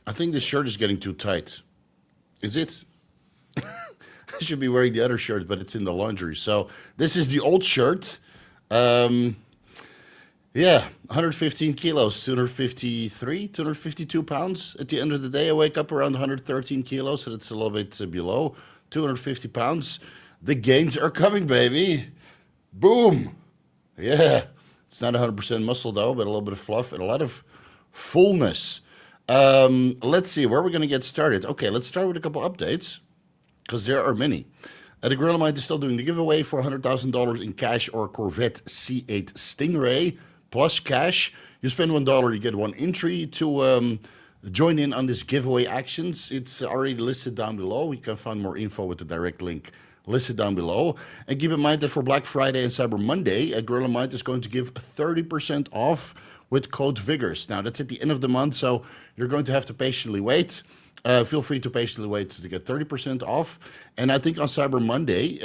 I think this shirt is getting too tight. Is it? I should be wearing the other shirt, but it's in the laundry. So this is the old shirt. Um, yeah, 115 kilos, 253, 252 pounds. At the end of the day, I wake up around 113 kilos, so that's a little bit below 250 pounds. The gains are coming, baby. Boom. Yeah. It's not 100% muscle, though, but a little bit of fluff and a lot of fullness. Let's see, where we're going to get started. Okay, let's start with a couple updates, because there are many. The Gorilla Mind is still doing the giveaway for $100,000 in cash or Corvette C8 Stingray plus cash. You spend $1, you get one entry to join in on this giveaway actions. It's already listed down below. You can find more info with the direct link listed down below. And keep in mind that for Black Friday and Cyber Monday, Gorilla Mind is going to give 30% off with code Vigorous. Now, that's at the end of the month, so you're going to have to patiently wait. Feel free to patiently wait to get 30% off. And I think on Cyber Monday,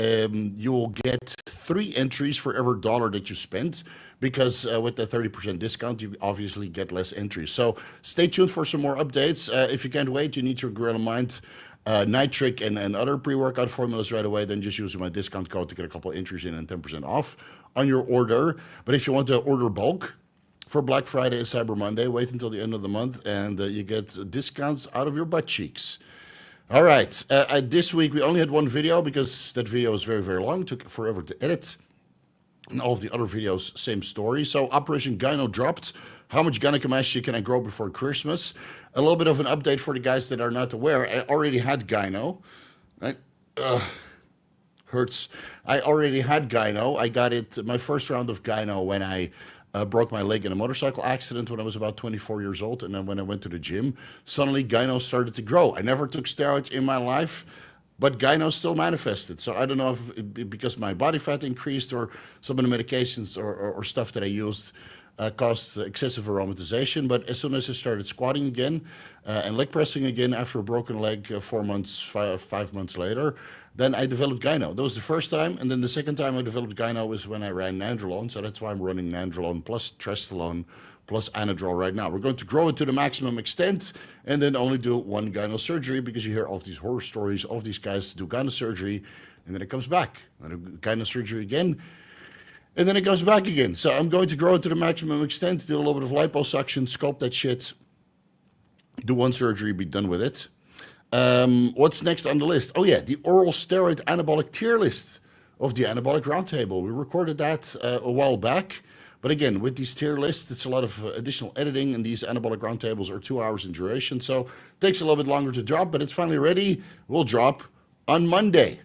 you will get 3 entries for every $1 that you spend, because with the 30% discount, you obviously get less entries. So stay tuned for some more updates. If you can't wait, you need your Gorilla Mind nitric and other pre-workout formulas right away, then just use my discount code to get a couple entries in and 10% off on your order. But if you want to order bulk for Black Friday and Cyber Monday, wait until the end of the month, and you get discounts out of your butt cheeks. All right, this week we only had one video because that video was very, very long, took forever to edit. And all of the other videos, same story. So Operation Gyno dropped. How much gynecomastia can I grow before Christmas? A little bit of an update for the guys that are not aware. I already had Gyno. Hurts. I already had Gyno. I got it, my first round of Gyno, when I broke my leg in a motorcycle accident when I was about 24 years old. And then when I went to the gym, suddenly Gyno started to grow. I never took steroids in my life, but Gyno still manifested. So I don't know if because my body fat increased, or some of the medications or stuff that I used caused excessive aromatization. But as soon as I started squatting again and leg pressing again after a broken leg 5 months later, then I developed Gyno. That was the first time. And then the second time I developed Gyno was when I ran Nandrolone. So that's why I'm running Nandrolone plus Trestolone plus Anadrol right now. We're going to grow it to the maximum extent and then only do one Gyno surgery, because you hear all of these horror stories. All of these guys do Gyno surgery and then it comes back. And Gyno surgery again, and then it goes back again. So I'm going to grow it to the maximum extent, do a little bit of liposuction, sculpt that shit, do one surgery, be done with it. What's next on the list? Oh yeah, the oral steroid anabolic tier list of the Anabolic Roundtable. We recorded that a while back. But again, with these tier lists, it's a lot of additional editing, and these Anabolic Roundtables are 2 hours in duration. So it takes a little bit longer to drop, but it's finally ready. We'll drop on Monday.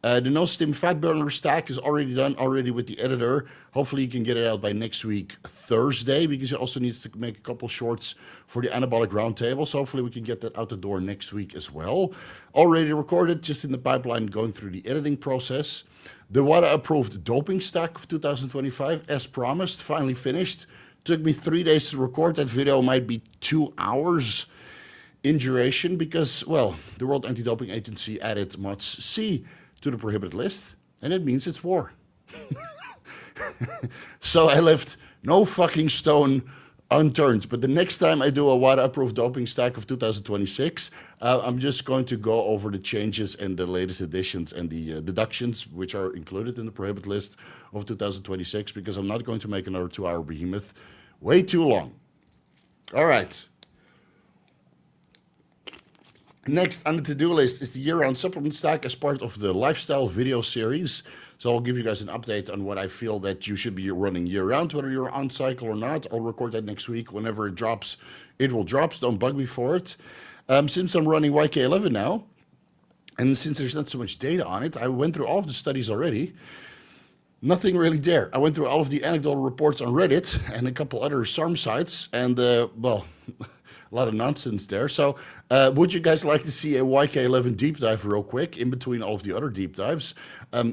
The No Stim Fat Burner stack is already done with the editor. Hopefully you can get it out by next week, Thursday, because it also needs to make a couple shorts for the Anabolic Roundtable. So hopefully we can get that out the door next week as well. Already recorded, just in the pipeline, going through the editing process. The WADA-approved doping stack of 2025, as promised, finally finished. Took me 3 days to record. That video might be 2 hours in duration because, well, the World Anti-Doping Agency added MOTS C to the prohibited list, and it means it's war. So I left no fucking stone unturned. But the next time I do a WADA-approved doping stack of 2026, I'm just going to go over the changes and the latest additions and the deductions, which are included in the prohibited list of 2026, because I'm not going to make another 2-hour behemoth way too long. All right. Next on the to-do list is the year-round supplement stack as part of the lifestyle video series. So I'll give you guys an update on what I feel that you should be running year-round, whether you're on cycle or not. I'll record that next week. Whenever it drops, it will drop, so don't bug me for it. Since I'm running YK-11 now, and since there's not so much data on it, I went through all of the studies already. Nothing really there. I went through all of the anecdotal reports on Reddit and a couple other SARM sites, and, well... a lot of nonsense there. So would you guys like to see a YK-11 deep dive real quick in between all of the other deep dives?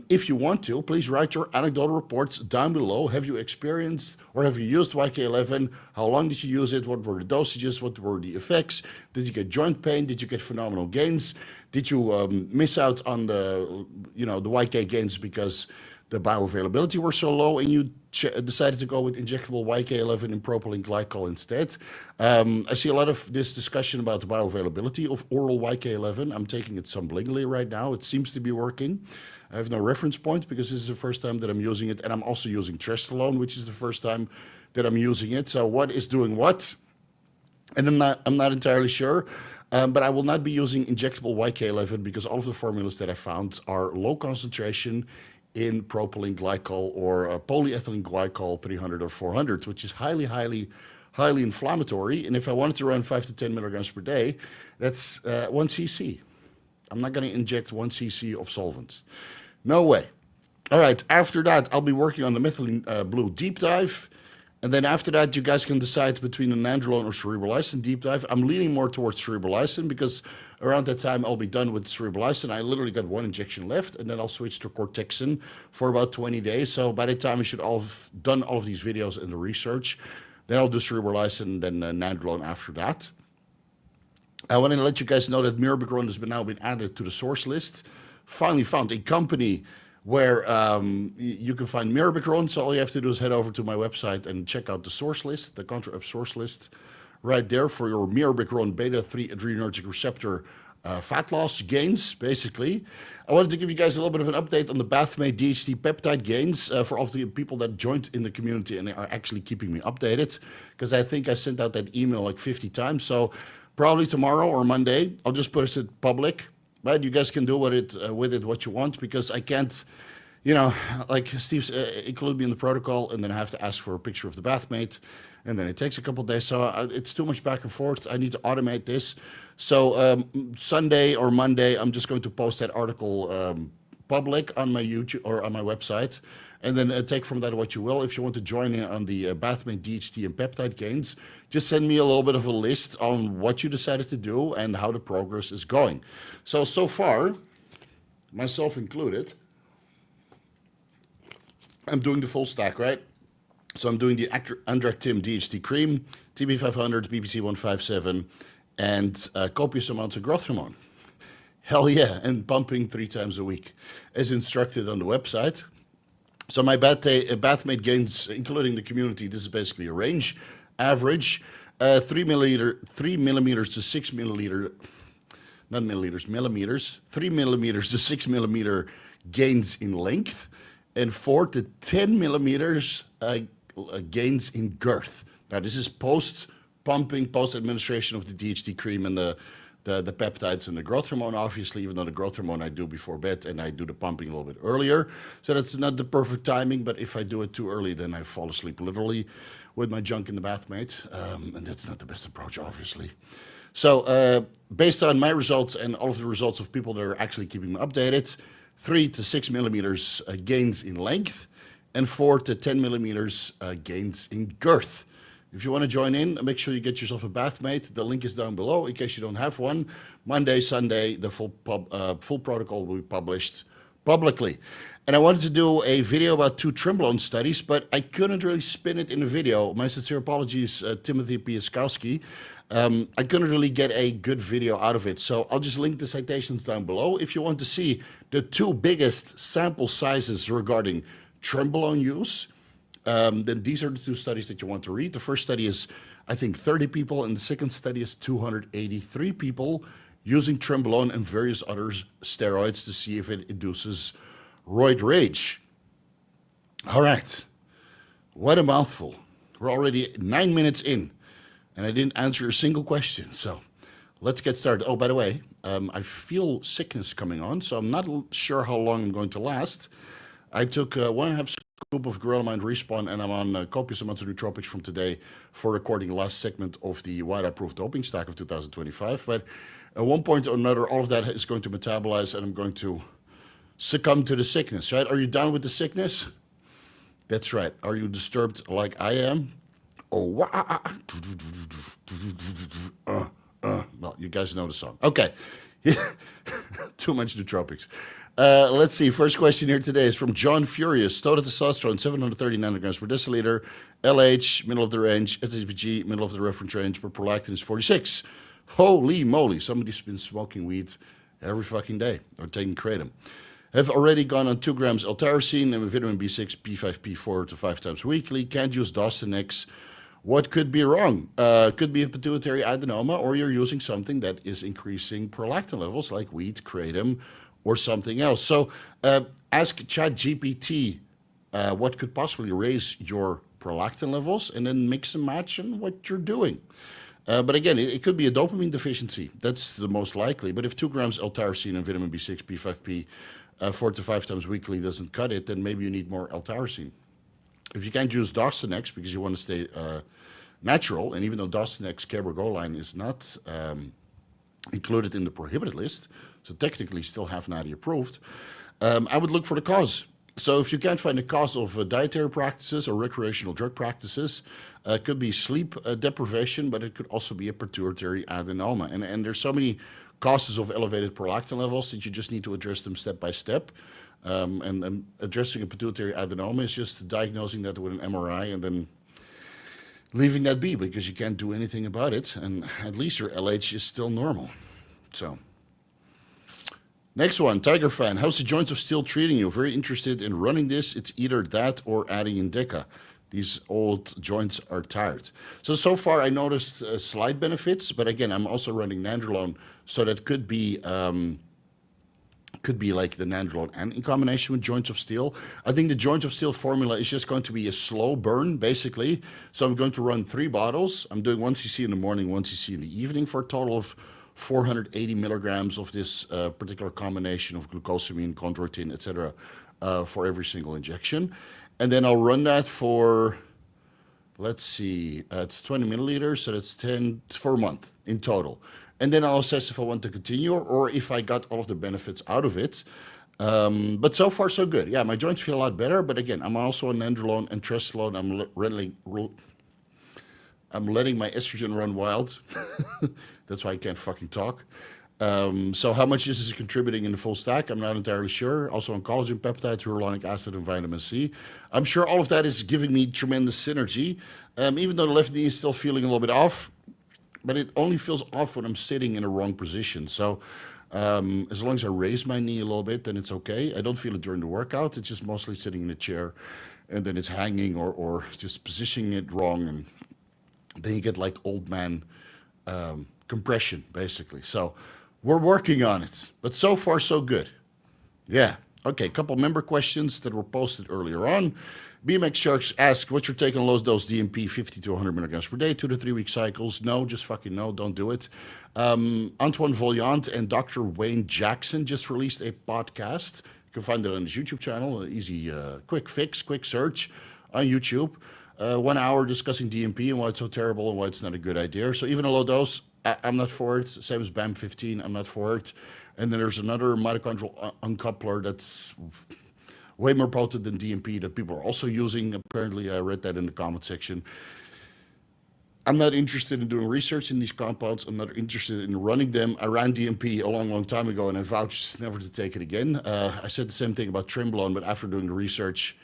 If you want to, please write your anecdotal reports down below. Have you experienced or have you used YK-11? How long did you use it? What were the dosages? What were the effects? Did you get joint pain? Did you get phenomenal gains? Did you miss out on the, the YK gains because the bioavailability were so low and you decided to go with injectable YK-11 and propylene glycol instead. I see a lot of this discussion about the bioavailability of oral YK-11. I'm taking it sublingually right now. It seems to be working. I have no reference point because this is the first time that I'm using it, and I'm also using Trestalone, which is the first time that I'm using it. So what is doing what? And I'm not entirely sure. But I will not be using injectable YK-11 because all of the formulas that I found are low concentration in propylene glycol or polyethylene glycol 300 or 400, which is highly inflammatory. And if I wanted to run 5 to 10 milligrams per day, that's 1 cc. I'm not going to inject 1 cc of solvent. No way. All right, after that, I'll be working on the methylene blue deep dive. And then after that, you guys can decide between a nandrolone or cerebrolysine deep dive. I'm leaning more towards cerebrolysine because around that time I'll be done with cerebrolysine. I literally got 1 injection left, and then I'll switch to cortexin for about 20 days. So by the time I should have done all of these videos and the research, then I'll do cerebrolysine, then nandrolone after that. I want to let you guys know that mirabegron has now been added to the source list. Finally found a company where you can find mirabegron. So all you have to do is head over to my website and check out the source list, the contra F source list, right there for your mirabegron beta-3 adrenergic receptor fat loss gains, basically. I wanted to give you guys a little bit of an update on the Bathmate DHT peptide gains for all of the people that joined in the community and are actually keeping me updated, because I think I sent out that email like 50 times. So probably tomorrow or Monday, I'll just put it public. But you guys can do with it what you want, because I can't, you know, like Steve's include me in the protocol, and then I have to ask for a picture of the Bathmate, and then it takes a couple of days. So it's too much back and forth. I need to automate this. So Sunday or Monday, I'm just going to post that article public on my YouTube or on my website, and then take from that what you will. If you want to join in on the Bathmate DHT and peptide gains, just send me a little bit of a list on what you decided to do and how the progress is going. So far, myself included, I'm doing the full stack, right? So I'm doing the Andractim DHT cream, TB500, BPC157, and copious amounts of growth hormone. Hell yeah, and pumping 3 times a week, as instructed on the website. So my Bathmate gains, including the community, this is basically a range. Average, 3 millimeters to 6 milliliter, not milliliters, millimeters, 3 millimeters to 6 millimeter gains in length, and 4 to 10 millimeters gains in girth. Now this is post-pumping, post-administration of the DHT cream and the peptides and the growth hormone, obviously, even though the growth hormone I do before bed and I do the pumping a little bit earlier. So that's not the perfect timing, but if I do it too early, then I fall asleep literally with my junk in the Bathmate, and that's not the best approach, obviously. So based on my results and all of the results of people that are actually keeping me updated, 3 to 6 millimeters gains in length and 4 to 10 millimeters gains in girth. If you want to join in, make sure you get yourself a Bathmate. The link is down below in case you don't have one. Monday, Sunday, the full protocol will be published publicly. And I wanted to do a video about 2 Trenbolone studies, but I couldn't really spin it in a video. My sincere apologies, Timothy Piaskowski. I couldn't really get a good video out of it. So I'll just link the citations down below. If you want to see the 2 biggest sample sizes regarding Trenbolone use, then these are the 2 studies that you want to read. The first study is, I think, 30 people, and the second study is 283 people using Trenbolone and various other steroids to see if it induces roid rage. All right. What a mouthful. We're already 9 minutes in, and I didn't answer a single question. So let's get started. Oh, by the way, I feel sickness coming on, so I'm not sure how long I'm going to last. I took 1.5 scoop of Gorilla Mind Respawn, and I'm on copious amounts of nootropics from today for recording the last segment of the wide-approved doping stack of 2025. But at one point or another, all of that is going to metabolize, and I'm going to succumb to the sickness, right? Are you down with the sickness? That's right. Are you disturbed like I am? Oh, well, you guys know the song. Okay. Too much nootropics. Let's see. First question here today is from John Furious. Total testosterone, 730 nanograms per deciliter. LH, middle of the range. SHBG, middle of the reference range. But prolactin is 46. Holy moly. Somebody's been smoking weed every fucking day or taking kratom. Have already gone on 2 grams L-tyrosine and vitamin B6, P5, P4 to 5 times weekly. Can't use Dostanex. What could be wrong? Could be a pituitary adenoma, or you're using something that is increasing prolactin levels like wheat, kratom, or something else. So ask ChatGPT what could possibly raise your prolactin levels, and then mix and match on what you're doing. But again, it could be a dopamine deficiency. That's the most likely. But if 2 grams L-tyrosine and vitamin B6, P5P, 4 to 5 times weekly doesn't cut it, then maybe you need more L-tyrosine. If you can't use Dostanex because you want to stay natural, and even though Dostanex cabergoline is not included in the prohibited list, so technically still have NADI approved, I would look for the cause. So if you can't find the cause of dietary practices or recreational drug practices, it could be sleep deprivation, but it could also be a pituitary adenoma. And there's so many causes of elevated prolactin levels that you just need to address them step by step. And addressing a pituitary adenoma is just diagnosing that with an MRI and then leaving that be, because you can't do anything about it. And at least your LH is still normal. So next one, Tiger Fan. How's the joints of steel treating you? Very interested in running this. It's either that or adding in DECA. These old joints are tired. So far I noticed slight benefits, but again, I'm also running Nandrolone, so that could be like the Nandrolone and in combination with joints of steel. I think the joints of steel formula is just going to be a slow burn, basically. So I'm going to run 3 bottles. I'm doing 1 cc in the morning, 1 cc in the evening, for a total of 480 milligrams of this particular combination of glucosamine, chondroitin, etc., for every single injection. And then I'll run that for, let's see, it's 20 milliliters, so that's 10 for a month in total. And then I'll assess if I want to continue or if I got all of the benefits out of it. But so far, so good. Yeah, my joints feel a lot better. But again, I'm also on Nandrolone and Tresolone. I'm letting my estrogen run wild. That's why I can't fucking talk. So how much this is contributing in the full stack, I'm not entirely sure. Also on collagen, peptides, hyaluronic acid, and vitamin C. I'm sure all of that is giving me tremendous synergy. Even though the left knee is still feeling a little bit off, but it only feels off when I'm sitting in a wrong position. So as long as I raise my knee a little bit, then it's okay. I don't feel it during the workout. It's just mostly sitting in a chair, and then it's hanging or just positioning it wrong, and then you get like old man compression, basically. So we're working on it, but so far so good. Yeah. Okay, a couple member questions that were posted earlier on. BMX Sharks ask, what's your take on low dose DNP 50 to 100 milligrams per day, 2 to 3 week cycles? No, just fucking no, don't do it. Antoine Vollant and Dr. Wayne Jackson just released a podcast. You can find it on his YouTube channel, easy, quick fix, quick search on YouTube. 1 hour discussing DNP and why it's so terrible and why it's not a good idea. So even a low dose, I'm not for it. Same as BAM15, I'm not for it. And then there's another mitochondrial uncoupler that's way more potent than DNP that people are also using. Apparently, I read that in the comment section. I'm not interested in doing research in these compounds. I'm not interested in running them. I ran DNP a long, long time ago, and I vouched never to take it again. I said the same thing about Trenbolone, but after doing the research,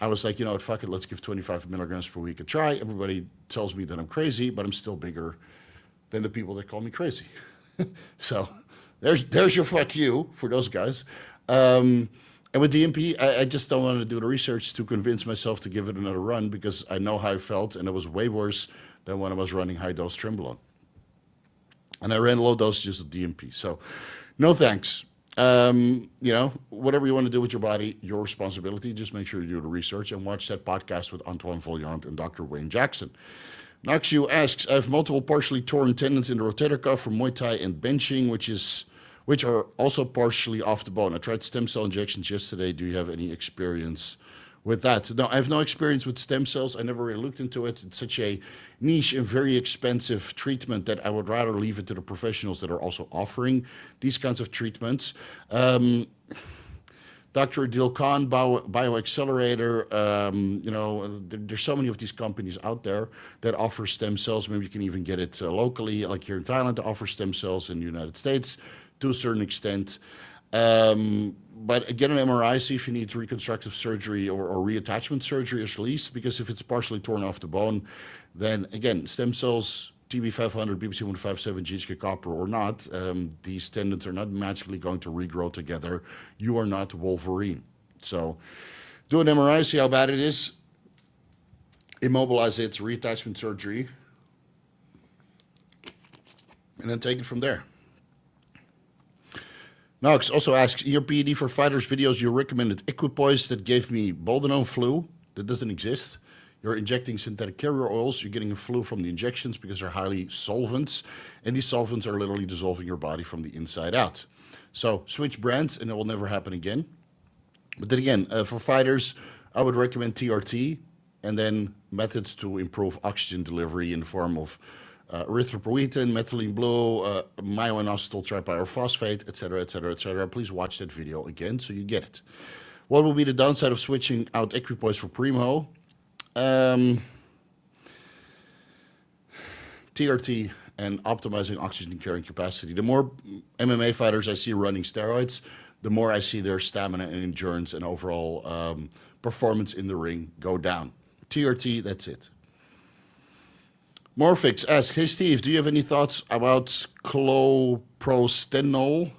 I was like, you know what, fuck it, let's give 25 milligrams per week a try. Everybody tells me that I'm crazy, but I'm still bigger than the people that call me crazy. So there's your fuck you for those guys. And with DNP, I just don't want to do the research to convince myself to give it another run, because I know how I felt, and it was way worse than when I was running high-dose Trenbolone. And I ran low dosages of DNP. So no thanks. You know, whatever you want to do with your body, your responsibility. Just make sure you do the research and watch that podcast with Antoine Vollant and Dr. Wayne Jackson. Naxu asks, I have multiple partially torn tendons in the rotator cuff from Muay Thai and benching, which are also partially off the bone. I tried stem cell injections yesterday. Do you have any experience with that? No, I have no experience with stem cells. I never really looked into it. It's such a niche and very expensive treatment that I would rather leave it to the professionals that are also offering these kinds of treatments. Dr. Adil Khan, Bioaccelerator, you know, there's so many of these companies out there that offer stem cells. Maybe you can even get it locally, like here in Thailand, to offer stem cells in the United States to a certain extent. But get an MRI, see if you need reconstructive surgery or reattachment surgery at least, because if it's partially torn off the bone, then again, stem cells TB500, BBC 157, GHK copper or not, these tendons are not magically going to regrow together. You are not Wolverine. So do an MRI, see how bad it is. Immobilize it, reattachment surgery, and then take it from there. Knox also asks, in your PED for Fighters videos, you recommended equipoise that gave me boldenone flu. That doesn't exist. You're injecting synthetic carrier oils. You're getting a flu from the injections because they're highly solvents. And these solvents are literally dissolving your body from the inside out. So switch brands and it will never happen again. But then again, for fighters, I would recommend TRT and then methods to improve oxygen delivery in the form of erythropoietin, methylene blue, myoinositol tripyrophosphate, etc., etc., etc. Please watch that video again so you get it. What will be the downside of switching out equipoise for Primo? TRT and optimizing oxygen carrying capacity. The more MMA fighters I see running steroids, the more I see their stamina and endurance and overall performance in the ring go down. TRT, that's it. Morphix asks, hey Steve, do you have any thoughts about Cloprostenol,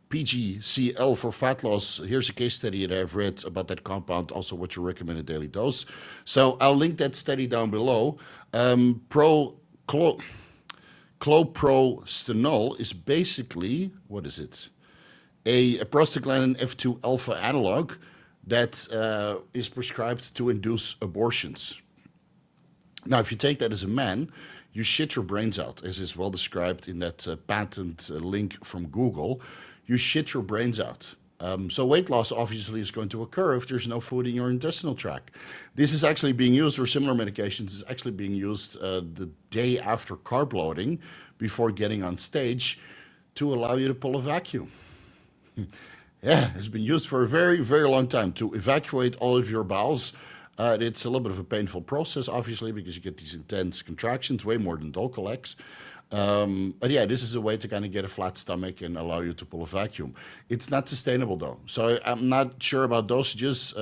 PGCL for fat loss? Here's a case study that I've read about that compound, also what's your recommended daily dose. So I'll link that study down below. Cloprostenol is basically, what is it? A prostaglandin F2 alpha analog that is prescribed to induce abortions. Now, if you take that as a man, you shit your brains out, as is well described in that patent link from Google. You shit your brains out. So weight loss obviously is going to occur if there's no food in your intestinal tract. This is actually being used, or similar medications is actually being used the day after carb loading before getting on stage to allow you to pull a vacuum. Yeah, it's been used for a very, very long time to evacuate all of your bowels. It's a little bit of a painful process, obviously, because you get these intense contractions, way more than Dulcolax. But yeah, this is a way to kind of get a flat stomach and allow you to pull a vacuum. It's not sustainable, though. So I'm not sure about dosages.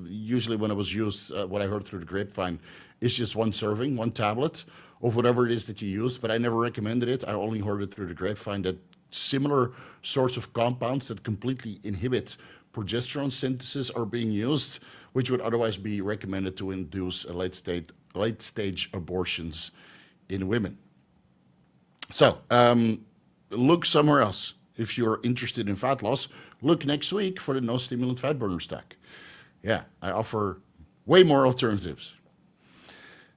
Usually when it was used, what I heard through the grapevine is just one serving, one tablet of whatever it is that you used. But I never recommended it. I only heard it through the grapevine that similar sorts of compounds that completely inhibit progesterone synthesis are being used, which would otherwise be recommended to induce a late stage abortions in women. So look somewhere else. If you're interested in fat loss, look next week for the no stimulant fat burner stack. Yeah, I offer way more alternatives.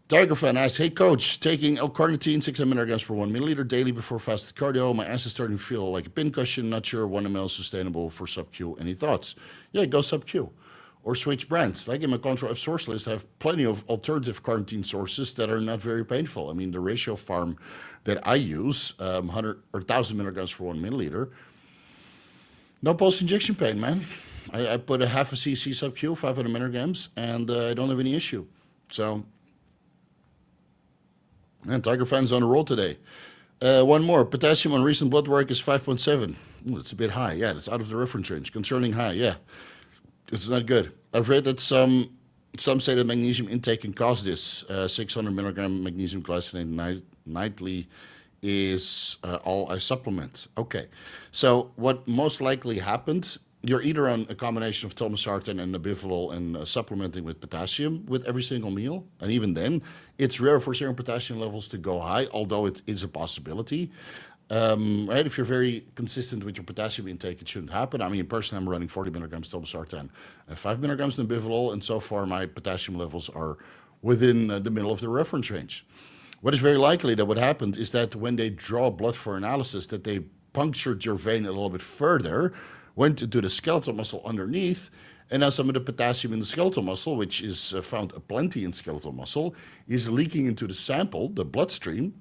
Tiger fan asks, hey coach, taking L-carnitine 600 milligrams per 1 milliliter daily before fasted cardio. My ass is starting to feel like a pincushion. Not sure 1 ml is sustainable for SubQ. Any thoughts? Yeah, go SubQ. Or switch brands. Like in my Control F source list, I have plenty of alternative carnitine sources that are not very painful. I mean, the Ratio Farm that I use, 100 or 1,000 milligrams per 1 milliliter, no post-injection pain, man. I put a half a cc SubQ, 500 milligrams, and I don't have any issue. So, man, Tiger fans on a roll today. One more. Potassium on recent blood work is 5.7. That's a bit high. Yeah, that's out of the reference range. Concerning high, yeah. This is not good. I've read that some say that magnesium intake can cause this. 600 milligram magnesium glycinate nightly is all I supplement. Okay. So what most likely happened, you're either on a combination of telmisartan and nebivolol and supplementing with potassium with every single meal. And even then, it's rare for serum potassium levels to go high, although it is a possibility. Right? If you're very consistent with your potassium intake, it shouldn't happen. I mean, personally, I'm running 40 milligrams telmisartan and 5 milligrams nebivolol, and so far my potassium levels are within the middle of the reference range. What is very likely that what happened is that when they draw blood for analysis, that they punctured your vein a little bit further, went into the skeletal muscle underneath, and now some of the potassium in the skeletal muscle, which is found plenty in skeletal muscle, is leaking into the sample, the bloodstream.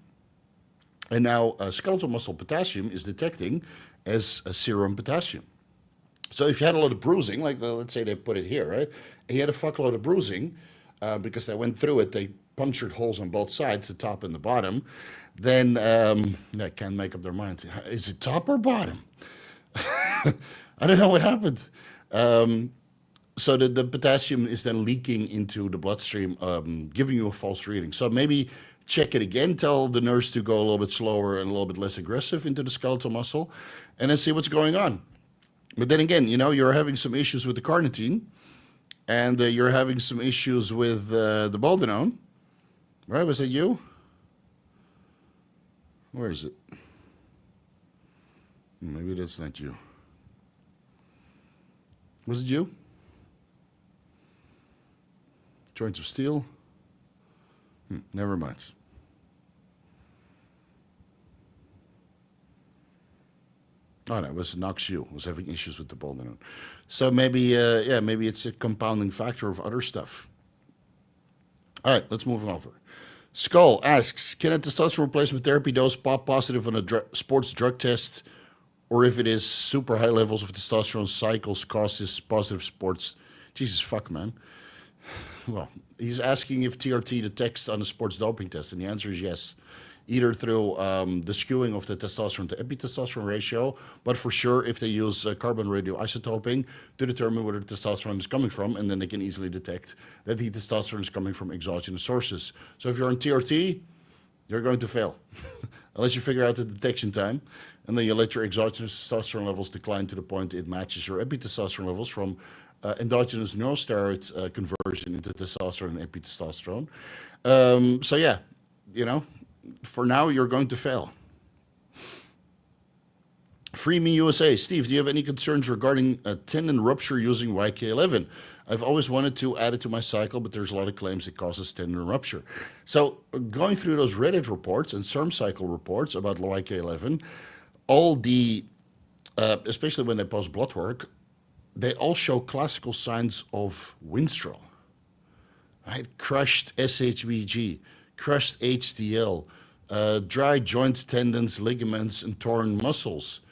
And now skeletal muscle potassium is detecting as a serum potassium. So if you had a lot of bruising, like let's say they put it here, right? And you had a fuckload of bruising because they went through it, they punctured holes on both sides, the top and the bottom, then they can't make up their mind. Is it top or bottom? I don't know what happened. So the potassium is then leaking into the bloodstream, giving you a false reading. So maybe check it again, tell the nurse to go a little bit slower and a little bit less aggressive into the skeletal muscle, and then see what's going on. But then again, you're having some issues with the carnitine, and you're having some issues with the boldenone. Right? Was that you? Where is it? Maybe that's not you. Was it you? Joints of steel? Never mind. Oh, no, it was Knox U. Was having issues with the boldenone. So maybe, maybe it's a compounding factor of other stuff. All right, let's move on over. Skull asks, can a testosterone replacement therapy dose pop positive on a sports drug test, or if it is super high levels of testosterone cycles causes positive sports? Jesus fuck, man. Well, he's asking if TRT detects on a sports doping test, and the answer is yes. Either through the skewing of the testosterone to epitestosterone ratio, but for sure if they use carbon radioisotoping to determine where the testosterone is coming from, and then they can easily detect that the testosterone is coming from exogenous sources. So if you're on TRT, you're going to fail, unless you figure out the detection time, and then you let your exogenous testosterone levels decline to the point it matches your epitestosterone levels from endogenous neurosteroid conversion into testosterone and epitestosterone. So yeah, for now, you're going to fail. Free Me USA. Steve, do you have any concerns regarding a tendon rupture using YK-11? I've always wanted to add it to my cycle, but there's a lot of claims it causes tendon rupture. So going through those Reddit reports and SERM cycle reports about YK-11, all the, especially when they post blood work, they all show classical signs of Winstrol, right? Crushed SHBG, crushed HDL, dry joints, tendons, ligaments, and torn muscles.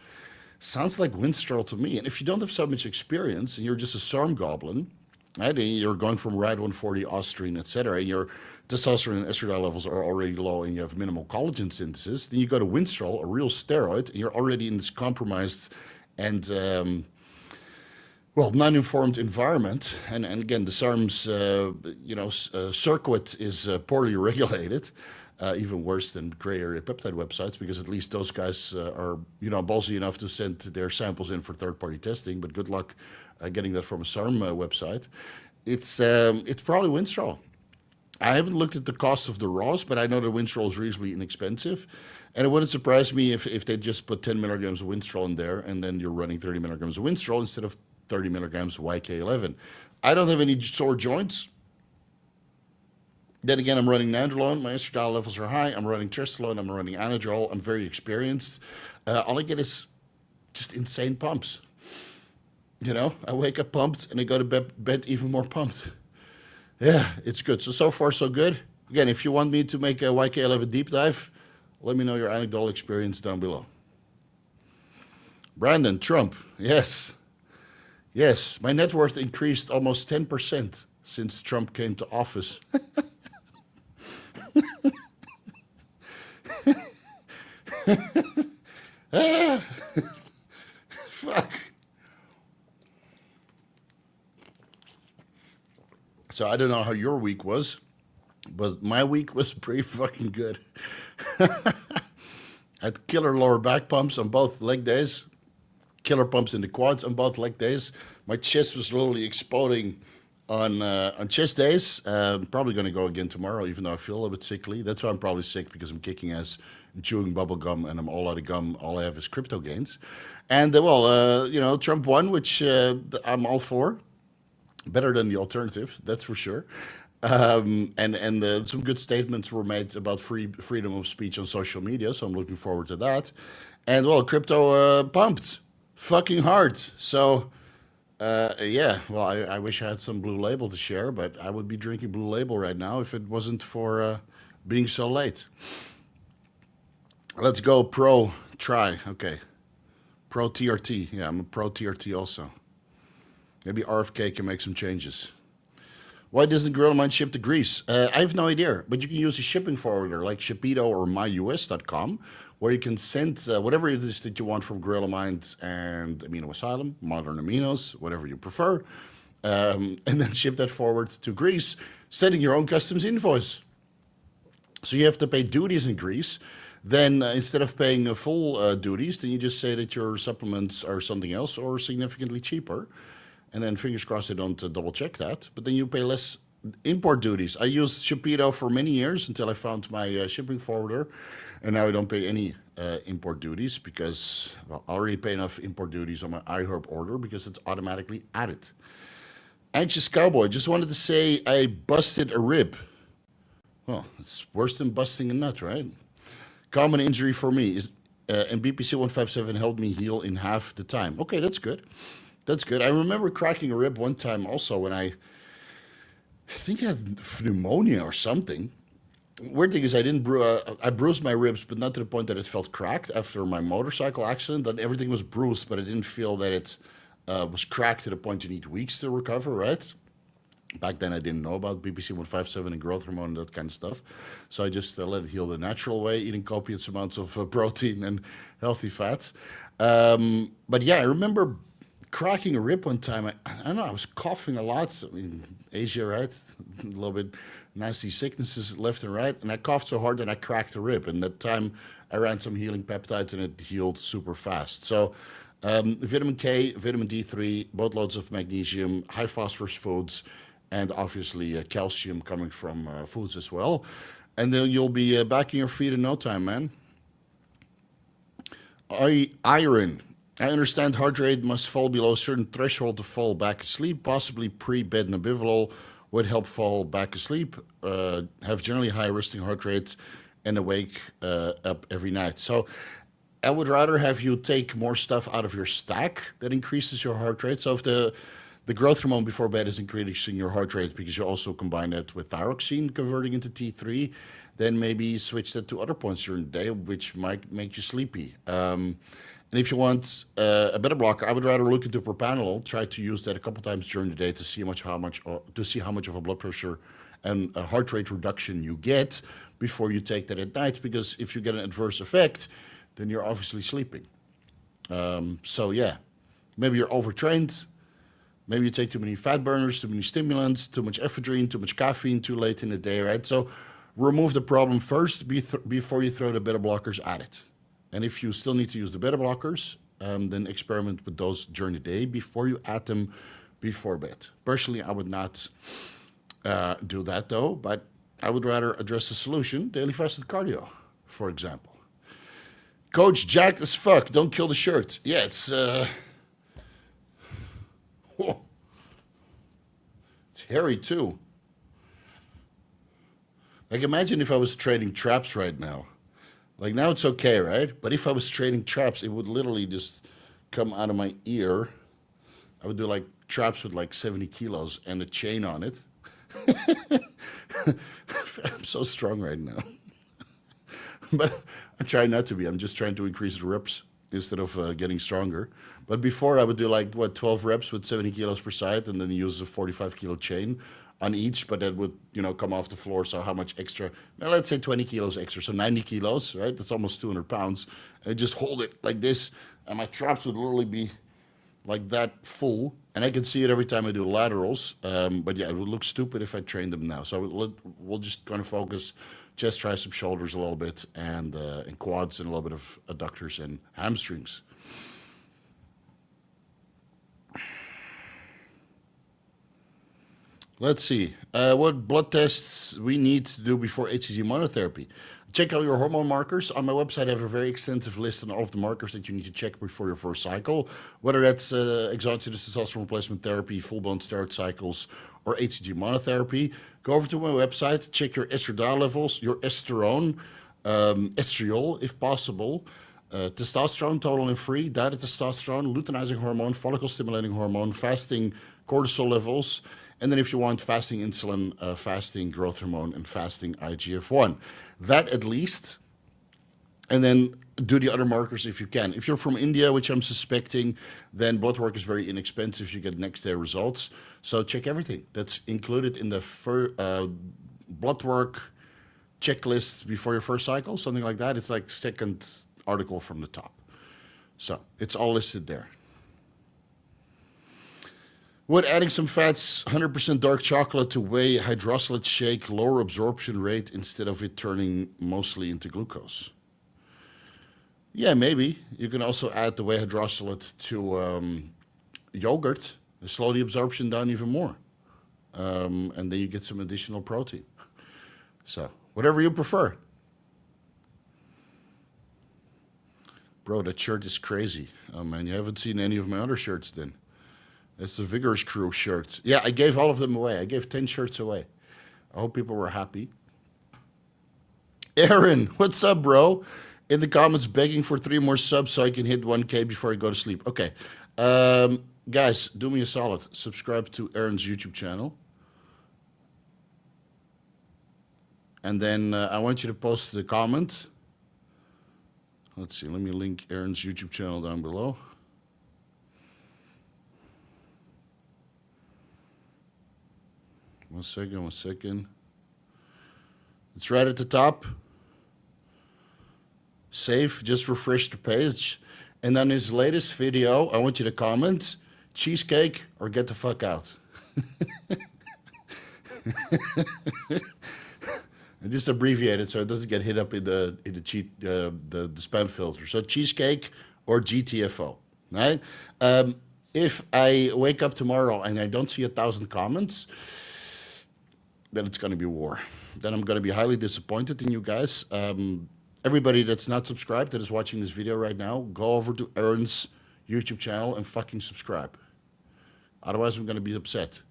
Sounds like Winstrol to me. And if you don't have so much experience and you're just a SARM goblin, right, and you're going from RAD 140, Ostrine, etc., and your testosterone and estradiol levels are already low and you have minimal collagen synthesis, then you go to Winstrol, a real steroid, and you're already in this compromised and non-informed environment, and again, the SARM's circuit is poorly regulated, even worse than gray area peptide websites, because at least those guys are ballsy enough to send their samples in for third-party testing. But good luck getting that from a SARM website. It's probably Winstrol. I haven't looked at the cost of the raws, but I know that Winstrol is reasonably inexpensive. And it wouldn't surprise me if they just put 10 milligrams of Winstrol in there, and then you're running 30 milligrams of Winstrol instead of 30 milligrams of YK-11. I don't have any sore joints. Then again, I'm running nandrolone. My estradiol levels are high. I'm running tristelone. I'm running anadrol. I'm very experienced. All I get is just insane pumps. I wake up pumped, and I go to bed even more pumped. Yeah, it's good. So far, so good. Again, if you want me to make a YK-11 deep dive, let me know your anecdotal experience down below. Brandon, Trump. Yes, my net worth increased almost 10% since Trump came to office. Fuck. So I don't know how your week was, but my week was pretty fucking good. I had killer lower back pumps on both leg days. Killer pumps in the quads on both leg days. My chest was literally exploding on chest days. Probably going to go again tomorrow, even though I feel a little bit sickly. That's why I'm probably sick, because I'm kicking ass and chewing bubble gum, and I'm all out of gum. All I have is crypto gains. And, Trump won, which I'm all for. Better than the alternative, that's for sure. And some good statements were made about freedom of speech on social media, so I'm looking forward to that. And, crypto pumped. Fucking hard. So, I wish I had some Blue Label to share, but I would be drinking Blue Label right now if it wasn't for being so late. Let's go pro try. Okay. Pro TRT. Yeah, I'm a pro TRT also. Maybe RFK can make some changes. Why doesn't Gorilla Mind ship to Greece? I have no idea, but you can use a shipping forwarder like Shipido or myus.com, where you can send whatever it is that you want from Gorilla Mind and Amino Asylum, Modern Aminos, whatever you prefer. and then ship that forward to Greece, sending your own customs invoice. So you have to pay duties in Greece. Then instead of paying full duties, then you just say that your supplements are something else or significantly cheaper. And then fingers crossed they don't double check that. But then you pay less import duties. I used Shopito for many years until I found my shipping forwarder. And now I don't pay any import duties because, well, I already pay enough import duties on my iHerb order because it's automatically added. Anxious Cowboy, just wanted to say I busted a rib. Well, it's worse than busting a nut, right? Common injury for me is, and BPC 157 helped me heal in half the time. Okay, that's good. That's good. I remember cracking a rib one time also when I think I had pneumonia or something. Weird thing is I bruised my ribs, but not to the point that it felt cracked after my motorcycle accident. Then everything was bruised, but I didn't feel that it was cracked to the point you need weeks to recover, right? Back then, I didn't know about BPC 157 and growth hormone and that kind of stuff. So I just let it heal the natural way, eating copious amounts of protein and healthy fats. But yeah, I remember cracking a rib one time. I don't know, I was coughing a lot. I mean, Asia, right? A little bit nasty sicknesses left and right. And I coughed so hard that I cracked a rib. And that time, I ran some healing peptides and it healed super fast. So vitamin K, vitamin D3, boatloads of magnesium, high phosphorus foods, and obviously calcium coming from foods as well. And then you'll be back on your feet in no time, man. Iron. I understand heart rate must fall below a certain threshold to fall back asleep. Possibly pre-bed Nebivolol would help fall back asleep. Have generally high resting heart rates and awake up every night. So I would rather have you take more stuff out of your stack that increases your heart rate. So if the growth hormone before bed is increasing your heart rate because you also combine it with thyroxine converting into T3, then maybe switch that to other points during the day, which might make you sleepy. And if you want a beta blocker, I would rather look into propranolol. Try to use that a couple times during the day to see how much of a blood pressure and a heart rate reduction you get before you take that at night. Because if you get an adverse effect, then you're obviously sleeping. So yeah, maybe you're overtrained. Maybe you take too many fat burners, too many stimulants, too much ephedrine, too much caffeine, too late in the day, right? So remove the problem first before you throw the beta blockers at it. And if you still need to use the beta blockers, then experiment with those during the day before you add them before bed. Personally, I would not do that though, but I would rather address the solution, daily fasted cardio, for example. Coach, jacked as fuck, don't kill the shirt. Yeah, it's... Whoa. It's hairy too. Like imagine if I was trading traps right now. Like now it's okay, right? But if I was trading traps, it would literally just come out of my ear. I would do like traps with like 70 kilos and a chain on it. I'm so strong right now. But I'm trying not to be. I'm just trying to increase the reps instead of getting stronger. But before I would do like, 12 reps with 70 kilos per side and then use a 45 kilo chain on each, but that would, come off the floor. So how much extra? Well, let's say 20 kilos extra. So 90 kilos, right? That's almost 200 pounds. And I just hold it like this. And my traps would literally be like that full. And I can see it every time I do laterals. But yeah, it would look stupid if I trained them now. So we'll just kind of focus chest, triceps, shoulders a little bit, and quads and a little bit of adductors and hamstrings. Let's see. What blood tests we need to do before HCG monotherapy? Check out your hormone markers. On my website, I have a very extensive list on all of the markers that you need to check before your first cycle, whether that's exogenous testosterone replacement therapy, full-blown steroid cycles, or HCG monotherapy. Go over to my website, check your estradiol levels, your estrone, estriol, if possible, testosterone, total and free, diet testosterone, luteinizing hormone, follicle-stimulating hormone, fasting cortisol levels, and then if you want, fasting insulin, fasting growth hormone, and fasting IGF-1. That at least. And then do the other markers if you can. If you're from India, which I'm suspecting, then blood work is very inexpensive. You get next day results. So check everything. That's included in the blood work checklist before your first cycle, something like that. It's like second article from the top. So it's all listed there. Would adding some fats, 100% dark chocolate to whey hydroxylate shake lower absorption rate instead of it turning mostly into glucose? Yeah, maybe. You can also add the whey hydroxylate to yogurt and slow the absorption down even more. And then you get some additional protein. So, whatever you prefer. Bro, that shirt is crazy. Oh man, you haven't seen any of my other shirts then. That's the Vigorous crew shirt. Yeah, I gave all of them away. I gave 10 shirts away. I hope people were happy. Aaron, what's up, bro? In the comments, begging for 3 more subs so I can hit 1K before I go to sleep. Okay. Guys, do me a solid. Subscribe to Aaron's YouTube channel. And then I want you to post the comment. Let's see. Let me link Aaron's YouTube channel down below. One second. It's right at the top. Save, just refresh the page. And on his latest video, I want you to comment, cheesecake or get the fuck out. And just abbreviate it so it doesn't get hit up in the spam filter. So cheesecake or GTFO, right? If I wake up tomorrow and I don't see 1,000 comments, then it's going to be war. Then I'm going to be highly disappointed in you guys. Everybody that's not subscribed that is watching this video right now, go over to Aaron's YouTube channel and fucking subscribe. Otherwise, I'm going to be upset.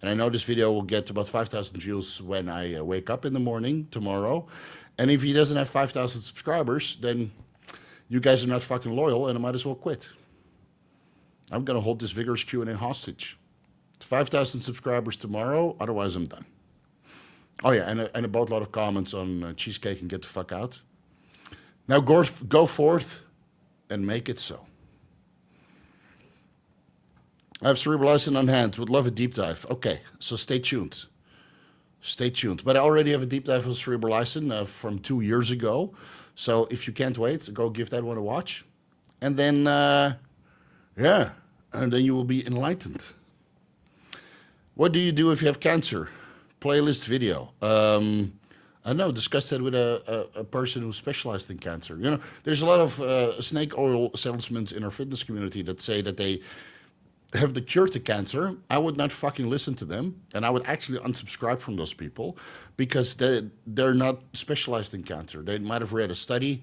And I know this video will get about 5,000 views when I wake up in the morning tomorrow. And if he doesn't have 5,000 subscribers, then you guys are not fucking loyal and I might as well quit. I'm going to hold this Vigorous Q&A hostage. 5,000 subscribers tomorrow, otherwise I'm done. Oh yeah, and a boatload of comments on cheesecake and get the fuck out. Now go forth and make it so. I have cerebrolysin on hand. Would love a deep dive. Okay, so stay tuned. Stay tuned. But I already have a deep dive on cerebrolysin from 2 years ago. So if you can't wait, go give that one a watch. And then, yeah, and then you will be enlightened. What do you do if you have cancer? Playlist video. I know, discussed that with a person who specialized in cancer. You know, there's a lot of snake oil salesmen in our fitness community that say that they have the cure to cancer. I would not fucking listen to them, and I would actually unsubscribe from those people because they're not specialized in cancer. They might have read a study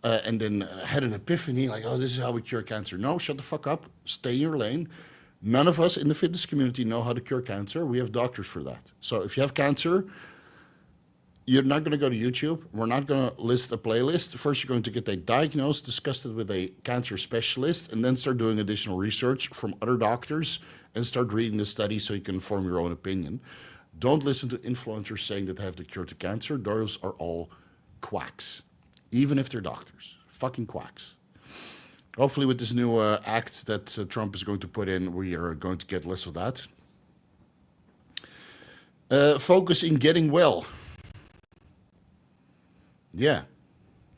and then had an epiphany like, oh, this is how we cure cancer. No, shut the fuck up. Stay in your lane. None of us in the fitness community know how to cure cancer. We have doctors for that. So if you have cancer, you're not going to go to YouTube. We're not going to list a playlist. First, you're going to get a diagnosed, discuss it with a cancer specialist, and then start doing additional research from other doctors and start reading the study so you can form your own opinion. Don't listen to influencers saying that they have the cure to cancer. Those are all quacks, even if they're doctors. Fucking quacks. Hopefully with this new act that Trump is going to put in, we are going to get less of that. Focus in getting well. Yeah,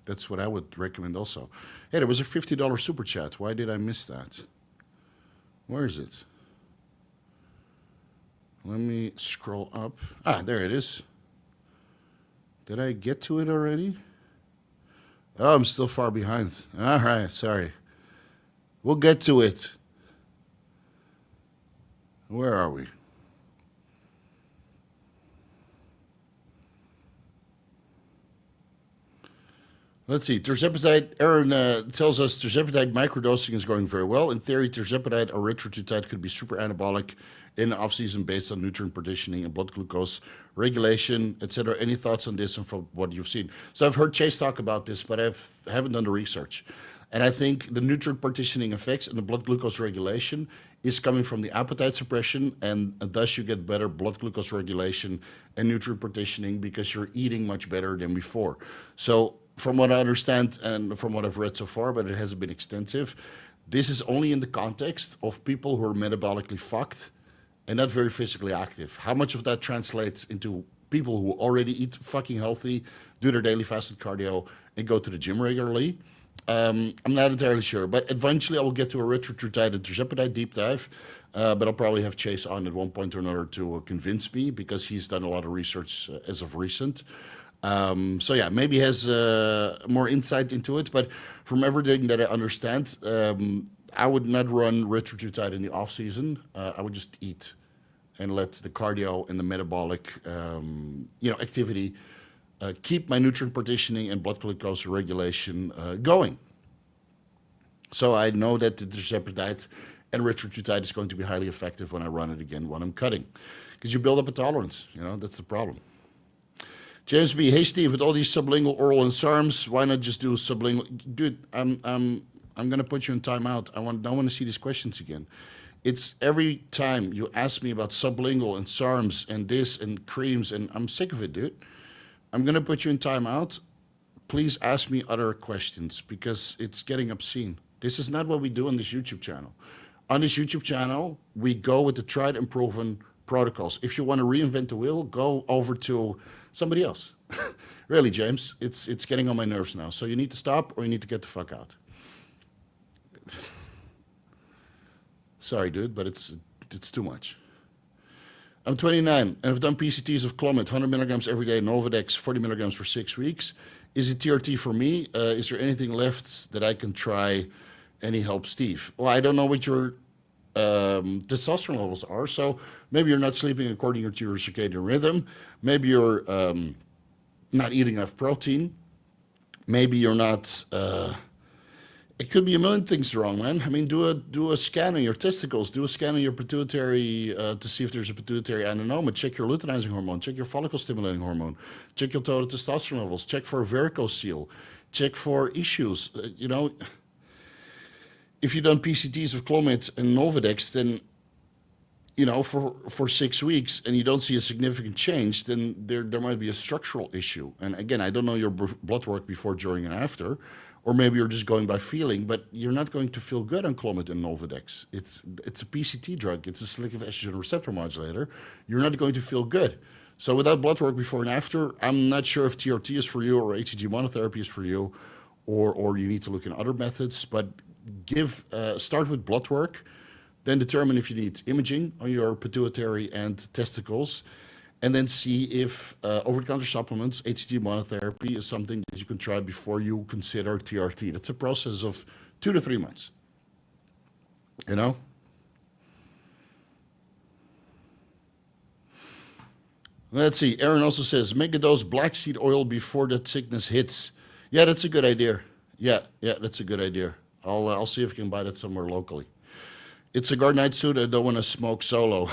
that's what I would recommend also. Hey, there was a $50 super chat. Why did I miss that? Where is it? Let me scroll up. Ah, there it is. Did I get to it already? Oh, I'm still far behind. All right, sorry. We'll get to it. Where are we? Let's see. Tirzepatide, Aaron tells us Tirzepatide microdosing is going very well. In theory, Tirzepatide or Reta could be super anabolic in the off-season based on nutrient partitioning and blood glucose regulation, etc. Any thoughts on this and from what you've seen? So I've heard Chase talk about this, but I haven't done the research. And I think the nutrient partitioning effects and the blood glucose regulation is coming from the appetite suppression, and thus you get better blood glucose regulation and nutrient partitioning because you're eating much better than before. So from what I understand and from what I've read so far, but it hasn't been extensive, this is only in the context of people who are metabolically fucked and not very physically active. How much of that translates into people who already eat fucking healthy, do their daily fasted cardio, and go to the gym regularly? I'm not entirely sure, but eventually I will get to a Ruptures and Tirzepatide deep dive. But I'll probably have Chase on at one point or another to convince me, because he's done a lot of research as of recent. So yeah, maybe he has more insight into it. But from everything that I understand, I would not run retatrutide in the off season. I would just eat and let the cardio and the metabolic, activity keep my nutrient partitioning and blood glucose regulation going. So I know that the Tirzepatide and retatrutide is going to be highly effective when I run it again when I'm cutting, because you build up a tolerance. That's the problem. James B. Hey Steve, with all these sublingual, oral, and SARMs, why not just do sublingual? Dude, I'm gonna put you in timeout. Don't want to see these questions again. It's every time you ask me about sublingual and SARMs and this and creams, and I'm sick of it, dude. I'm gonna put you in timeout. Please ask me other questions, because it's getting obscene. This is not what we do on this YouTube channel. On this YouTube channel, we go with the tried and proven protocols. If you want to reinvent the wheel, go over to somebody else. Really, James, it's getting on my nerves now. So you need to stop, or you need to get the fuck out. Sorry, dude, but it's too much. I'm 29 and I've done PCTs of Clomid, 100 milligrams every day, Novadex, 40 milligrams for 6 weeks. Is it TRT for me? Is there anything left that I can try? Any help, Steve? Well, I don't know what your testosterone levels are, so maybe you're not sleeping according to your circadian rhythm. Maybe you're not eating enough protein. Maybe you're not... it could be a million things wrong, man. I mean, do a scan on your testicles, do a scan on your pituitary to see if there's a pituitary adenoma. Check your luteinizing hormone, check your follicle stimulating hormone, check your total testosterone levels, check for varicocele, check for issues. If you've done PCTs of Clomid and Novadex, then for 6 weeks and you don't see a significant change, then there might be a structural issue. And again, I don't know your blood work before, during, and after. Or maybe you're just going by feeling, but you're not going to feel good on Clomid and Novadex. It's a PCT drug. It's a selective estrogen receptor modulator. You're not going to feel good. So without blood work before and after, I'm not sure if TRT is for you or HCG monotherapy is for you, or you need to look in other methods. But start with blood work, then determine if you need imaging on your pituitary and testicles, and then see if over-the-counter supplements, HCG monotherapy, is something that you can try before you consider TRT. That's a process of 2 to 3 months. Let's see. Aaron also says, make a dose black seed oil before that sickness hits. Yeah, that's a good idea. Yeah, that's a good idea. I'll see if I can buy that somewhere locally. It's a guard night suit. I don't want to smoke solo.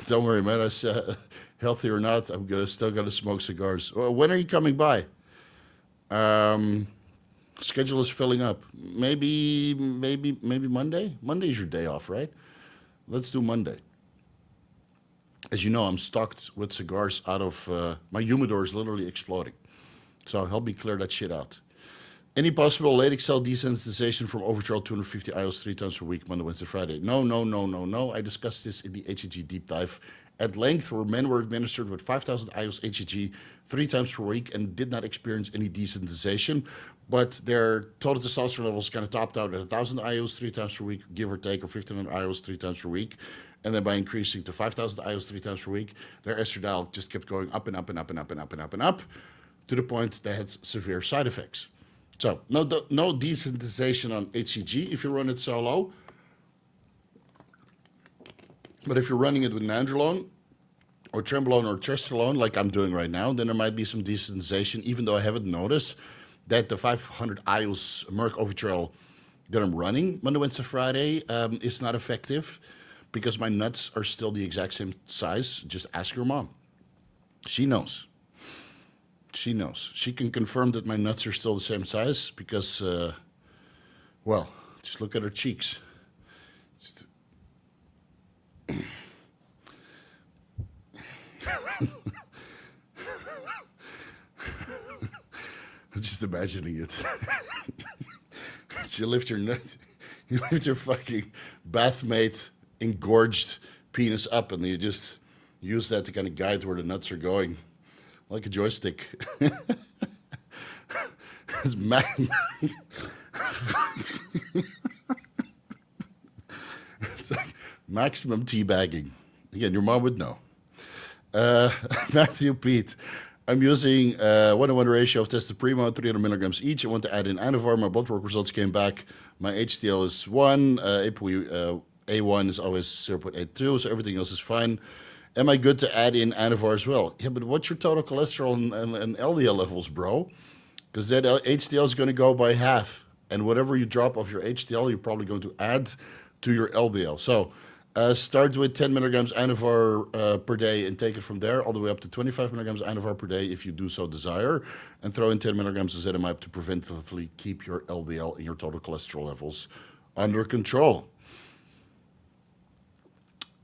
Don't worry, man. Healthy or not, I'm still gonna smoke cigars. When are you coming by? Schedule is filling up. Maybe Monday. Monday's your day off, right? Let's do Monday. As you know, I'm stocked with cigars out of my humidor is literally exploding. So help me clear that shit out. Any possible Leydig cell desensitization from overtrial 250 IOs 3 times per week, Monday, Wednesday, Friday? No. I discussed this in the HEG deep dive at length, where men were administered with 5,000 IOs HEG 3 times per week and did not experience any desensitization, but their total testosterone levels kind of topped out at 1,000 IOs 3 times per week, give or take, or 1,500 IOs 3 times per week. And then by increasing to 5,000 IOs 3 times per week, their estradiol just kept going up and up and up and up and up and up and up, to the point they had severe side effects. So no desensitization on HCG if you run it solo. But if you're running it with nandrolone or trembolone or testosterone, like I'm doing right now, then there might be some desensitization, even though I haven't noticed that the 500 IOs Merck Overtrail that I'm running Monday, Wednesday, Friday is not effective, because my nuts are still the exact same size. Just ask your mom. She knows. She knows. She can confirm that my nuts are still the same size because, well, just look at her cheeks. I'm just imagining it. You lift your nut, you lift your fucking Bathmate engorged penis up, and you just use that to kind of guide where the nuts are going. Like a joystick. It's Maximum teabagging. Again, your mom would know. Matthew Pete. I'm using 1-to-1 ratio of tested Primo, 300 milligrams each. I want to add in Anavar. My blood work results came back. My HDL is 1. ApoE A1 is always 0.82, so everything else is fine. Am I good to add in Anavar as well? Yeah, but what's your total cholesterol and LDL levels, bro? Because that HDL is going to go by half. And whatever you drop off your HDL, you're probably going to add to your LDL. So start with 10 milligrams Anavar per day and take it from there all the way up to 25 milligrams Anavar per day if you do so desire. And throw in 10 milligrams of ezetimibe to preventively keep your LDL and your total cholesterol levels under control.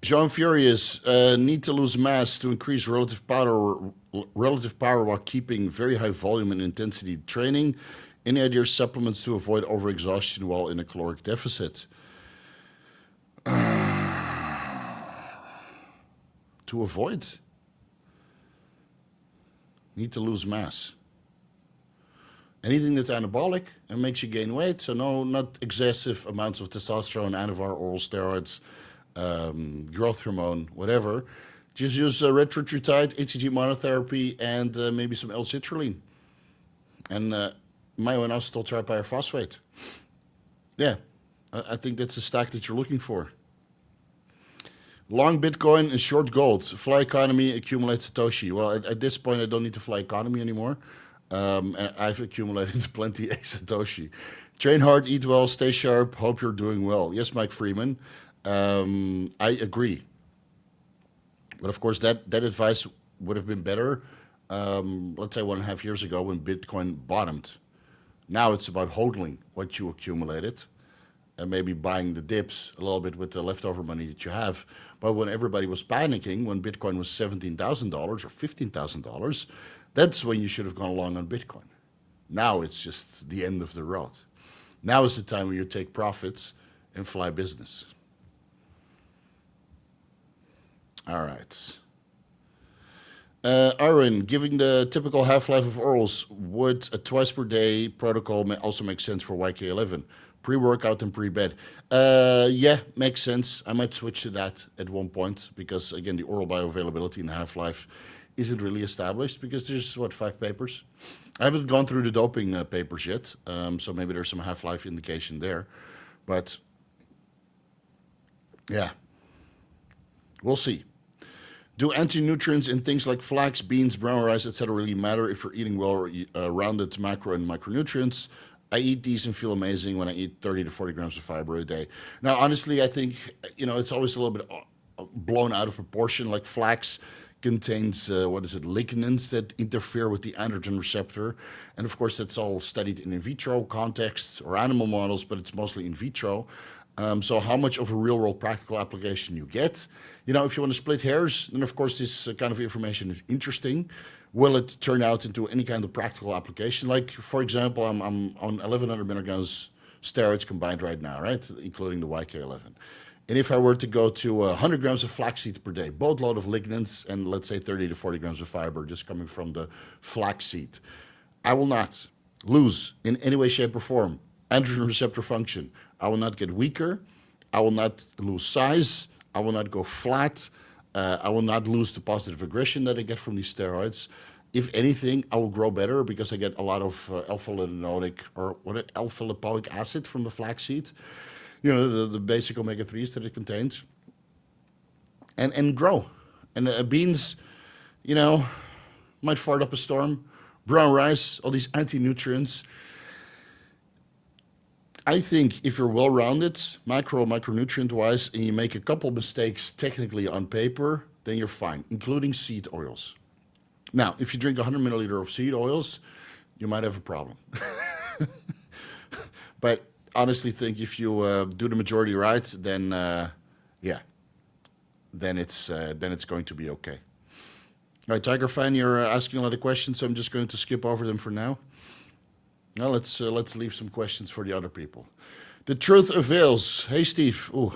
Jean Furious, need to lose mass to increase relative power while keeping very high volume and intensity training. Any ideas supplements to avoid overexhaustion while in a caloric deficit? To avoid? Need to lose mass. Anything that's anabolic and makes you gain weight, so no, not excessive amounts of testosterone, Anavar, oral steroids, growth hormone, whatever. Just use Reta-Tide, HCG monotherapy, and maybe some L-citrulline. And myoinositol tripyrophosphate. Yeah, I think that's the stack that you're looking for. Long Bitcoin and short gold. Fly economy, accumulate Satoshi. Well, at this point, I don't need to fly economy anymore. And I've accumulated plenty of Satoshi. Train hard, eat well, stay sharp. Hope you're doing well. Yes, Mike Freeman. I agree. But of course, that advice would have been better, let's say 1.5 years ago when Bitcoin bottomed. Now it's about hodling what you accumulated and maybe buying the dips a little bit with the leftover money that you have. But when everybody was panicking, when Bitcoin was $17,000 or $15,000, that's when you should have gone along on Bitcoin. Now it's just the end of the road. Now is the time where you take profits and fly business. All right. Aaron, giving the typical half-life of orals, would a twice per day protocol also make sense for YK-11? Pre-workout and pre-bed. Yeah, makes sense. I might switch to that at one point because, again, the oral bioavailability and half-life isn't really established because there's, 5 papers? I haven't gone through the doping papers yet, so maybe there's some half-life indication there. But, yeah, we'll see. Do anti-nutrients in things like flax, beans, brown rice, etc. really matter if you're eating well-rounded macro and micronutrients? I eat these and feel amazing when I eat 30 to 40 grams of fiber a day. Now, honestly, I think, it's always a little bit blown out of proportion. Like flax contains, lignans that interfere with the androgen receptor. And of course, that's all studied in vitro contexts or animal models, but it's mostly in vitro. So how much of a real-world practical application you get? If you want to split hairs, then of course this kind of information is interesting. Will it turn out into any kind of practical application? Like, for example, I'm on 1,100 milligrams steroids combined right now, right? Including the YK-11. And if I were to go to 100 grams of flaxseed per day, boatload of lignans, and let's say 30 to 40 grams of fiber just coming from the flaxseed, I will not lose in any way, shape, or form androgen receptor function. I will not get weaker. I will not lose size. I will not go flat. I will not lose the positive aggression that I get from these steroids. If anything, I will grow better because I get a lot of alpha-lipoic acid from the flaxseed. The basic omega-3s that it contains. And grow. And beans, might fart up a storm. Brown rice, all these anti-nutrients. I think if you're well-rounded, micronutrient-wise, and you make a couple mistakes technically on paper, then you're fine, including seed oils. Now, if you drink 100 milliliter of seed oils, you might have a problem. But honestly think if you do the majority right, then then it's going to be okay. All right, Tiger Fan, you're asking a lot of questions, so I'm just going to skip over them for now. Now let's leave some questions for the other people. The truth avails. Hey, Steve. Ooh,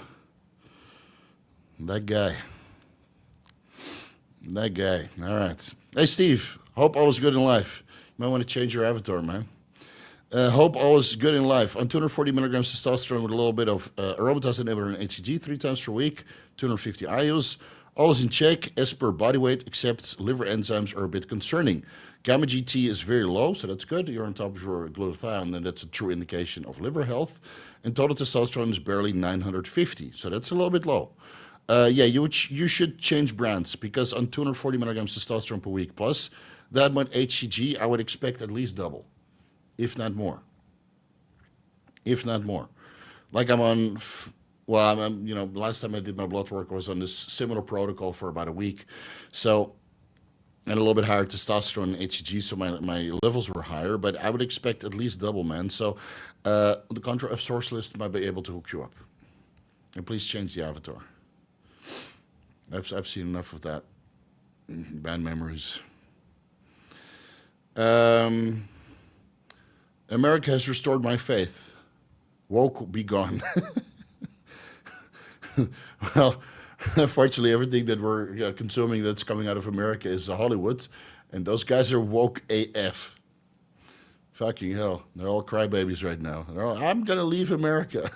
that guy. All right. Hey, Steve. Hope all is good in life. You might want to change your avatar, man. Hope all is good in life. On 240 milligrams testosterone with a little bit of aromatase inhibitor and HCG 3 times per week, 250 IUs. All is in check as per body weight, except liver enzymes are a bit concerning. Gamma GT is very low, so that's good. You're on top of your glutathione, and that's a true indication of liver health. And total testosterone is barely 950, so that's a little bit low. Yeah, you should change brands, because on 240 milligrams testosterone per week plus that much HCG, I would expect at least double, if not more. If not more. Like I'm on, well, last time I did my blood work, I was on this similar protocol for about a week. So, and a little bit higher testosterone and HCG, so my levels were higher, but I would expect at least double, man. So, the Contra F source list might be able to hook you up. And please change the avatar. I've seen enough of that. Bad memories. America has restored my faith. Woke, be gone. Well, unfortunately, everything that we're consuming that's coming out of America is Hollywood, and those guys are woke AF. Fucking hell. They're all crybabies right now. I'm going to leave America.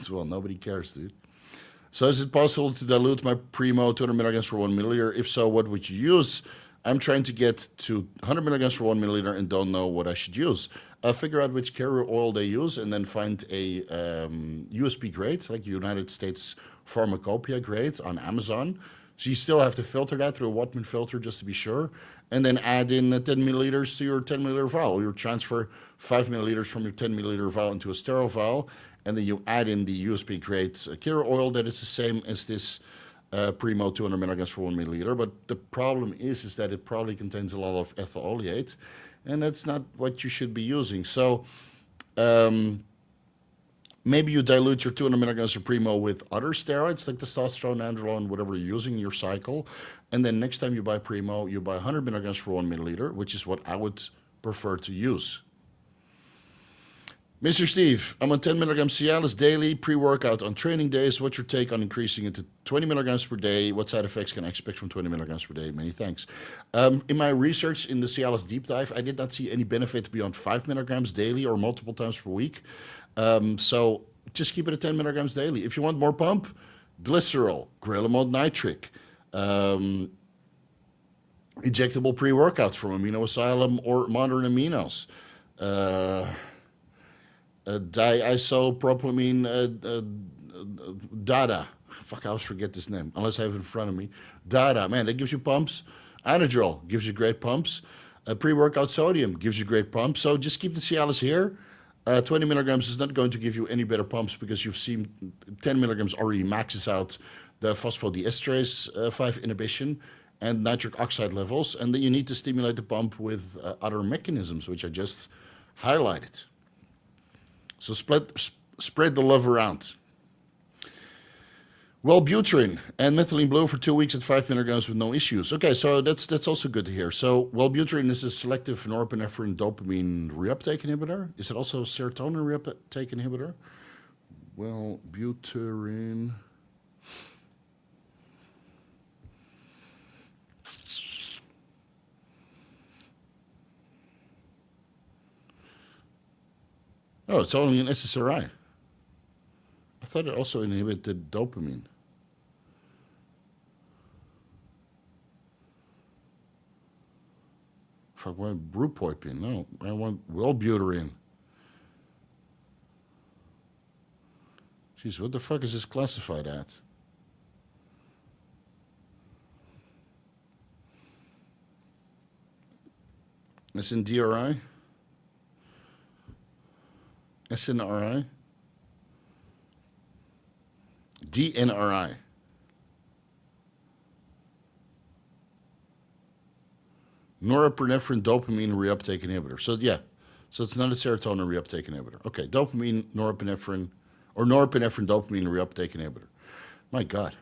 Well, nobody cares, dude. So is it possible to dilute my Primo 200 milligrams for 1 milliliter? If so, what would you use? I'm trying to get to 100 milligrams for 1 milliliter and don't know what I should use. Figure out which carrier oil they use and then find a USP grade, like United States Pharmacopoeia grade on Amazon. So you still have to filter that through a Wattman filter just to be sure. And then add in 10 milliliters to your 10 milliliter vial. You transfer 5 milliliters from your 10 milliliter vial into a sterile vial. And then you add in the USP grade carrier oil that is the same as this Primo 200 milligrams for 1 milliliter. But the problem is that it probably contains a lot of ethyl oleate. And that's not what you should be using. So maybe you dilute your 200 milligrams of Primo with other steroids like testosterone, androlone, whatever you're using in your cycle. And then next time you buy Primo, you buy 100 milligrams for 1 milliliter, which is what I would prefer to use. Mr. Steve, I'm on 10 milligrams Cialis daily, pre-workout on training days. What's your take on increasing it to 20 milligrams per day? What side effects can I expect from 20 milligrams per day? Many thanks. In my research in the Cialis deep dive, I did not see any benefit beyond 5 milligrams daily or multiple times per week. So just keep it at 10 milligrams daily. If you want more pump, glycerol, Grillimod nitric, injectable pre-workouts from Amino Asylum or Modern Aminos. Diisopropylamine Dada. Fuck, I always forget this name, unless I have it in front of me. Dada, man, that gives you pumps. Anadrol gives you great pumps. Pre-workout sodium gives you great pumps. So just keep the Cialis here. 20 milligrams is not going to give you any better pumps because you've seen 10 milligrams already maxes out the phosphodiesterase 5 inhibition and nitric oxide levels. And then you need to stimulate the pump with other mechanisms, which I just highlighted. So spread the love around. Wellbutrin and methylene blue for 2 weeks at 5 milligrams with no issues. Okay, so that's also good to hear. So Wellbutrin is a selective norepinephrine dopamine reuptake inhibitor. Is it also a serotonin reuptake inhibitor? Wellbutrin. Oh, it's only an SSRI. I thought it also inhibited dopamine. Fuck, I want Brupoipin. No, I want Wellbutrin. Jeez, what the fuck is this classified at? SNDRI? SNRI? DNRI. Norepinephrine dopamine reuptake inhibitor. So yeah, so it's not a serotonin reuptake inhibitor. Okay, dopamine, norepinephrine, or norepinephrine dopamine reuptake inhibitor. My God,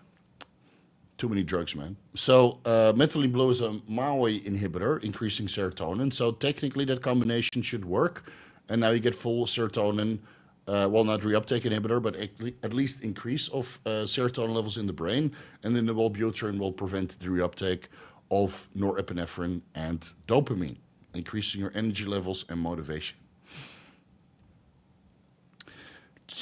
too many drugs, man. So methylene blue is a MAOI inhibitor, increasing serotonin. So technically that combination should work. And now you get full serotonin, well, not reuptake inhibitor, but at least increase of serotonin levels in the brain. And then the Wellbutrin will prevent the reuptake of norepinephrine and dopamine, increasing your energy levels and motivation.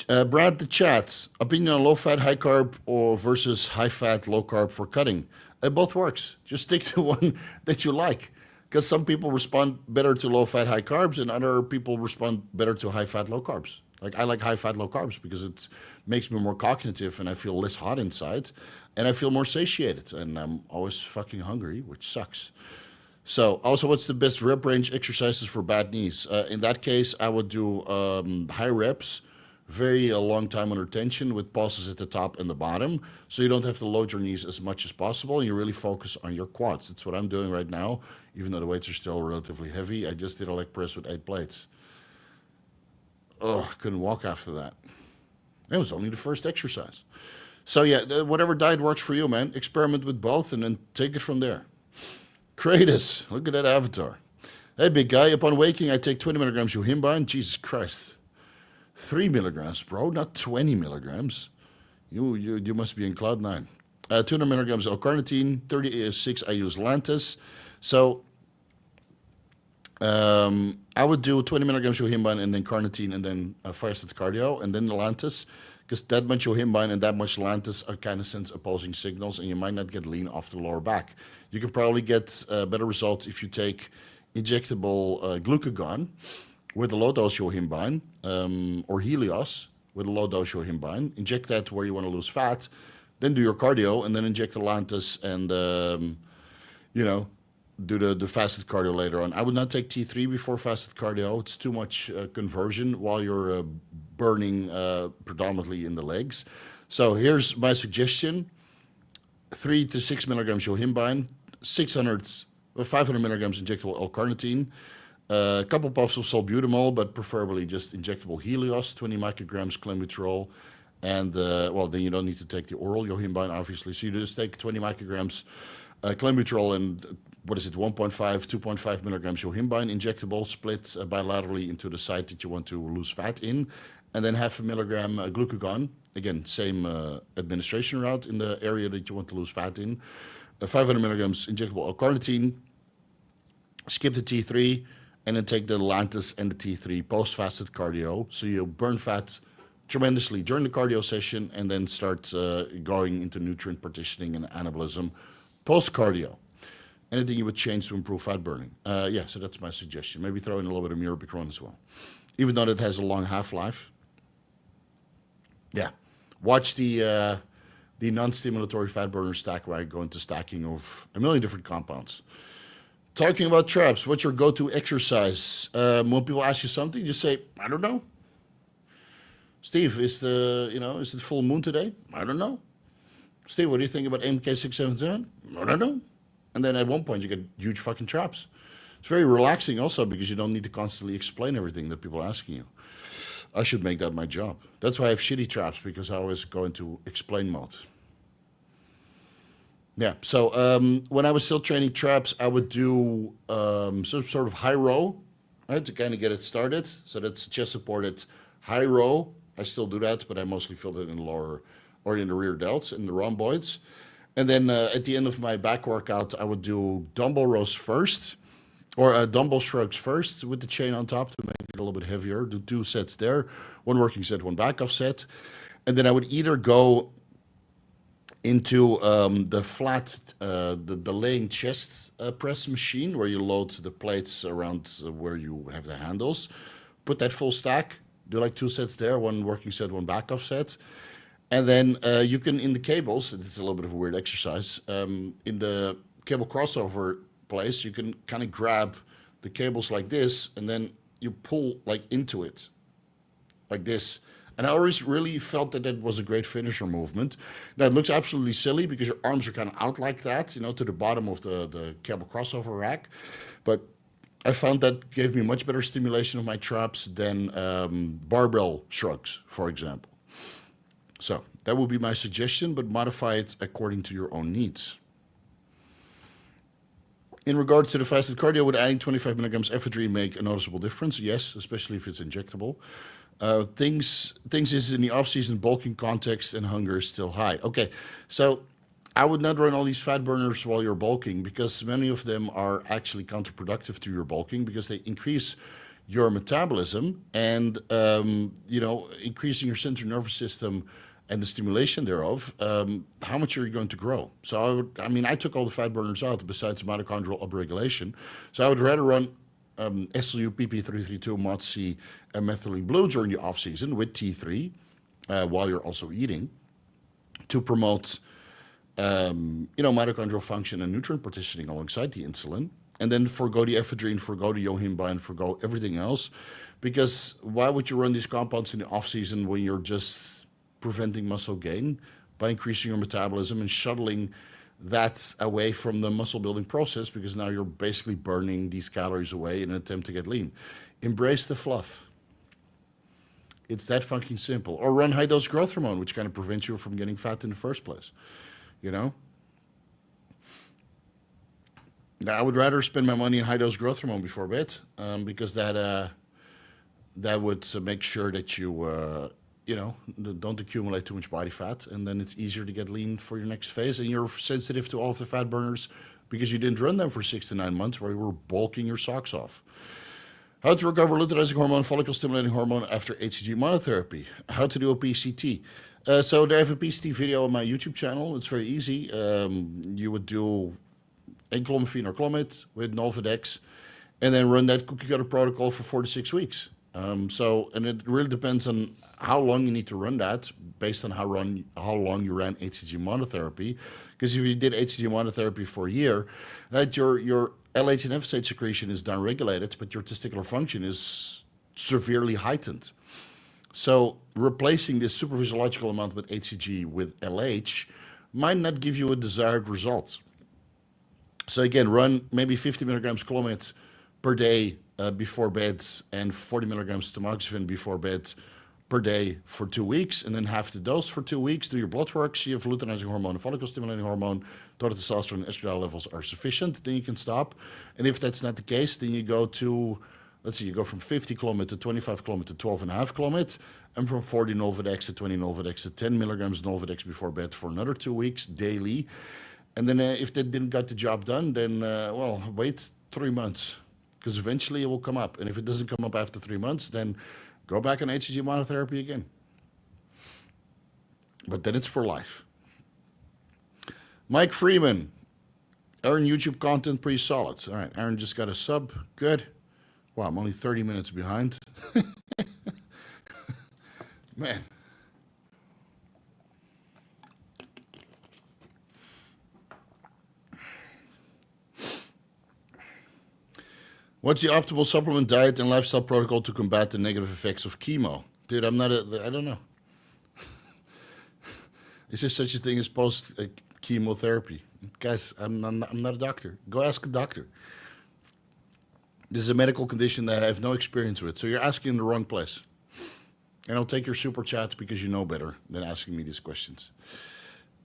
Brad the chat. Opinion on low fat, high carb or versus high fat, low carb for cutting. It both works. Just stick to one that you like. Because some people respond better to low fat, high carbs, and other people respond better to high fat, low carbs. Like I like high fat, low carbs because it makes me more cognitive and I feel less hot inside and I feel more satiated and I'm always fucking hungry, which sucks. So also, what's the best rep range exercises for bad knees? In that case, I would do high reps, very a long time under tension with pauses at the top and the bottom, so you don't have to load your knees as much as possible and you really focus on your quads. That's what I'm doing right now, even though the weights are still relatively heavy. I just did a leg press with 8 plates. Oh, I couldn't walk after that. It was only the first exercise. So yeah, whatever diet works for you, man. Experiment with both and then take it from there. Kratos, look at that avatar. Hey, big guy, upon waking, I take 20 milligrams yohimbine. Jesus Christ. 3 milligrams, bro, not 20 milligrams. You must be in cloud 9. 200 milligrams L-carnitine, 36 I use Lantus. So I would do 20 milligrams yohimbine and then carnitine and then fasted cardio and then the Lantus. Because that much yohimbine and that much Lantus are kind of sense opposing signals and you might not get lean off the lower back. You can probably get better results if you take injectable glucagon with a low dose yohimbine or Helios with a low dose yohimbine. Inject that where you want to lose fat, then do your cardio and then inject the Lantus and, do the fasted cardio later on. I would not take T3 before fasted cardio. It's too much conversion while you're burning predominantly in the legs. So here's my suggestion. 3 to 6 milligrams yohimbine, 500 milligrams injectable L-carnitine, a couple puffs of salbutamol, but preferably just injectable Helios, 20 micrograms clenbuterol, and, then you don't need to take the oral yohimbine, obviously. So you just take 20 micrograms clenbuterol and 1.5, 2.5 milligrams yohimbine injectable, split bilaterally into the site that you want to lose fat in, and then half a milligram glucagon. Again, same administration route in the area that you want to lose fat in. 500 milligrams injectable L-carnitine, skip the T3, and then take the Lantus and the T3 post-fasted cardio. So you burn fat tremendously during the cardio session and then start going into nutrient partitioning and anabolism post-cardio. Anything you would change to improve fat burning? So that's my suggestion. Maybe throw in a little bit of Mirabicron as well. Even though it has a long half-life. Yeah. Watch the non-stimulatory fat burner stack where I go into stacking of a million different compounds. Talking about traps, what's your go-to exercise? When people ask you something, you just say, I don't know. Steve, is it full moon today? I don't know. Steve, what do you think about MK677? I don't know. And then at one point you get huge fucking traps. It's very relaxing also because you don't need to constantly explain everything that people are asking you. I should make that my job. That's why I have shitty traps, because I always go into explain mode. Yeah, so when I was still training traps, I would do some sort of high row, right, to kind of get it started. So that's chest supported high row. I still do that, but I mostly feel it in the lower or in the rear delts, in the rhomboids. And then at the end of my back workout, I would do dumbbell rows first, or dumbbell shrugs first with the chain on top to make it a little bit heavier. Do 2 sets there, 1 working set, 1 backup set. And then I would either go into the flat, the laying chest press machine where you load the plates around where you have the handles. Put that full stack, do like 2 sets there, 1 working set, 1 backup set. And then you can, in the cables, it's a little bit of a weird exercise, in the cable crossover place, you can kind of grab the cables like this, and then you pull like into it, like this. And I always really felt that it was a great finisher movement. Now, it looks absolutely silly because your arms are kind of out like that, to the bottom of the cable crossover rack. But I found that gave me much better stimulation of my traps than barbell shrugs, for example. So that would be my suggestion, but modify it according to your own needs. In regards to the fasted cardio, would adding 25 milligrams ephedrine make a noticeable difference? Yes, especially if it's injectable. Things is in the off-season bulking context and hunger is still high. Okay, so I would not run all these fat burners while you're bulking because many of them are actually counterproductive to your bulking because they increase your metabolism and, increasing your central nervous system and the stimulation thereof, how much are you going to grow? So I took all the fat burners out besides mitochondrial upregulation. So I would rather run SLU, PP332, MOTC, and methylene blue during the off season with T3 while you're also eating to promote, mitochondrial function and nutrient partitioning alongside the insulin. And then forgo the ephedrine, forgo the yohimbine, and forgo everything else. Because why would you run these compounds in the off season when you're just preventing muscle gain by increasing your metabolism and shuttling that away from the muscle building process, because now you're basically burning these calories away in an attempt to get lean. Embrace the fluff. It's that fucking simple. Or run high dose growth hormone, which kind of prevents you from getting fat in the first place. Now I would rather spend my money in high dose growth hormone before bed, because that would make sure that you don't accumulate too much body fat, and then it's easier to get lean for your next phase, and you're sensitive to all of the fat burners because you didn't run them for 6 to 9 months while you were bulking your socks off. How to recover luteinizing hormone, follicle-stimulating hormone after HCG monotherapy. How to do a PCT. So I have a PCT video on my YouTube channel. It's very easy. You would do enclomiphene or clomid with Nolvadex, and then run that cookie cutter protocol for 4 to 6 weeks. And it really depends on how long you need to run that, based on how long you ran HCG monotherapy. Because if you did HCG monotherapy for a year, that your LH and FSH secretion is downregulated, but your testicular function is severely heightened. So replacing this supraphysiological amount with HCG with LH might not give you a desired result. So again, run maybe 50 milligrams clomid per day before bed, and 40 milligrams tamoxifen before bed per day for 2 weeks, and then half the dose for 2 weeks. Do your blood work, see if luteinizing hormone, follicle-stimulating hormone, total testosterone, and estradiol levels are sufficient. Then you can stop. And if that's not the case, then you go to, you go from 50 clomid to 25 clomid to 12.5 clomid, and from 40 Nolvadex to 20 Nolvadex to 10 milligrams Nolvadex before bed for another 2 weeks daily. And then if that didn't get the job done, then, wait 3 months, because eventually it will come up. And if it doesn't come up after 3 months, then go back on HCG monotherapy again. But then it's for life. Mike Freeman. Aaron, YouTube content pretty solid. All right, Aaron just got a sub. Good. Wow, I'm only 30 minutes behind. Man. What's the optimal supplement diet and lifestyle protocol to combat the negative effects of chemo? Dude, I don't know. Is there such a thing as post-chemotherapy? Guys, I'm not a doctor. Go ask a doctor. This is a medical condition that I have no experience with, so you're asking in the wrong place. And I'll take your super chat because you know better than asking me these questions.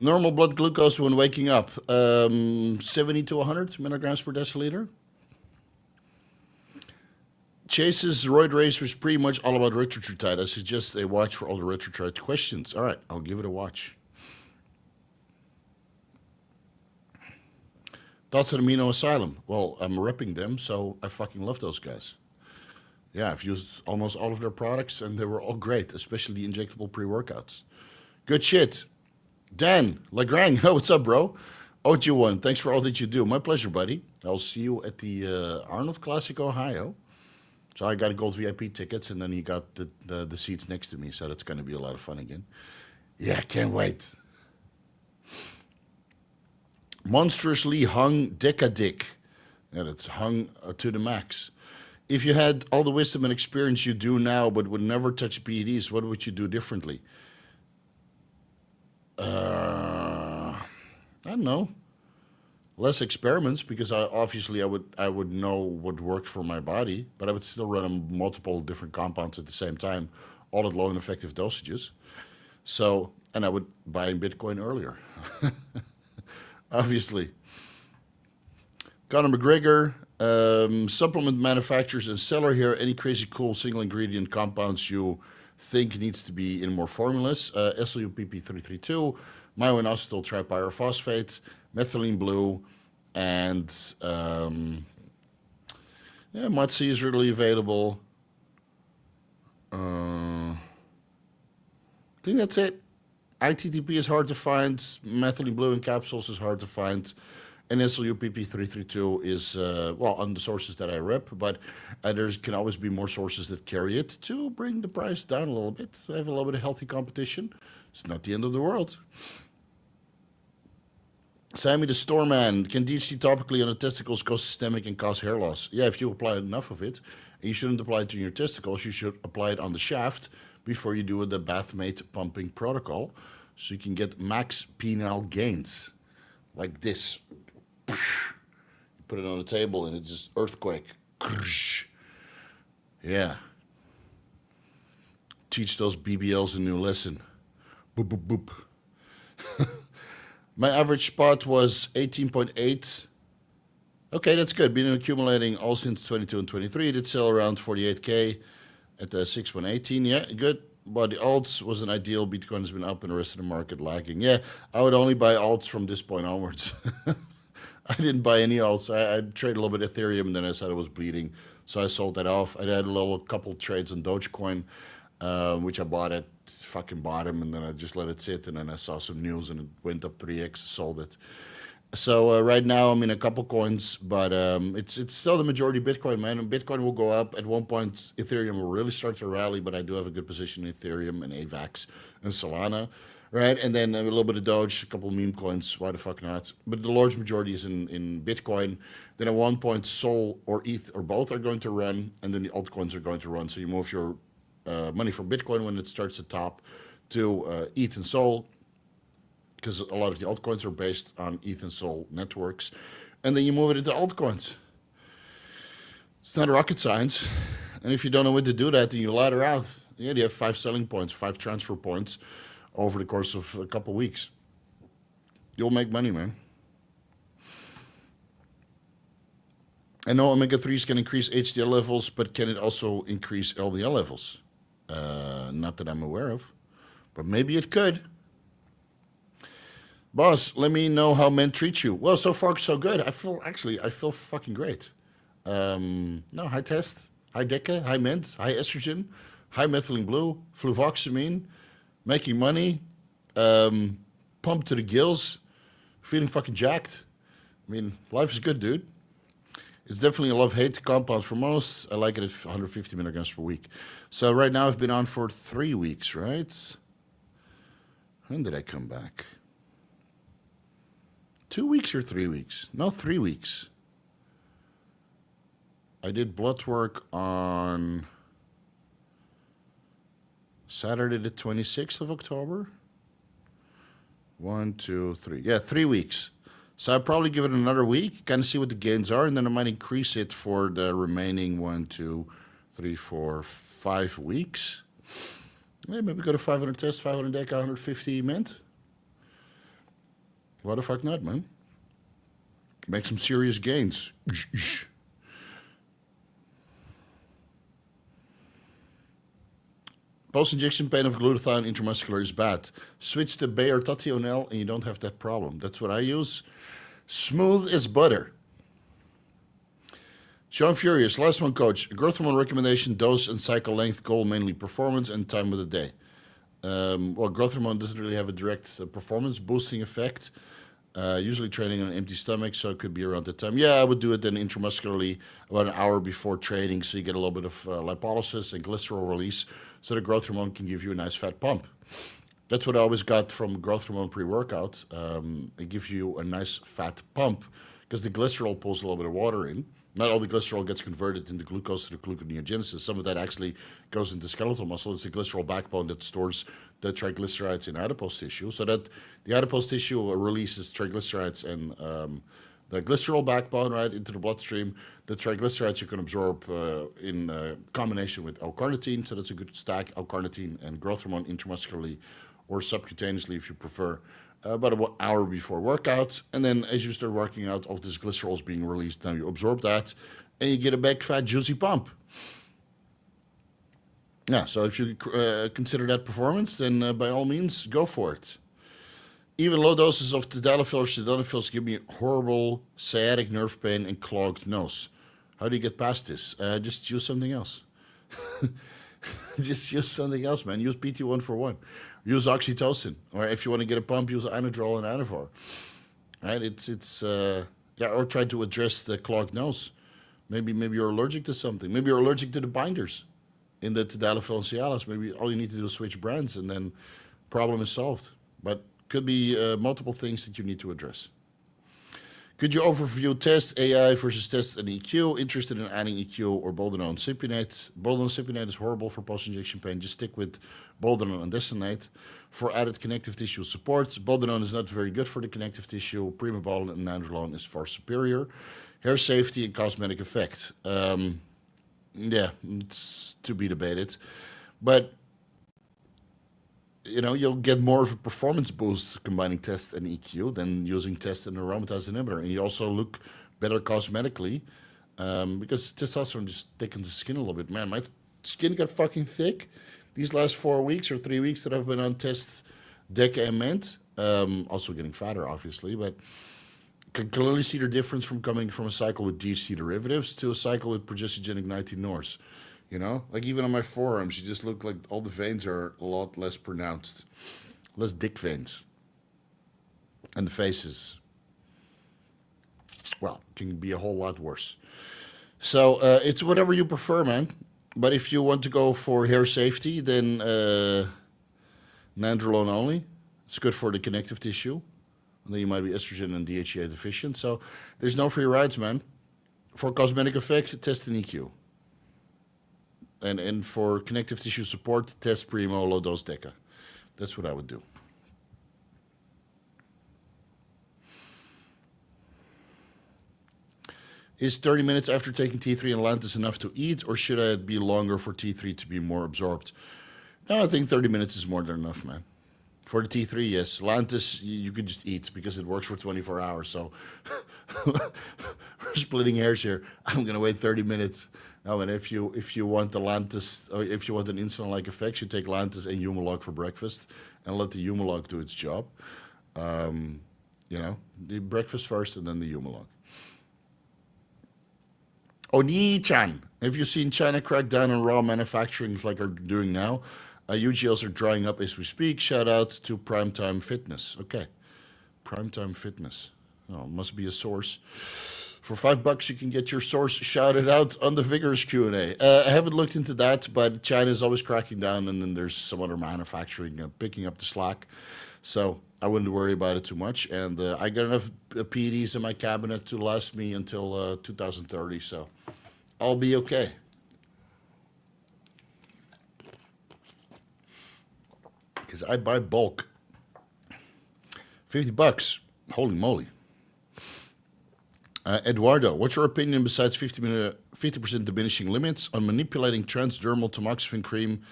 Normal blood glucose when waking up, 70 to 100 milligrams per deciliter. Chase's roid race was pretty much all about Ruptures. I suggest they watch for all the Ruptures questions. All right, I'll give it a watch. Thoughts on Amino Asylum? Well, I'm repping them, so I fucking love those guys. Yeah, I've used almost all of their products, and they were all great, especially the injectable pre-workouts. Good shit. Dan Lagrang, oh, what's up, bro? OG1, thanks for all that you do. My pleasure, buddy. I'll see you at the Arnold Classic, Ohio. So I got gold VIP tickets, and then he got the seats next to me, so that's going to be a lot of fun again. Yeah, can't wait. Monstrously hung Decadick. Yeah, that's hung to the max. If you had all the wisdom and experience you do now, but would never touch PEDs, what would you do differently? I don't know. Less experiments, because obviously I would know what worked for my body, but I would still run multiple different compounds at the same time, all at low and effective dosages. So, and I would buy in Bitcoin earlier, obviously. Conor McGregor, supplement manufacturers and seller here. Any crazy cool single ingredient compounds you think needs to be in more formulas? SLU PP332, myoinositol tripyrophosphate, methylene blue, and MOTC is readily available. I think that's it. ITTP is hard to find. Methylene blue in capsules is hard to find. And SLU-PP332 is, well, on the sources that I rep, but there can always be more sources that carry it to bring the price down a little bit. I have a little bit of healthy competition. It's not the end of the world. Sammy the Storeman, can DHT topically on the testicles cause systemic and cause hair loss? Yeah, if you apply enough of it, and you shouldn't apply it to your testicles, you should apply it on the shaft before you do the Bathmate pumping protocol, so you can get max penile gains, like this. You put it on the table and it's just earthquake. Yeah. Teach those BBLs a new lesson. Boop, boop, boop. My average spot was 18.8. Okay, that's good. Been accumulating all since 22 and 23. Did sell around 48K at the 6.18. Yeah, good. But the alts wasn't ideal. Bitcoin has been up and the rest of the market lagging. Yeah, I would only buy alts from this point onwards. I didn't buy any alts. I traded a little bit of Ethereum, and then I said it was bleeding, so I sold that off. I had a couple trades on Dogecoin, which I bought at fucking bottom, and then I just let it sit, and then I saw some news, and it went up 3x, sold it. So right now I'm in a couple coins, but it's still the majority Bitcoin, man. And Bitcoin will go up. At one point, Ethereum will really start to rally, but I do have a good position in Ethereum and AVAX and Solana. Right, and then a little bit of Doge, a couple of meme coins, why the fuck not? But the large majority is in Bitcoin. Then at one point, Sol or ETH or both are going to run, and then the altcoins are going to run. So you move your money from Bitcoin when it starts at top to ETH and Sol, because a lot of the altcoins are based on ETH and Sol networks. And then you move it into altcoins. It's not rocket science. And if you don't know when to do that, then you ladder out. Yeah, you have 5 selling points, 5 transfer points over the course of a couple weeks. You'll make money, man. I know omega-3s can increase HDL levels, but can it also increase LDL levels? Not that I'm aware of, but maybe it could. Boss, let me know how men treat you. Well, so far so good. I feel fucking great. No, high test, high DECA, high ment, high estrogen, high methylene blue, fluvoxamine, making money, pumped to the gills, feeling fucking jacked. I mean, life is good, dude. It's definitely a love-hate compound for most. I like it at 150 milligrams per week. So right now I've been on for 3 weeks, right? When did I come back? 2 weeks or 3 weeks? No, 3 weeks. I did blood work on Saturday the 26th of October. 1, 2, 3. Yeah, 3 weeks. So I'll probably give it another week, kind of see what the gains are, and then I might increase it for the remaining 1, 2, 3, 4, 5 weeks. Yeah, maybe go to 500 test, 500 DECA, 150 mint. Why the fuck not, man? Make some serious gains. Post-injection pain of glutathione intramuscular is bad. Switch to Bayer Tationel and you don't have that problem. That's what I use. Smooth as butter. Sean Furious, last one, coach. Growth hormone recommendation, dose and cycle length, goal mainly performance and time of the day. Well, growth hormone doesn't really have a direct performance boosting effect. Usually training on an empty stomach, so it could be around that time. Yeah, I would do it then intramuscularly about an hour before training, so you get a little bit of lipolysis and glycerol release, so the growth hormone can give you a nice fat pump. That's what I always got from growth hormone pre-workout. It gives you a nice fat pump because the glycerol pulls a little bit of water in. Not all the glycerol gets converted into glucose through gluconeogenesis. Some of that actually goes into skeletal muscle. It's the glycerol backbone that stores the triglycerides in adipose tissue, so that the adipose tissue releases triglycerides and the glycerol backbone right into the bloodstream. The triglycerides you can absorb in combination with L-carnitine, so that's a good stack, L-carnitine and growth hormone intramuscularly or subcutaneously if you prefer. About an hour before workout, and then as you start working out, all this glycerol is being released. Now you absorb that, and you get a big, fat, juicy pump. Yeah, so if you consider that performance, then by all means, go for it. Even low doses of tadalafil or sildenafil give me horrible sciatic nerve pain and clogged nose. How do you get past this? Just use something else. Just use something else, man. Use PT1 for one. Use oxytocin, or if you want to get a pump, use Anadrol and Anavar. Right? Yeah, or try to address the clogged nose. Maybe you're allergic to something. Maybe you're allergic to the binders in the tadalafil and Cialis. Maybe all you need to do is switch brands, and then problem is solved. But could be multiple things that you need to address. Could you overview test AI versus test and EQ? Interested in adding EQ or boldenone cypionate? Boldenone cypionate is horrible for post-injection pain. Just stick with boldenone and desonate. For added connective tissue support, boldenone is not very good for the connective tissue. Primobolan and nandrolone is far superior. Hair safety and cosmetic effect. Yeah, it's to be debated. But you'll get more of a performance boost combining test and EQ than using test and aromatase inhibitor. And you also look better cosmetically because testosterone just thickens the skin a little bit. Man, my skin got fucking thick these last 4 weeks or 3 weeks that I've been on test, Deca and Ment. Also getting fatter, obviously, but can clearly see the difference from coming from a cycle with DHT derivatives to a cycle with progestogenic 19 Norse. Like even on my forearms, you just look like all the veins are a lot less pronounced, less dick veins. And the faces, well, can be a whole lot worse. So it's whatever you prefer, man. But if you want to go for hair safety, then nandrolone only. It's good for the connective tissue. And then you might be estrogen and DHEA deficient. So there's no free rides, man. For cosmetic effects, test an EQ. And for connective tissue support, test Primo, low dose Deca. That's what I would do. Is 30 minutes after taking T3 and Lantus enough to eat, or should it be longer for T3 to be more absorbed? No, I think 30 minutes is more than enough, man. For the T3, yes. Lantus, you could just eat because it works for 24 hours. So we're splitting hairs here. I'm going to wait 30 minutes. No, and if you want the Lantus, or if you want an insulin-like effect, you take Lantus and Humalog for breakfast and let the Humalog do its job. The breakfast first and then the Humalog. Oni-chan, have you seen China crack down on raw manufacturing like they're doing now? UGLs are drying up as we speak. Shout out to Primetime Fitness. Okay, Primetime Fitness. Oh, must be a source. For $5, you can get your source shouted out on the Vigorous Q&A. I haven't looked into that, but China is always cracking down, and then there's some other manufacturing picking up the slack. So I wouldn't worry about it too much. And I got enough PEDs in my cabinet to last me until 2030, so I'll be okay. Because I buy bulk. $50. Holy moly. Eduardo, what's your opinion besides 50% diminishing limits on manipulating transdermal tamoxifen cream?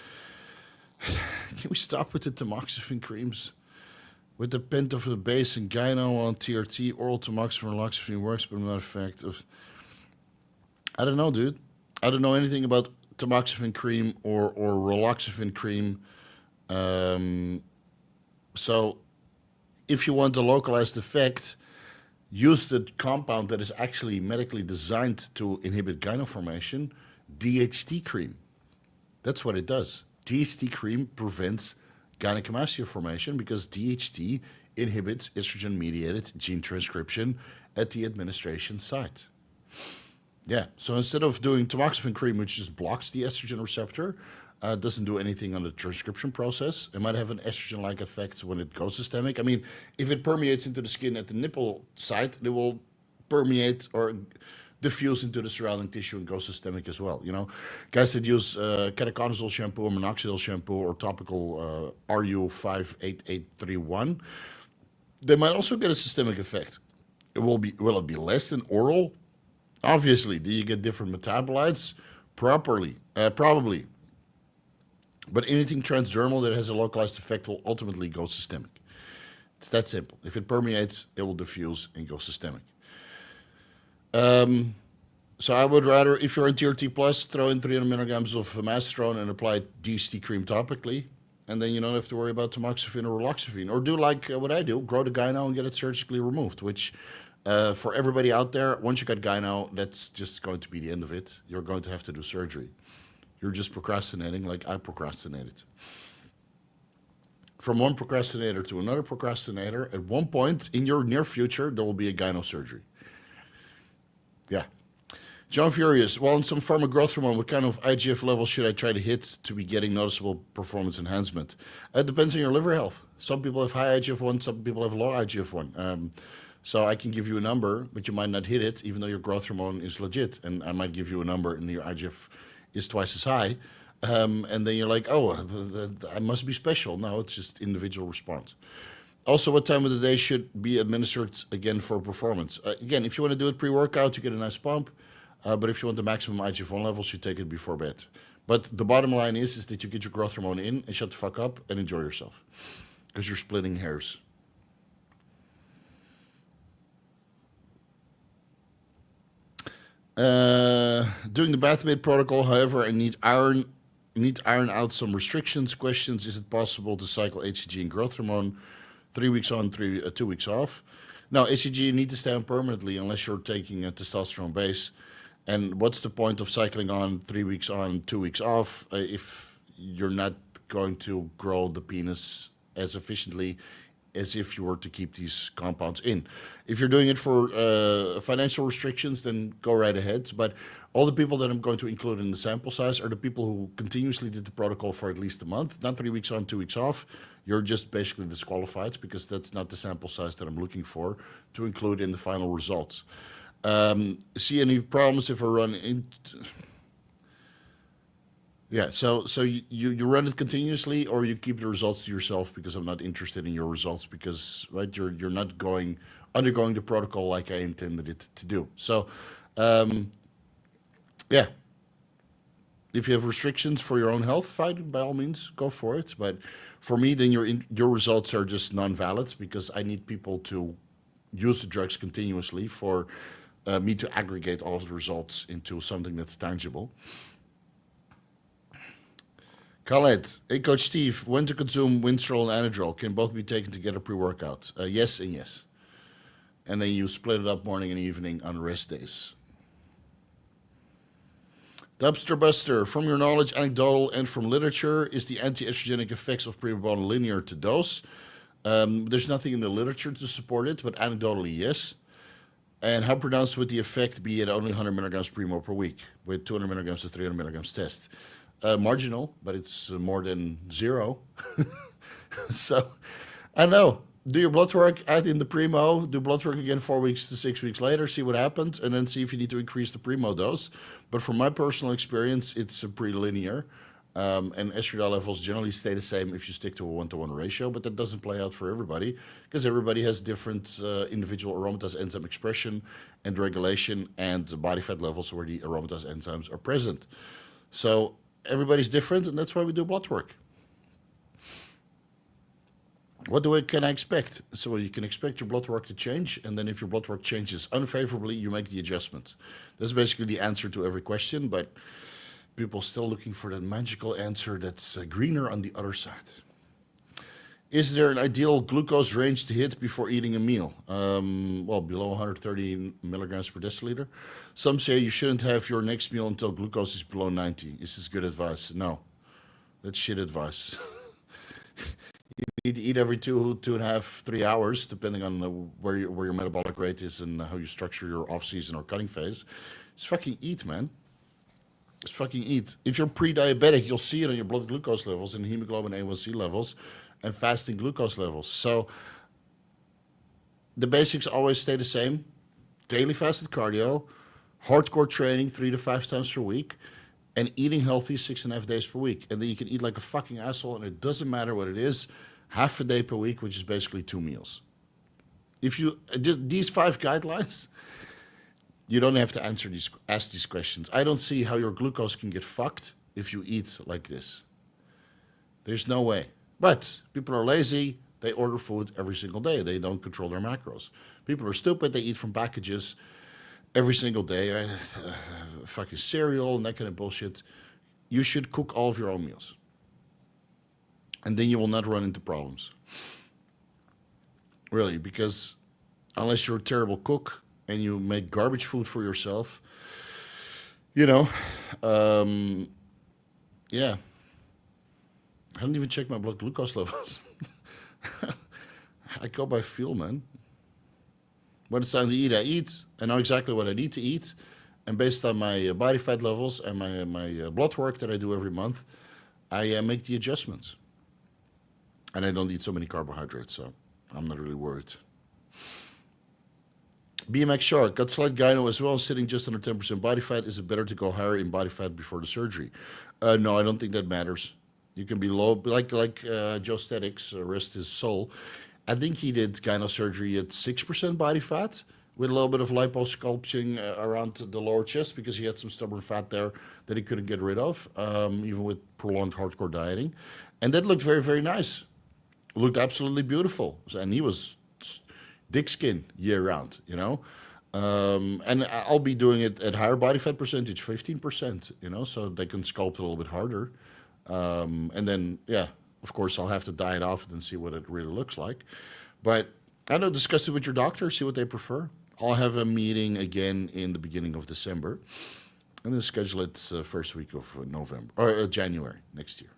Can we stop with the tamoxifen creams? With the pent for the base and Gyno on TRT, oral tamoxifen and loxapine works, but not effective. I don't know, dude. I don't know anything about tamoxifen cream or raloxifene cream. So if you want a localized effect, use the compound that is actually medically designed to inhibit gyno formation, DHT cream. That's what it does. DHT cream prevents gynecomastia formation because DHT inhibits estrogen-mediated gene transcription at the administration site. Yeah, so instead of doing tamoxifen cream, which just blocks the estrogen receptor, doesn't do anything on the transcription process. It might have an estrogen-like effect when it goes systemic. I mean, if it permeates into the skin at the nipple site, it will permeate or diffuse into the surrounding tissue and go systemic as well. Guys that use ketoconazole shampoo or minoxidil shampoo or topical RU58831, they might also get a systemic effect. Will it be less than oral? Obviously. Do you get different metabolites? Probably. But anything transdermal that has a localized effect will ultimately go systemic. It's that simple. If it permeates, it will diffuse and go systemic. So I would rather, if you're in TRT plus, throw in 300 milligrams of mastestrone and apply DHT cream topically. And then you don't have to worry about tamoxifen or raloxifene. Or do like what I do, grow the gyno and get it surgically removed, which for everybody out there, once you got gyno, that's just going to be the end of it. You're going to have to do surgery. You're just procrastinating like I procrastinated. From one procrastinator to another procrastinator, at one point in your near future, there will be a gyno surgery. Yeah. John Furious, well, in some pharma growth hormone, what kind of IGF level should I try to hit to be getting noticeable performance enhancement? It depends on your liver health. Some people have high IGF-1, some people have low IGF-1. So I can give you a number, but you might not hit it, even though your growth hormone is legit. And I might give you a number and your IGF is twice as high. And then you're like, oh, I must be special. No, it's just individual response. Also, what time of the day should be administered again for performance? Again, if you want to do it pre-workout, you get a nice pump. But if you want the maximum IGF-1 levels, you take it before bed. But the bottom line is that you get your growth hormone in and shut the fuck up and enjoy yourself. Because you're splitting hairs. Doing the Bathmate protocol, however, I need iron out some restrictions. Questions: is it possible to cycle HCG and growth hormone 3 weeks on, 2 weeks off? No, HCG you need to stay on permanently unless you're taking a testosterone base. And what's the point of cycling on 3 weeks on, 2 weeks off if you're not going to grow the penis as efficiently as if you were to keep these compounds in? If you're doing it for financial restrictions, then go right ahead. But all the people that I'm going to include in the sample size are the people who continuously did the protocol for at least a month, not 3 weeks on, 2 weeks off. You're just basically disqualified because that's not the sample size that I'm looking for to include in the final results. See any problems if I run in? Yeah, so you run it continuously, or you keep the results to yourself because I'm not interested in your results because right you're not undergoing the protocol like I intended it to do. So yeah, if you have restrictions for your own health, fine, by all means go for it. But for me, then your results are just non-valid because I need people to use the drugs continuously for me to aggregate all of the results into something that's tangible. Khaled, hey Coach Steve, when to consume Winstrol and Anadrol? Can both be taken together pre-workout? Yes and yes. And then you split it up morning and evening on rest days. Dubster Buster, from your knowledge, anecdotal and from literature, is the anti-estrogenic effects of Primo linear to dose? There's nothing in the literature to support it, but anecdotally, yes. And how pronounced would the effect be at only 100 milligrams Primo per week with 200 milligrams to 300 milligrams test? Marginal, but it's more than zero. So, I don't know. Do your blood work, add in the Primo, do blood work again 4 weeks to 6 weeks later, see what happens, and then see if you need to increase the Primo dose. But from my personal experience, it's pretty linear. And estradiol levels generally stay the same if you stick to a 1-to-1 ratio, but that doesn't play out for everybody because everybody has different individual aromatase enzyme expression and regulation and body fat levels where the aromatase enzymes are present. So everybody's different, and that's why we do blood work. What can I expect? So you can expect your blood work to change, and then if your blood work changes unfavorably, you make the adjustment. That's basically the answer to every question, but people still looking for that magical answer that's greener on the other side. Is there an ideal glucose range to hit before eating a meal? Well, below 130 milligrams per deciliter. Some say you shouldn't have your next meal until glucose is below 90. Is this good advice? No, that's shit advice. You need to eat every 2.5, 3 hours, depending on where your metabolic rate is and how you structure your off-season or cutting phase. It's fucking eat, man. Just fucking eat. If you're pre-diabetic, you'll see it on your blood glucose levels and hemoglobin A1C levels and fasting glucose levels. So the basics always stay the same. Daily fasted cardio, hardcore training 3 to 5 times per week, and eating healthy 6.5 days per week. And then you can eat like a fucking asshole, and it doesn't matter what it is, half a day per week, which is basically 2 meals. If you these 5 guidelines, you don't have to ask these questions. I don't see how your glucose can get fucked if you eat like this. There's no way. But people are lazy. They order food every single day. They don't control their macros. People are stupid. They eat from packages every single day. Right? Fucking cereal and that kind of bullshit. You should cook all of your own meals. And then you will not run into problems. Really, because unless you're a terrible cook, and you make garbage food for yourself, Yeah. I don't even check my blood glucose levels. I go by feel, man. When it's time to eat, I eat. I know exactly what I need to eat. And based on my body fat levels and my blood work that I do every month, I make the adjustments. And I don't eat so many carbohydrates, so I'm not really worried. BMX Shark got slight gyno as well, sitting just under 10% body fat. Is it better to go higher in body fat before the surgery? No, I don't think that matters. You can be low, like Joe Statics, rest his soul. I think he did gyno surgery at 6% body fat with a little bit of liposculpting around the lower chest because he had some stubborn fat there that he couldn't get rid of, even with prolonged hardcore dieting. And that looked very, very nice. Looked absolutely beautiful. And he was dick skin year-round, you know? And I'll be doing it at higher body fat percentage, 15%, you know, so they can sculpt a little bit harder. And then, yeah, of course, I'll have to diet off it and see what it really looks like. But I don't know, discuss it with your doctor, see what they prefer. I'll have a meeting again in the beginning of December, and then schedule it first week of November or January next year.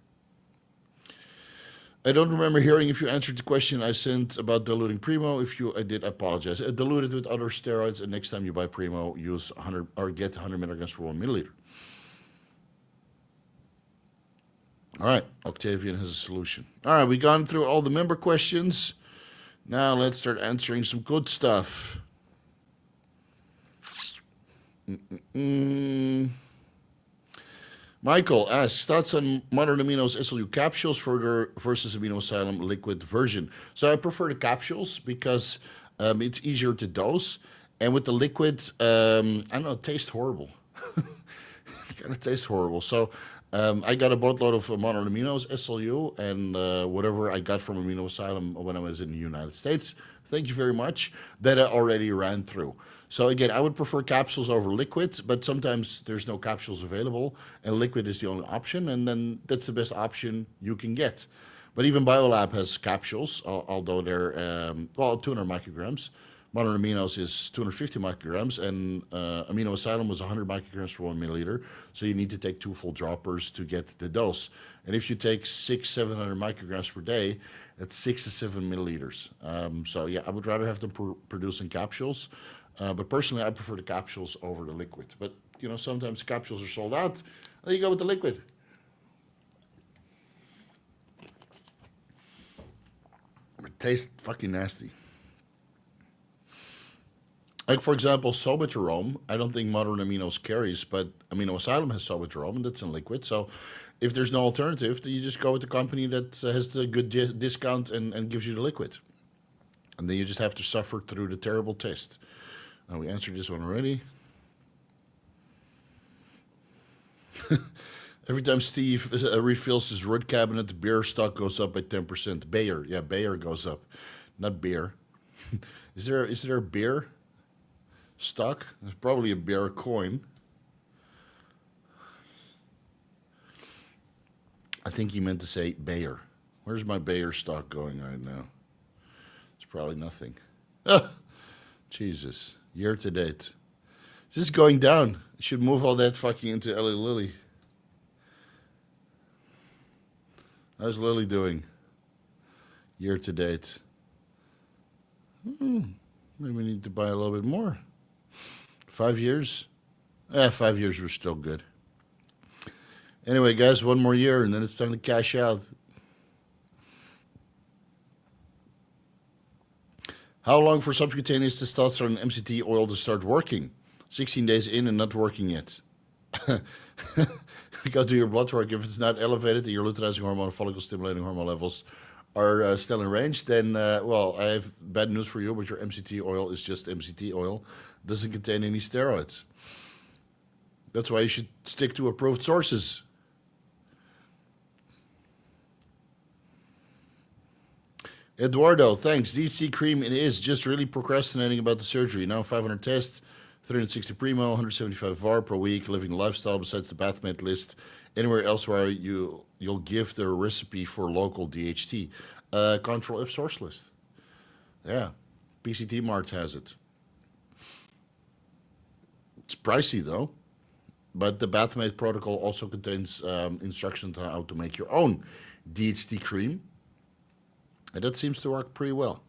I don't remember hearing if you answered the question I sent about diluting Primo. If you did, I apologize. Dilute it with other steroids, and next time you buy Primo, use 100 or get 100 milligrams per 1 milliliter. All right, Octavian has a solution. All right, we've gone through all the member questions. Now let's start answering some good stuff. Michael asks, thoughts on modern aminos SLU capsules versus aminoasylum liquid version. So I prefer the capsules because it's easier to dose. And with the liquid, I don't know, it tastes horrible. It kind of tastes horrible. So I got a boatload of modern aminos, SLU, and whatever I got from aminoasylum when I was in the United States. Thank you very much. That I already ran through. So again, I would prefer capsules over liquid, but sometimes there's no capsules available, and liquid is the only option, and then that's the best option you can get. But even Biolab has capsules, although they're, 200 micrograms. Modern aminos is 250 micrograms, and aminoasylum was 100 micrograms per 1 milliliter. So you need to take 2 full droppers to get the dose. And if you take 700 micrograms per day, that's 6 to 7 milliliters. So yeah, I would rather have them produced in capsules. But personally, I prefer the capsules over the liquid. But, you know, sometimes capsules are sold out. There you go with the liquid. It tastes fucking nasty. Like, for example, soboterone, I don't think modern aminos carries, but aminoasylum has soboterone, and that's in liquid. So if there's no alternative, then you just go with the company that has the good discount and gives you the liquid. And then you just have to suffer through the terrible taste. We answered this one already. Every time Steve refills his root cabinet, beer stock goes up by 10%. Bayer, yeah, Bayer goes up, not beer. Is there a beer stock? There's probably a beer coin. I think he meant to say Bayer. Where's my Bayer stock going right now? It's probably nothing. Oh, Jesus. Year to date. This is going down. You should move all that fucking into Eli Lilly. How's Lilly doing? Year to date. Maybe we need to buy a little bit more. 5 years? 5 years, we're still good. Anyway, guys, 1 more year and then it's time to cash out. How long for subcutaneous testosterone and MCT oil to start working? 16 days in and not working yet. Go do your blood work. If it's not elevated and your luteinizing hormone, follicle stimulating hormone levels are still in range, then, well, I have bad news for you, but your MCT oil is just MCT oil. It doesn't contain any steroids. That's why you should stick to approved sources. Eduardo, thanks. DHC cream, it is just really procrastinating about the surgery. Now 500 tests, 360 Primo, 175 VAR per week, living the lifestyle besides the Bathmate list. Anywhere else where you'll give the recipe for local DHT. Control F source list. Yeah, PCT Mart has it. It's pricey though. But the Bathmate protocol also contains instructions on how to make your own DHT cream. And that seems to work pretty well.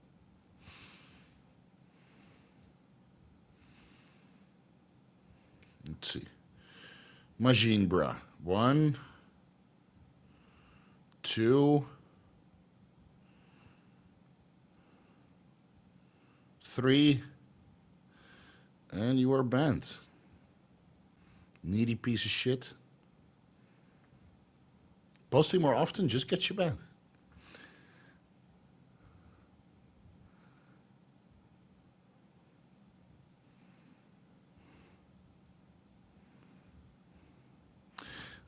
Let's see. Machine bra. 1, 2, 3, and you are banned. Needy piece of shit. Posting more often just gets you banned.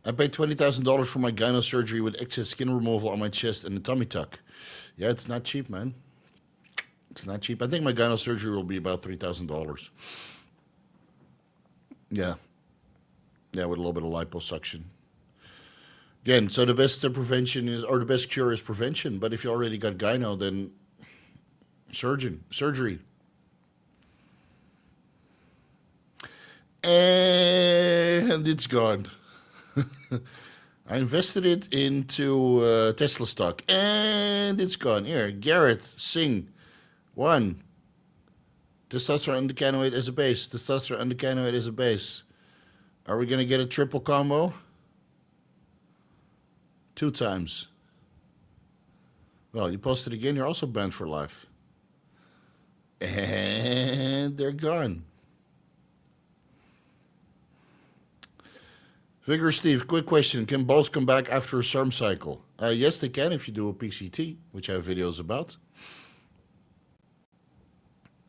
I paid $20,000 for my gyno surgery with excess skin removal on my chest and a tummy tuck. Yeah, it's not cheap, man. It's not cheap. I think my gyno surgery will be about $3,000. Yeah. Yeah, with a little bit of liposuction. Again, so the best prevention is, or the best cure is prevention. But if you already got gyno, then surgery. And it's gone. I invested it into Tesla stock, and it's gone. Here, Garrett, Singh, 1. Testosterone undecanoate as a base. Testosterone undecanoate as a base. Are we going to get a triple combo? 2 times. Well, you posted again. You're also banned for life. And they're gone. Vigorous Steve, quick question. Can balls come back after a SERM cycle? Yes, they can if you do a PCT, which I have videos about.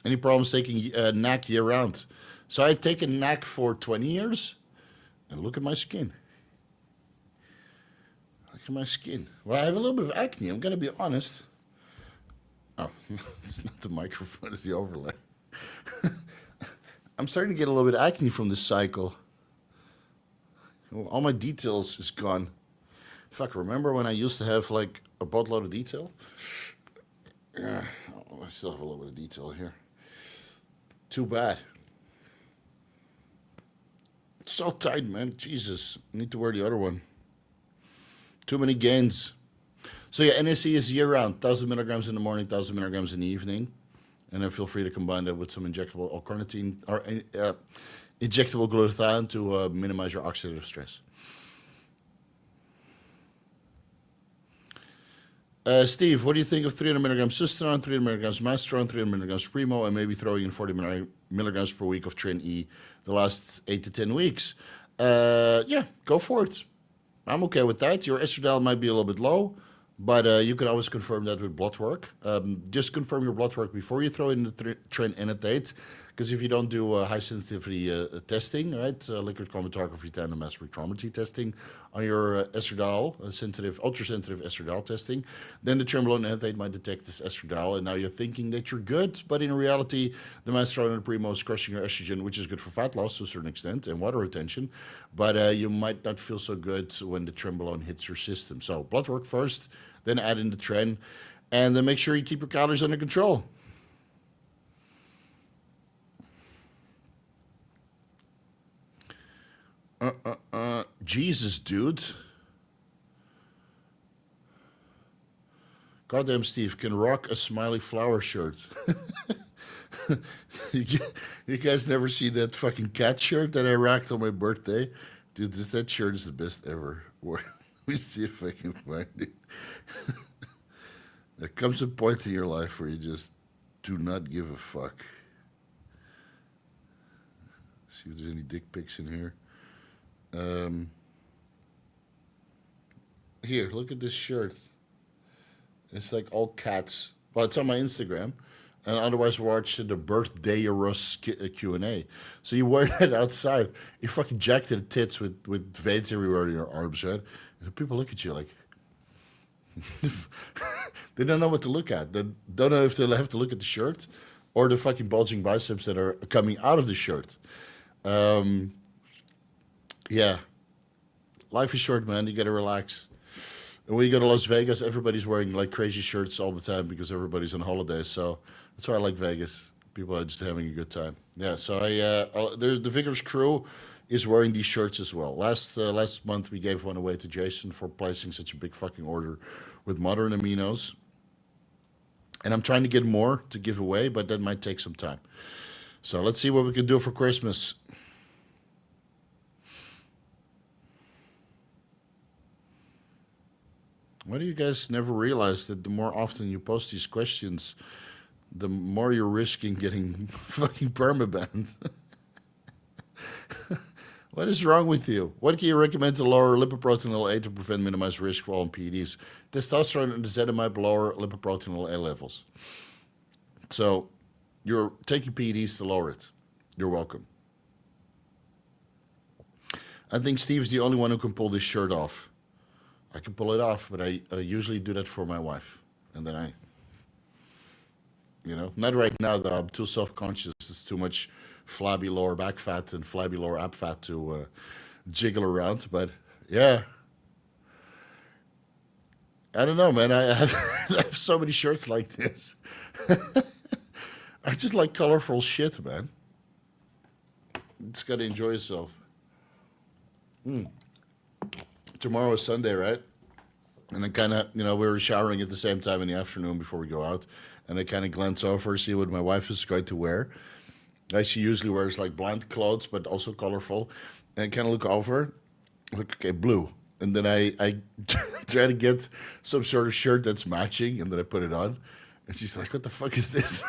Any problems taking NAC year-round? So I've taken NAC for 20 years. And look at my skin. Look at my skin. Well, I have a little bit of acne. I'm going to be honest. Oh, it's not the microphone. It's the overlay. I'm starting to get a little bit of acne from this cycle. All my details is gone. Fuck, remember when I used to have like a boatload of detail? Yeah, I still have a little bit of detail here. Too bad. It's so tight, man. Jesus. I need to wear the other one. Too many gains. So yeah, NAC is year-round. 1,000 milligrams in the morning, 1,000 milligrams in the evening. And then feel free to combine that with some injectable Carnitine or injectable glutathione to minimize your oxidative stress. Steve, what do you think of 300 milligrams cysteine, 300 milligrams masteron, 300 milligrams Primo, and maybe throwing in 40 milligrams per week of Tren E the last 8 to 10 weeks? Yeah, go for it. I'm okay with that. Your estradiol might be a little bit low, but you can always confirm that with blood work. Just confirm your blood work before you throw in the Tren annotate, because if you don't do high sensitivity testing, right, liquid chromatography, tandem mass spectrometry testing on your estradiol, ultra-sensitive estradiol testing, then the trembolone annotate might detect this estradiol, and now you're thinking that you're good, but in reality, the masteron and the Primo is crushing your estrogen, which is good for fat loss to a certain extent and water retention, but you might not feel so good when the trembolone hits your system. So blood work first, then add in the Tren, and then make sure you keep your calories under control. Jesus, dude. Goddamn, Steve, can rock a smiley flower shirt. You guys never see that fucking cat shirt that I rocked on my birthday? Dude, that shirt is the best ever. Let me see if I can find it. There comes a point in your life where you just do not give a fuck. See if there's any dick pics in here. Here, look at this shirt. It's like all cats. Well, it's on my Instagram. And otherwise watch the birthday Russ Q&A. So you wear that outside. You're fucking jacked to the tits with veins everywhere in your arms, right? And people look at you like... they don't know what to look at. They don't know if they'll have to look at the shirt or the fucking bulging biceps that are coming out of the shirt. Yeah. Life is short, man. You gotta relax. And when you go to Las Vegas, everybody's wearing like crazy shirts all the time because everybody's on holiday. So that's why I like Vegas. People are just having a good time. Yeah. So the Vigorous crew is wearing these shirts as well. Last month we gave one away to Jason for placing such a big fucking order with modern aminos. And I'm trying to get more to give away, but that might take some time. So let's see what we can do for Christmas. Why do you guys never realize that the more often you post these questions, the more you're risking getting fucking permabanned? What is wrong with you? What can you recommend to lower lipoprotein A to prevent minimize risk for all PEDs? Testosterone and ezetimibe lower lipoprotein A levels. So you're taking PEDs to lower it. You're welcome. I think Steve's the only one who can pull this shirt off. I can pull it off, but I usually do that for my wife. And then not right now though. I'm too self-conscious. It's too much flabby lower back fat and flabby lower ab fat to jiggle around. But yeah, I don't know, man. I have so many shirts like this. I just like colorful shit, man. You just gotta enjoy yourself. Tomorrow is Sunday, right? And I kind of, we were showering at the same time in the afternoon before we go out. And I kind of glance over, see what my wife is going to wear. She usually wears like bland clothes, but also colorful. And I kind of look over, okay, blue. And then I try to get some sort of shirt that's matching, and then I put it on. And she's like, what the fuck is this?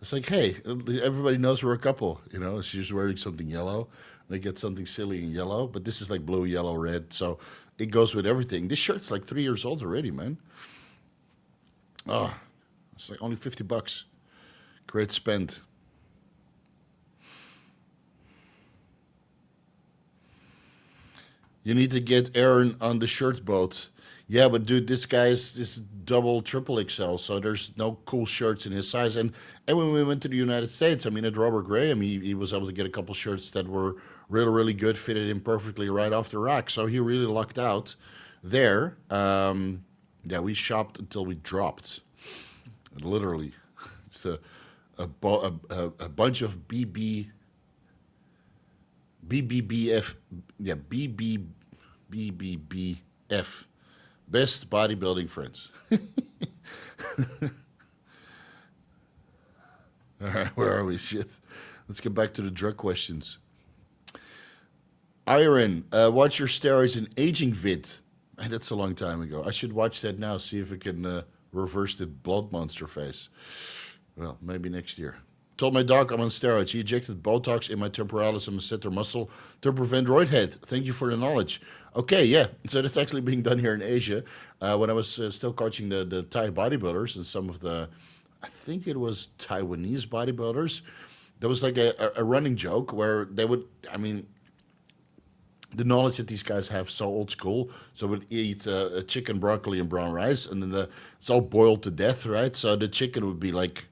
It's like, hey, everybody knows we're a couple, She's wearing something yellow. And I get something silly in yellow, but this is like blue, yellow, red. So it goes with everything. This shirt's like 3 years old already, man. Oh, it's like only $50. Great spend. You need to get Aaron on the shirt boat. Yeah, but dude, this is double, triple XL, so there's no cool shirts in his size. And when we went to the United States, at Robert Graham, he was able to get a couple shirts that were really, really good, fitted in perfectly right off the rack. So he really lucked out there. We shopped until we dropped. Literally. It's a bunch of BBBF, BBBF. Best bodybuilding friends. All right, where are we? Shit. Let's get back to the drug questions. Iron, watch your steroids in aging vid. Man, that's a long time ago. I should watch that now, see if I can reverse the blood monster face. Well, maybe next year. Told my doc I'm on steroids. He injected Botox in my temporalis and masseter muscle to prevent roid head. Thank you for the knowledge. Okay, yeah. So that's actually being done here in Asia. When I was still coaching the Thai bodybuilders and some of the, I think it was Taiwanese bodybuilders, there was like a running joke where they would, the knowledge that these guys have so old school. So would eat a chicken, broccoli, and brown rice, and then it's all boiled to death, right? So the chicken would be like,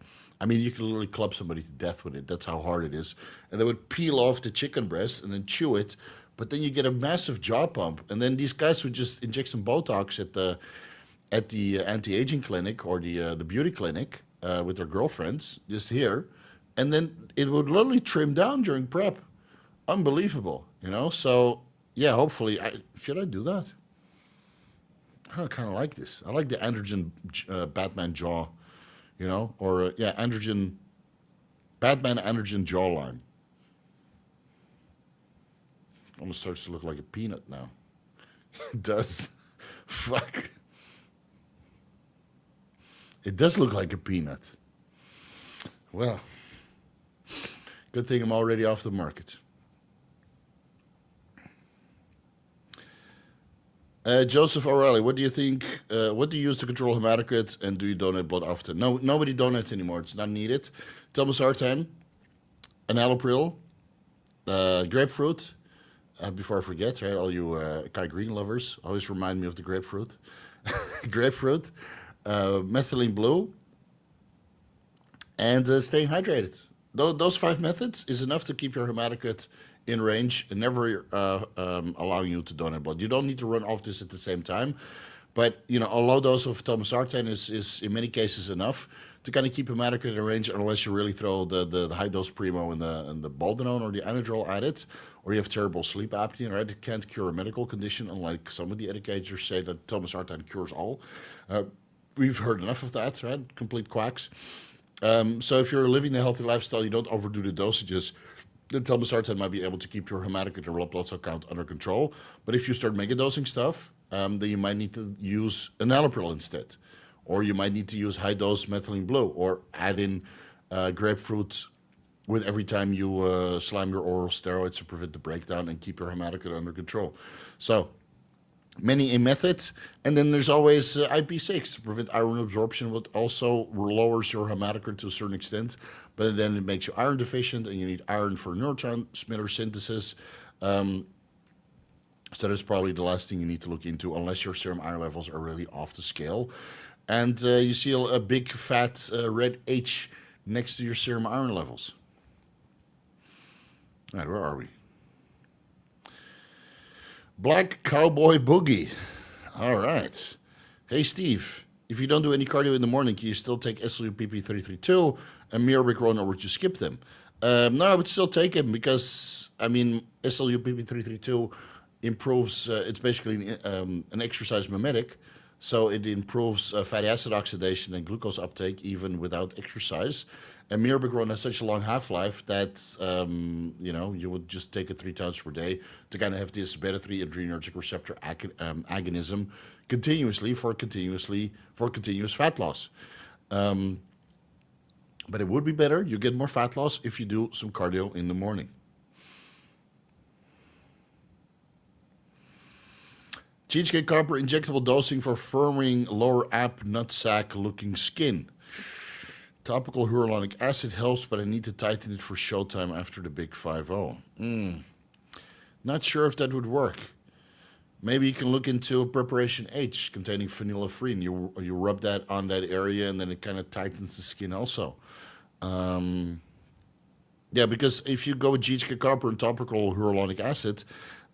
you could literally club somebody to death with it. That's how hard it is. And they would peel off the chicken breast and then chew it. But then you get a massive jaw pump. And then these guys would just inject some Botox at the anti-aging clinic or the beauty clinic with their girlfriends, just here. And then it would literally trim down during prep. Unbelievable, So, yeah, hopefully. Should I do that? I kind of like this. I like the androgen Batman jaw. Androgen, Batman androgen jawline. Almost starts to look like a peanut now. It does. Fuck. It does look like a peanut. Well, good thing I'm already off the market. Joseph O'Reilly, what do you think? What do you use to control hematocrit, and do you donate blood often? No, nobody donates anymore. It's not needed. Telmisartan, enalapril, grapefruit. Before I forget, right? All you Kai Green lovers, always remind me of the grapefruit. Grapefruit, methylene blue, and staying hydrated. Those 5 methods is enough to keep your hematocrit in range and never allowing you to donate blood. You don't need to run off this at the same time, but a low dose of telmisartan is in many cases enough to kind of keep hematocrit in range, unless you really throw the high dose Primo and the boldenone or the anadrol at it, or you have terrible sleep apnea, right? It can't cure a medical condition, unlike some of the educators say that telmisartan cures all. We've heard enough of that, right? Complete quacks. So if you're living a healthy lifestyle, you don't overdo the dosages, then telmisartan might be able to keep your hematocrit or red blood cell count under control. But if you start megadosing stuff, then you might need to use enalapril instead. Or you might need to use high-dose methylene blue, or add in grapefruit with every time you slime your oral steroids to prevent the breakdown and keep your hematocrit under control. So many a method. And then there's always IP6 to prevent iron absorption, which also lowers your hematocrit to a certain extent. But then it makes you iron deficient, and you need iron for neurotransmitter synthesis. So that's probably the last thing you need to look into, unless your serum iron levels are really off the scale. And you see a big fat red H next to your serum iron levels. All right, where are we? Black Cowboy Boogie. All right. Hey, Steve, if you don't do any cardio in the morning, can you still take SLUPP332 and mirabegron, or would you skip them? No, I would still take them because, I mean, SLUPP332 improves, it's basically an exercise mimetic. So it improves fatty acid oxidation and glucose uptake even without exercise. And mirabegron has such a long half-life that, you would just take it 3 times per day to kind of have this beta-3 adrenergic receptor agonism continuously for continuous fat loss. But it would be better, you get more fat loss if you do some cardio in the morning. GHK copper injectable dosing for firming lower ab nutsack looking skin. Topical hyaluronic acid helps, but I need to tighten it for showtime after the big 5-0. Not sure if that would work. Maybe you can look into preparation H containing phenylephrine. You rub that on that area, and then it kind of tightens the skin also. Yeah, because if you go with GHK copper and topical hyaluronic acid,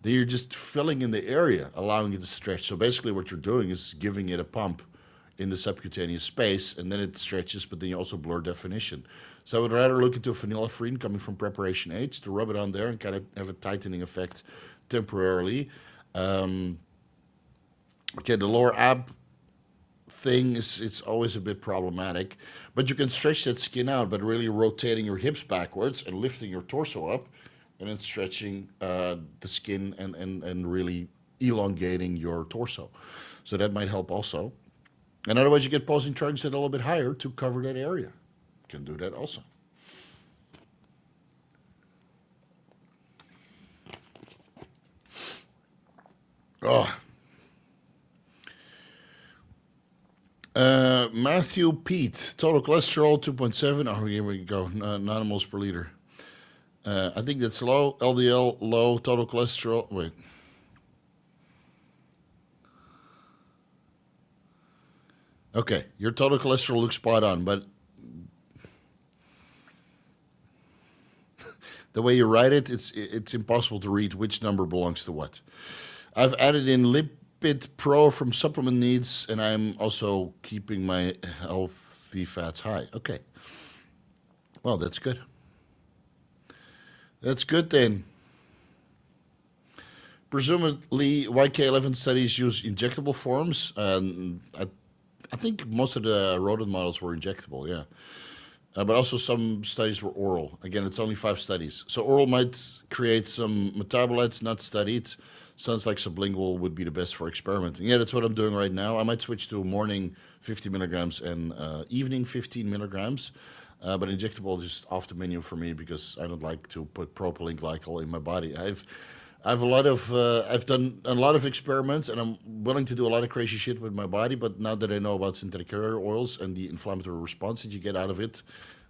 then you're just filling in the area, allowing it to stretch. So basically what you're doing is giving it a pump in the subcutaneous space, and then it stretches, but then you also blur definition. So I would rather look into phenylephrine coming from preparation H to rub it on there and kind of have a tightening effect temporarily. Okay, the lower ab thing it's always a bit problematic, but you can stretch that skin out, but really rotating your hips backwards and lifting your torso up, and then stretching the skin and really elongating your torso. So that might help also. And otherwise, you get pulsing charges that are a little bit higher to cover that area. You can do that also. Oh. Matthew Pete, total cholesterol 2.7. Oh, here we go. Nanomoles per liter. I think that's low. LDL low. Total cholesterol. Wait. Okay, your total cholesterol looks spot on, but the way you write it, it's impossible to read which number belongs to what. I've added in Lipid Pro from supplement needs, and I'm also keeping my healthy fats high. Okay. Well, that's good. That's good then. Presumably, YK-11 studies use injectable forms. I think most of the rodent models were injectable, yeah. But also some studies were oral. Again, it's only 5 studies. So oral might create some metabolites not studied. Sounds like sublingual would be the best for experimenting. Yeah, that's what I'm doing right now. I might switch to morning 50 milligrams and evening 15 milligrams. But injectable is just off the menu for me because I don't like to put propylene glycol in my body. I've done a lot of experiments, and I'm willing to do a lot of crazy shit with my body. But now that I know about synthetic carrier oils and the inflammatory response that you get out of it,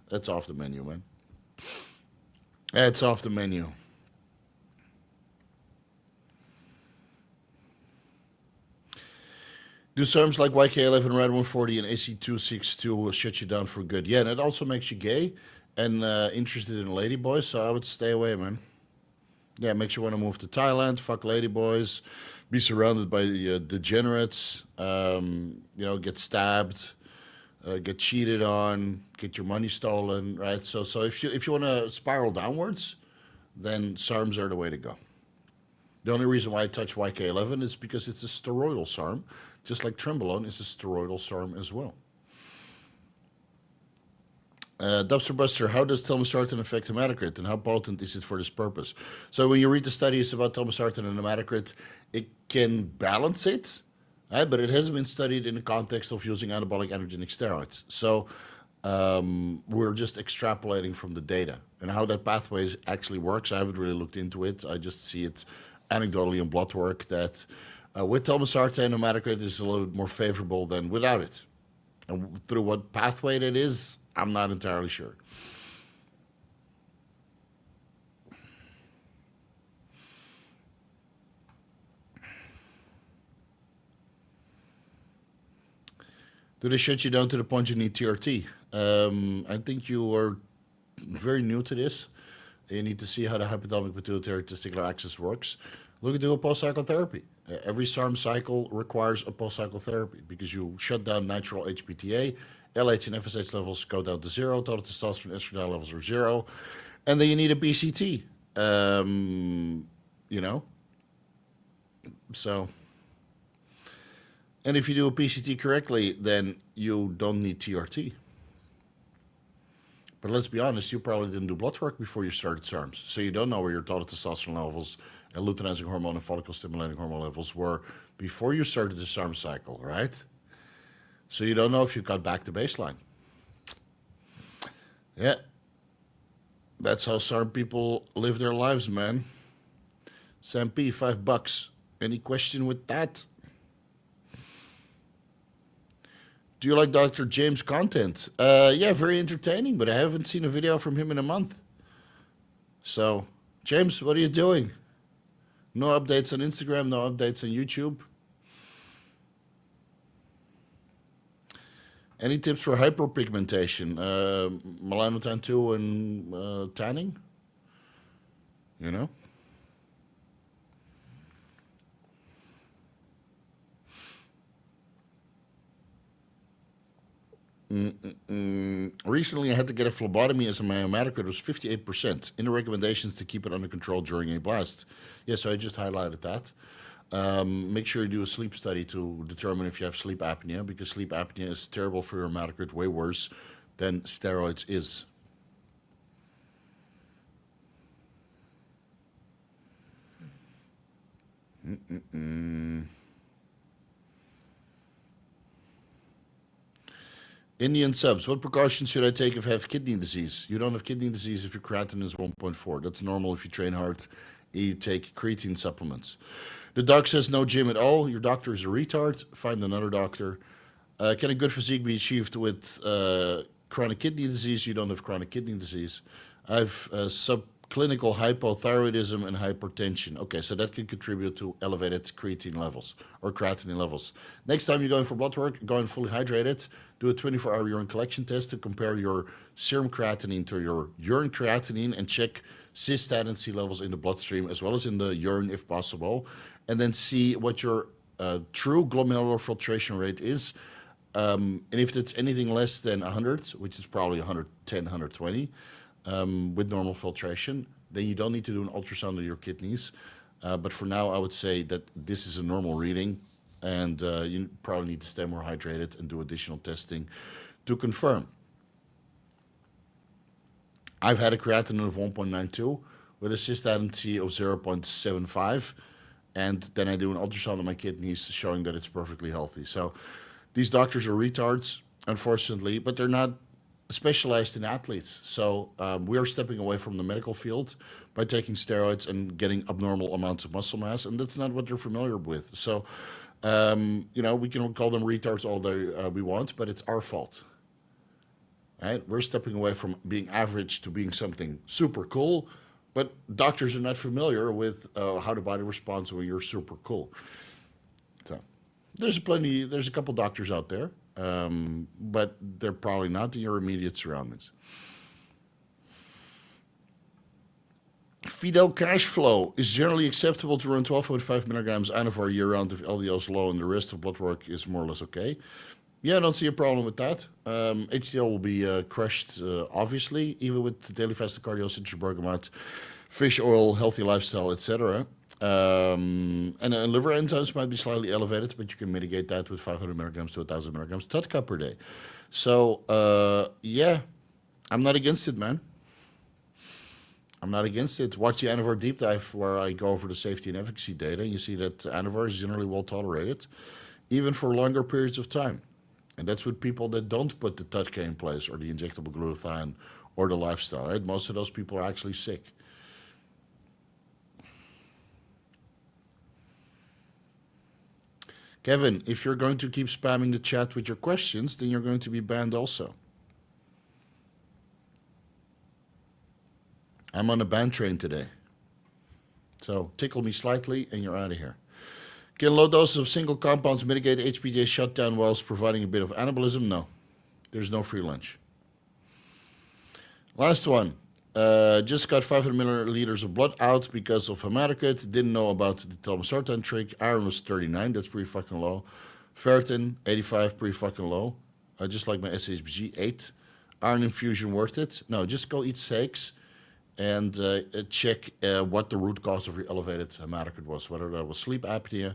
that's off the menu, man. It's off the menu. Do serums like YK-11, Rad 140, and AC262 will shut you down for good. Yeah, and it also makes you gay and interested in ladyboys, so I would stay away, man. Yeah, it makes you want to move to Thailand, fuck ladyboys, be surrounded by degenerates, get stabbed, get cheated on, get your money stolen, right? So if you want to spiral downwards, then SARMs are the way to go. The only reason why I touch YK-11 is because it's a steroidal SARM, just like Trenbolone is a steroidal SARM as well. Dubster Buster, how does telmisartan affect hematocrit and how potent is it for this purpose? So when you read the studies about telmisartan and hematocrit, it can balance it, right? But it hasn't been studied in the context of using anabolic androgenic steroids. So we're just extrapolating from the data. And how that pathway actually works, I haven't really looked into it. I just see it anecdotally in blood work that with telmisartan, hematocrit is a little bit more favorable than without it. And through what pathway that is, I'm not entirely sure. Do they shut you down to the point you need TRT? I think you are very new to this. You need to see how the hypothalamic pituitary testicular axis works. Look into a post-cycle therapy. Every SARM cycle requires a post-cycle therapy because you shut down natural HPTA, LH and FSH levels go down to 0, total testosterone and estradiol levels are 0, and then you need a PCT. You know? So, and if you do a PCT correctly, then you don't need TRT. But let's be honest, you probably didn't do blood work before you started SARMs. So you don't know where your total testosterone levels and luteinizing hormone and follicle stimulating hormone levels were before you started the SARM cycle, right? So you don't know if you got back to baseline. Yeah. That's how SARM people live their lives, man. Sam P, $5. Any question with that? Do you like Dr. James' content? Yeah, very entertaining, but I haven't seen a video from him in a month. So, James, what are you doing? No updates on Instagram, no updates on YouTube. Any tips for hyperpigmentation? Melanotan 2 and tanning? You know? Recently, I had to get a phlebotomy as my hematocrit was 58%. In the recommendations to keep it under control during a blast. Yeah, so I just highlighted that. Make sure you do a sleep study to determine if you have sleep apnea, because sleep apnea is terrible for your hematocrit, way worse than steroids is. Indian subs, what precautions should I take if I have kidney disease? You don't have kidney disease if your creatinine is 1.4. That's normal if you train hard and you take creatine supplements. The doc says no gym at all. Your doctor is a retard. Find another doctor. Can a good physique be achieved with chronic kidney disease? You don't have chronic kidney disease. I have subclinical hypothyroidism and hypertension. Okay, so that can contribute to elevated creatine levels or creatinine levels. Next time you're going for blood work, go in fully hydrated. Do a 24-hour urine collection test to compare your serum creatinine to your urine creatinine and check cystatin C levels in the bloodstream as well as in the urine if possible. And then see what your true glomerular filtration rate is. And if it's anything less than 100, which is probably 110, 120, with normal filtration, then you don't need to do an ultrasound of your kidneys. But for now, I would say that this is a normal reading, and you probably need to stay more hydrated and do additional testing to confirm. I've had a creatinine of 1.92 with a cystatin C of 0.75, and then I do an ultrasound of my kidneys showing that it's perfectly healthy. So these doctors are retards, unfortunately, but they're not specialized in athletes. So we are stepping away from the medical field by taking steroids and getting abnormal amounts of muscle mass, and that's not what they're familiar with. So, you know, we can call them retards all day we want, but it's our fault. Right? We're stepping away from being average to being something super cool, but doctors are not familiar with how the body responds when you're super cool. So there's a couple doctors out there, but they're probably not in your immediate surroundings. Fidel cash flow is generally acceptable to run 12.5 milligrams Anavar Year-Round if LDL is low and the rest of blood work is more or less okay. Yeah, I don't see a problem with that. HDL will be crushed, obviously, even with daily fasted cardio, citrus bergamot. fish oil, healthy lifestyle, etc. And liver enzymes might be slightly elevated, but you can mitigate that with 500 milligrams to 1,000 milligrams TUDCA per day. So, yeah, I'm not against it, man. I'm not against it. Watch the Anavar deep dive where I go over the safety and efficacy data, and you see that Anavar is generally well tolerated, even for longer periods of time. And that's with people that don't put the TUDCA in place or the injectable glutathione or the lifestyle, right? Most of those people are actually sick. Kevin, if you're going to keep spamming the chat with your questions, then you're going to be banned also. I'm on a ban train today. So tickle me slightly and you're out of here. Can low doses of single compounds mitigate HPJ shutdown whilst providing a bit of anabolism? No. There's no free lunch. Last one. Just got 500 milliliters of blood out because of hematocrit. Didn't know about the telmisartan trick. Iron was 39. That's pretty fucking low. Ferritin, 85. Pretty fucking low. Just like my SHBG, 8. Iron infusion worth it? No, just go eat steaks and check what the root cause of your elevated hematocrit was. Whether that was sleep apnea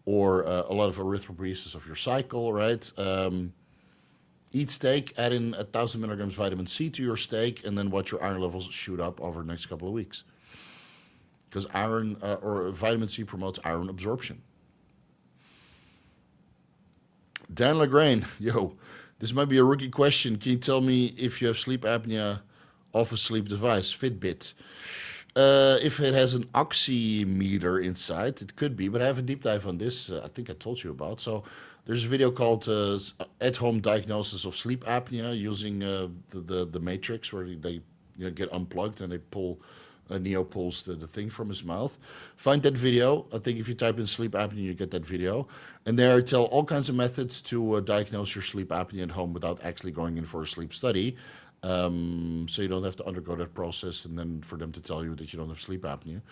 or a lot of erythropoiesis of your cycle, right? Eat steak, add in 1,000 milligrams vitamin C to your steak, and then watch your iron levels shoot up over the next couple of weeks. Because iron or vitamin C promotes iron absorption. Dan Lagraine, yo, this might be a rookie question. Can you tell me if you have sleep apnea off a sleep device, Fitbit? If it has an oximeter inside, it could be, but I have a deep dive on this. I think I told you about. So there's a video called At-Home Diagnosis of Sleep Apnea using the matrix where they get unplugged and they pull, Neo pulls the thing from his mouth. Find that video. I think if you type in sleep apnea, you get that video. And there I tell all kinds of methods to diagnose your sleep apnea at home without actually going in for a sleep study. So you don't have to undergo that process and then for them to tell you that you don't have sleep apnea.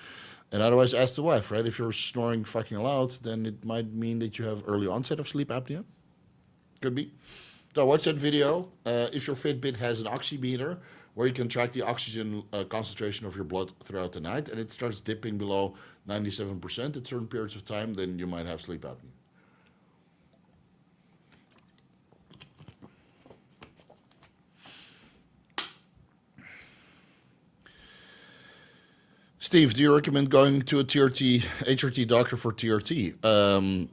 And otherwise ask the wife, right? If you're snoring fucking loud, then it might mean that you have early onset of sleep apnea. Could be. So watch that video. If your Fitbit has an oximeter where you can track the oxygen concentration of your blood throughout the night and it starts dipping below 97% at certain periods of time, then you might have sleep apnea. Steve, do you recommend going to a HRT doctor for TRT?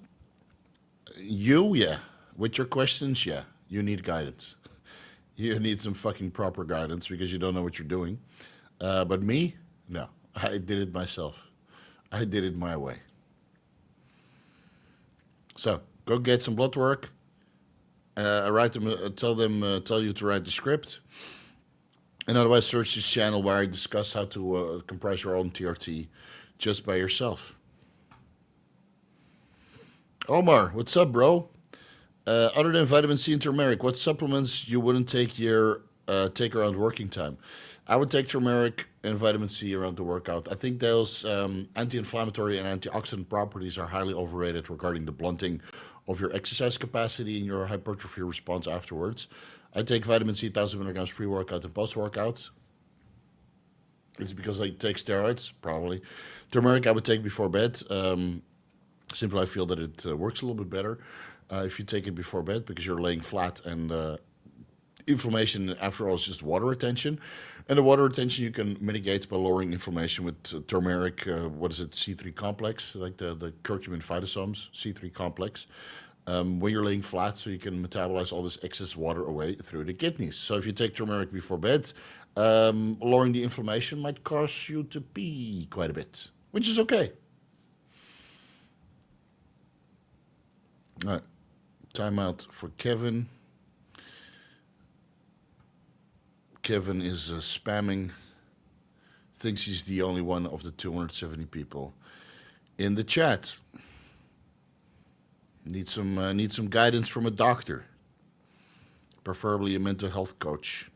Yeah. With your questions, yeah. You need guidance. You need some fucking proper guidance because you don't know what you're doing. But me, no. I did it myself. I did it my way. So, go get some blood work. Write them, tell you to write the script. And otherwise, search this channel where I discuss how to comprise your own TRT just by yourself. Omar, what's up, bro? Other than vitamin C and turmeric, what supplements you wouldn't take around working time? I would take turmeric and vitamin C around the workout. I think those anti-inflammatory and antioxidant properties are highly overrated regarding the blunting of your exercise capacity and your hypertrophy response afterwards. I take vitamin C 1,000 milligrams pre-workout and post-workout. It's because I take steroids, probably. Turmeric I would take before bed. Simply I feel that it works a little bit better if you take it before bed because you're laying flat and inflammation, after all, is just water retention. And the water retention you can mitigate by lowering inflammation with turmeric, C3 complex, like the curcumin phytosomes, C3 complex. When you're laying flat so you can metabolize all this excess water away through the kidneys. So if you take turmeric before bed, lowering the inflammation might cause you to pee quite a bit, which is okay. All right, time out for Kevin. Kevin is spamming, thinks he's the only one of the 270 people in the chat. Need some guidance from a doctor, preferably a mental health coach.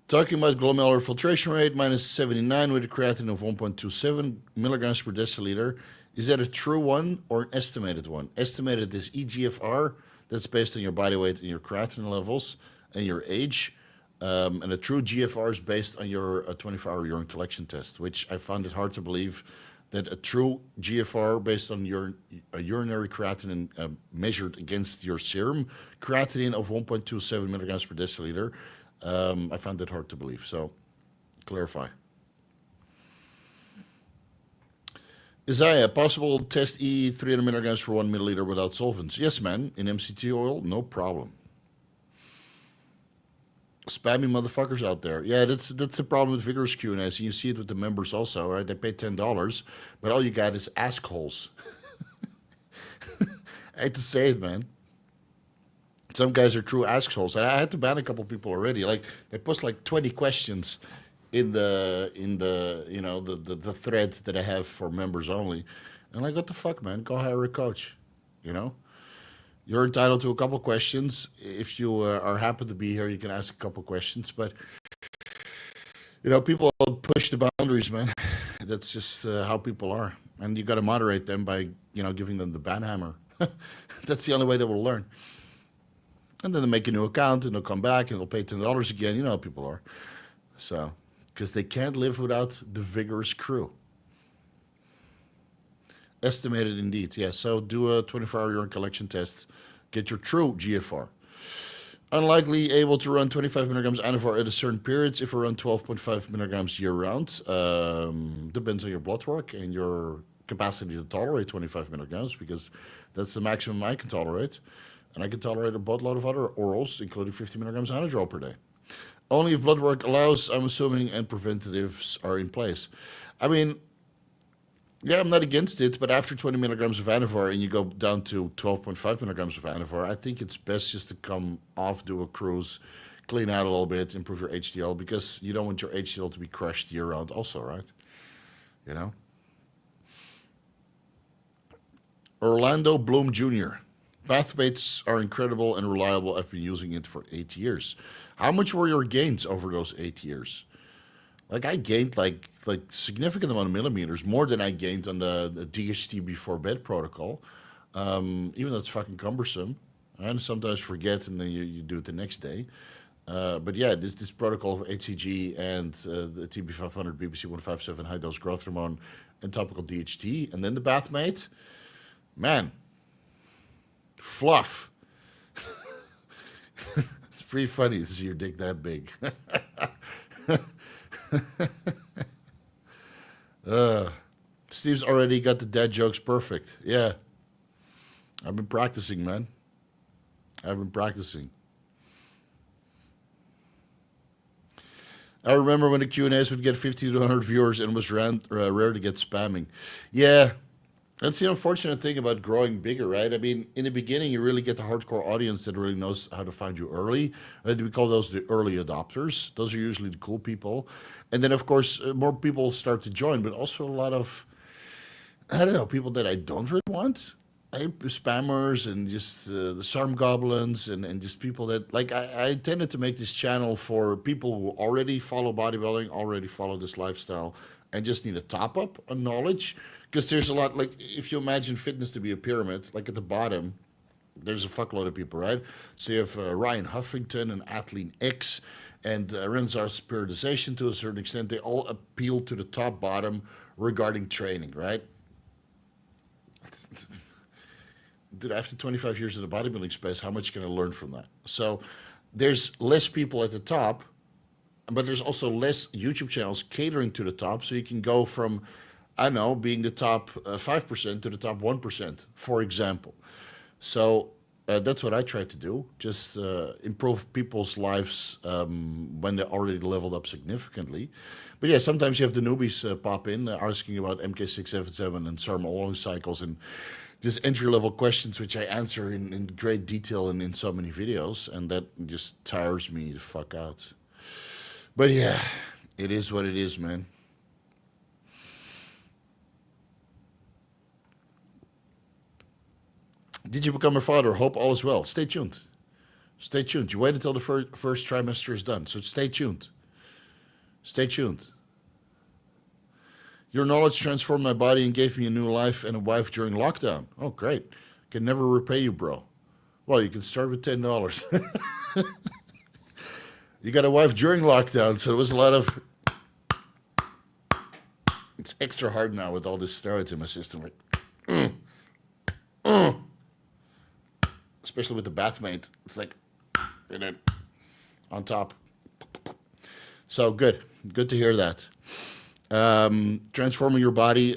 Talking about glomerular filtration rate, minus 79 with a creatinine of 1.27 milligrams per deciliter. Is that a true one or an estimated one? Estimated is EGFR. That's based on your body weight and your creatinine levels and your age. And a true GFR is based on your 24-hour urine collection test, which I found it hard to believe that a true GFR based on your urinary creatinine measured against your serum creatinine of 1.27 milligrams per deciliter. I found that hard to believe. So, clarify. Isaiah, possible test E 300 milligrams for 1 milliliter without solvents? Yes, man. In MCT oil, no problem. Spammy motherfuckers out there. Yeah, that's the problem with Vigorous Q&As. And you see it with the members also, right? They pay $10, but all you got is assholes. I hate to say it, man. Some guys are true assholes. And I had to ban a couple people already. Like, they post like 20 questions in the you know, the thread that I have for members only. And like, what the fuck, man? Go hire a coach, you know? You're entitled to a couple questions. If you are happy to be here, you can ask a couple questions. But, you know, people push the boundaries, man. That's just how people are. And you got to moderate them by, you know, giving them the ban hammer. That's the only way they will learn. And then they make a new account, and they'll come back, and they'll pay $10 again. You know how people are. So, because they can't live without the Vigorous crew. Estimated indeed, yeah. So do a 24-hour urine collection test. Get your true GFR. Unlikely able to run 25 milligrams Anavar at a certain periods if you run 12.5 milligrams year-round. Depends on your blood work and your capacity to tolerate 25 milligrams, because that's the maximum I can tolerate. And I can tolerate a boatload of other orals, including 50 milligrams Anadrol per day. Only if blood work allows, I'm assuming, and preventatives are in place. I mean, yeah, I'm not against it, but after 20 milligrams of Anavar and you go down to 12.5 milligrams of Anavar, I think it's best just to come off, do a cruise, clean out a little bit, improve your HDL, because you don't want your HDL to be crushed year-round also, right? You know? Orlando Bloom Jr. Bathmates are incredible and reliable. I've been using it for 8 years. How much were your gains over those 8 years? Like, I gained like significant amount of millimeters, more than I gained on the DHT before bed protocol. Even though it's fucking cumbersome. I sometimes forget, and then you do it the next day. But yeah, this protocol of HCG and the TB500, BBC157 high dose growth hormone, and topical DHT, and then the Bathmate, man, fluff. It's pretty funny to see your dick that big. Steve's already got the dad jokes perfect. Yeah. I've been practicing, man. I've been practicing. I remember when the Q&As would get 50 to 100 viewers and it was rare to get spamming. Yeah. That's the unfortunate thing about growing bigger, right? I mean, in the beginning, you really get the hardcore audience that really knows how to find you early. We call those the early adopters. Those are usually the cool people. And then, of course, more people start to join, but also a lot of, I don't know, people that I don't really want. Spammers and just the SARM goblins and just people that, like, I tended to make this channel for people who already follow bodybuilding, already follow this lifestyle, and just need a top-up on knowledge. Because there's a lot, like, if you imagine fitness to be a pyramid, like at the bottom, there's a fuckload of people, right? So you have Ryan Huffington and Athleen X and Renzar's periodization to a certain extent. They all appeal to the top bottom regarding training, right? Dude, after 25 years in the bodybuilding space, how much can I learn from that? So there's less people at the top, but there's also less YouTube channels catering to the top. So you can go from, I don't know, being the top 5% to the top 1%, for example. So that's what I try to do, just improve people's lives when they're already leveled up significantly. But yeah, sometimes you have the newbies pop in asking about MK677 and SARM along cycles and just entry-level questions, which I answer in great detail and in so many videos, and that just tires me the fuck out. But yeah, it is what it is, man. Did you become a father? Hope all is well. Stay tuned. Stay tuned. You wait until the first trimester is done, so stay tuned. Stay tuned. Your knowledge transformed my body and gave me a new life and a wife during lockdown. Oh, great. Can never repay you, bro. Well, you can start with $10. You got a wife during lockdown, so there was a lot of... It's extra hard now with all this steroids in my system. Like, especially with the Bathmate. It's like, and then on top. So good. Good to hear that. Transforming your body,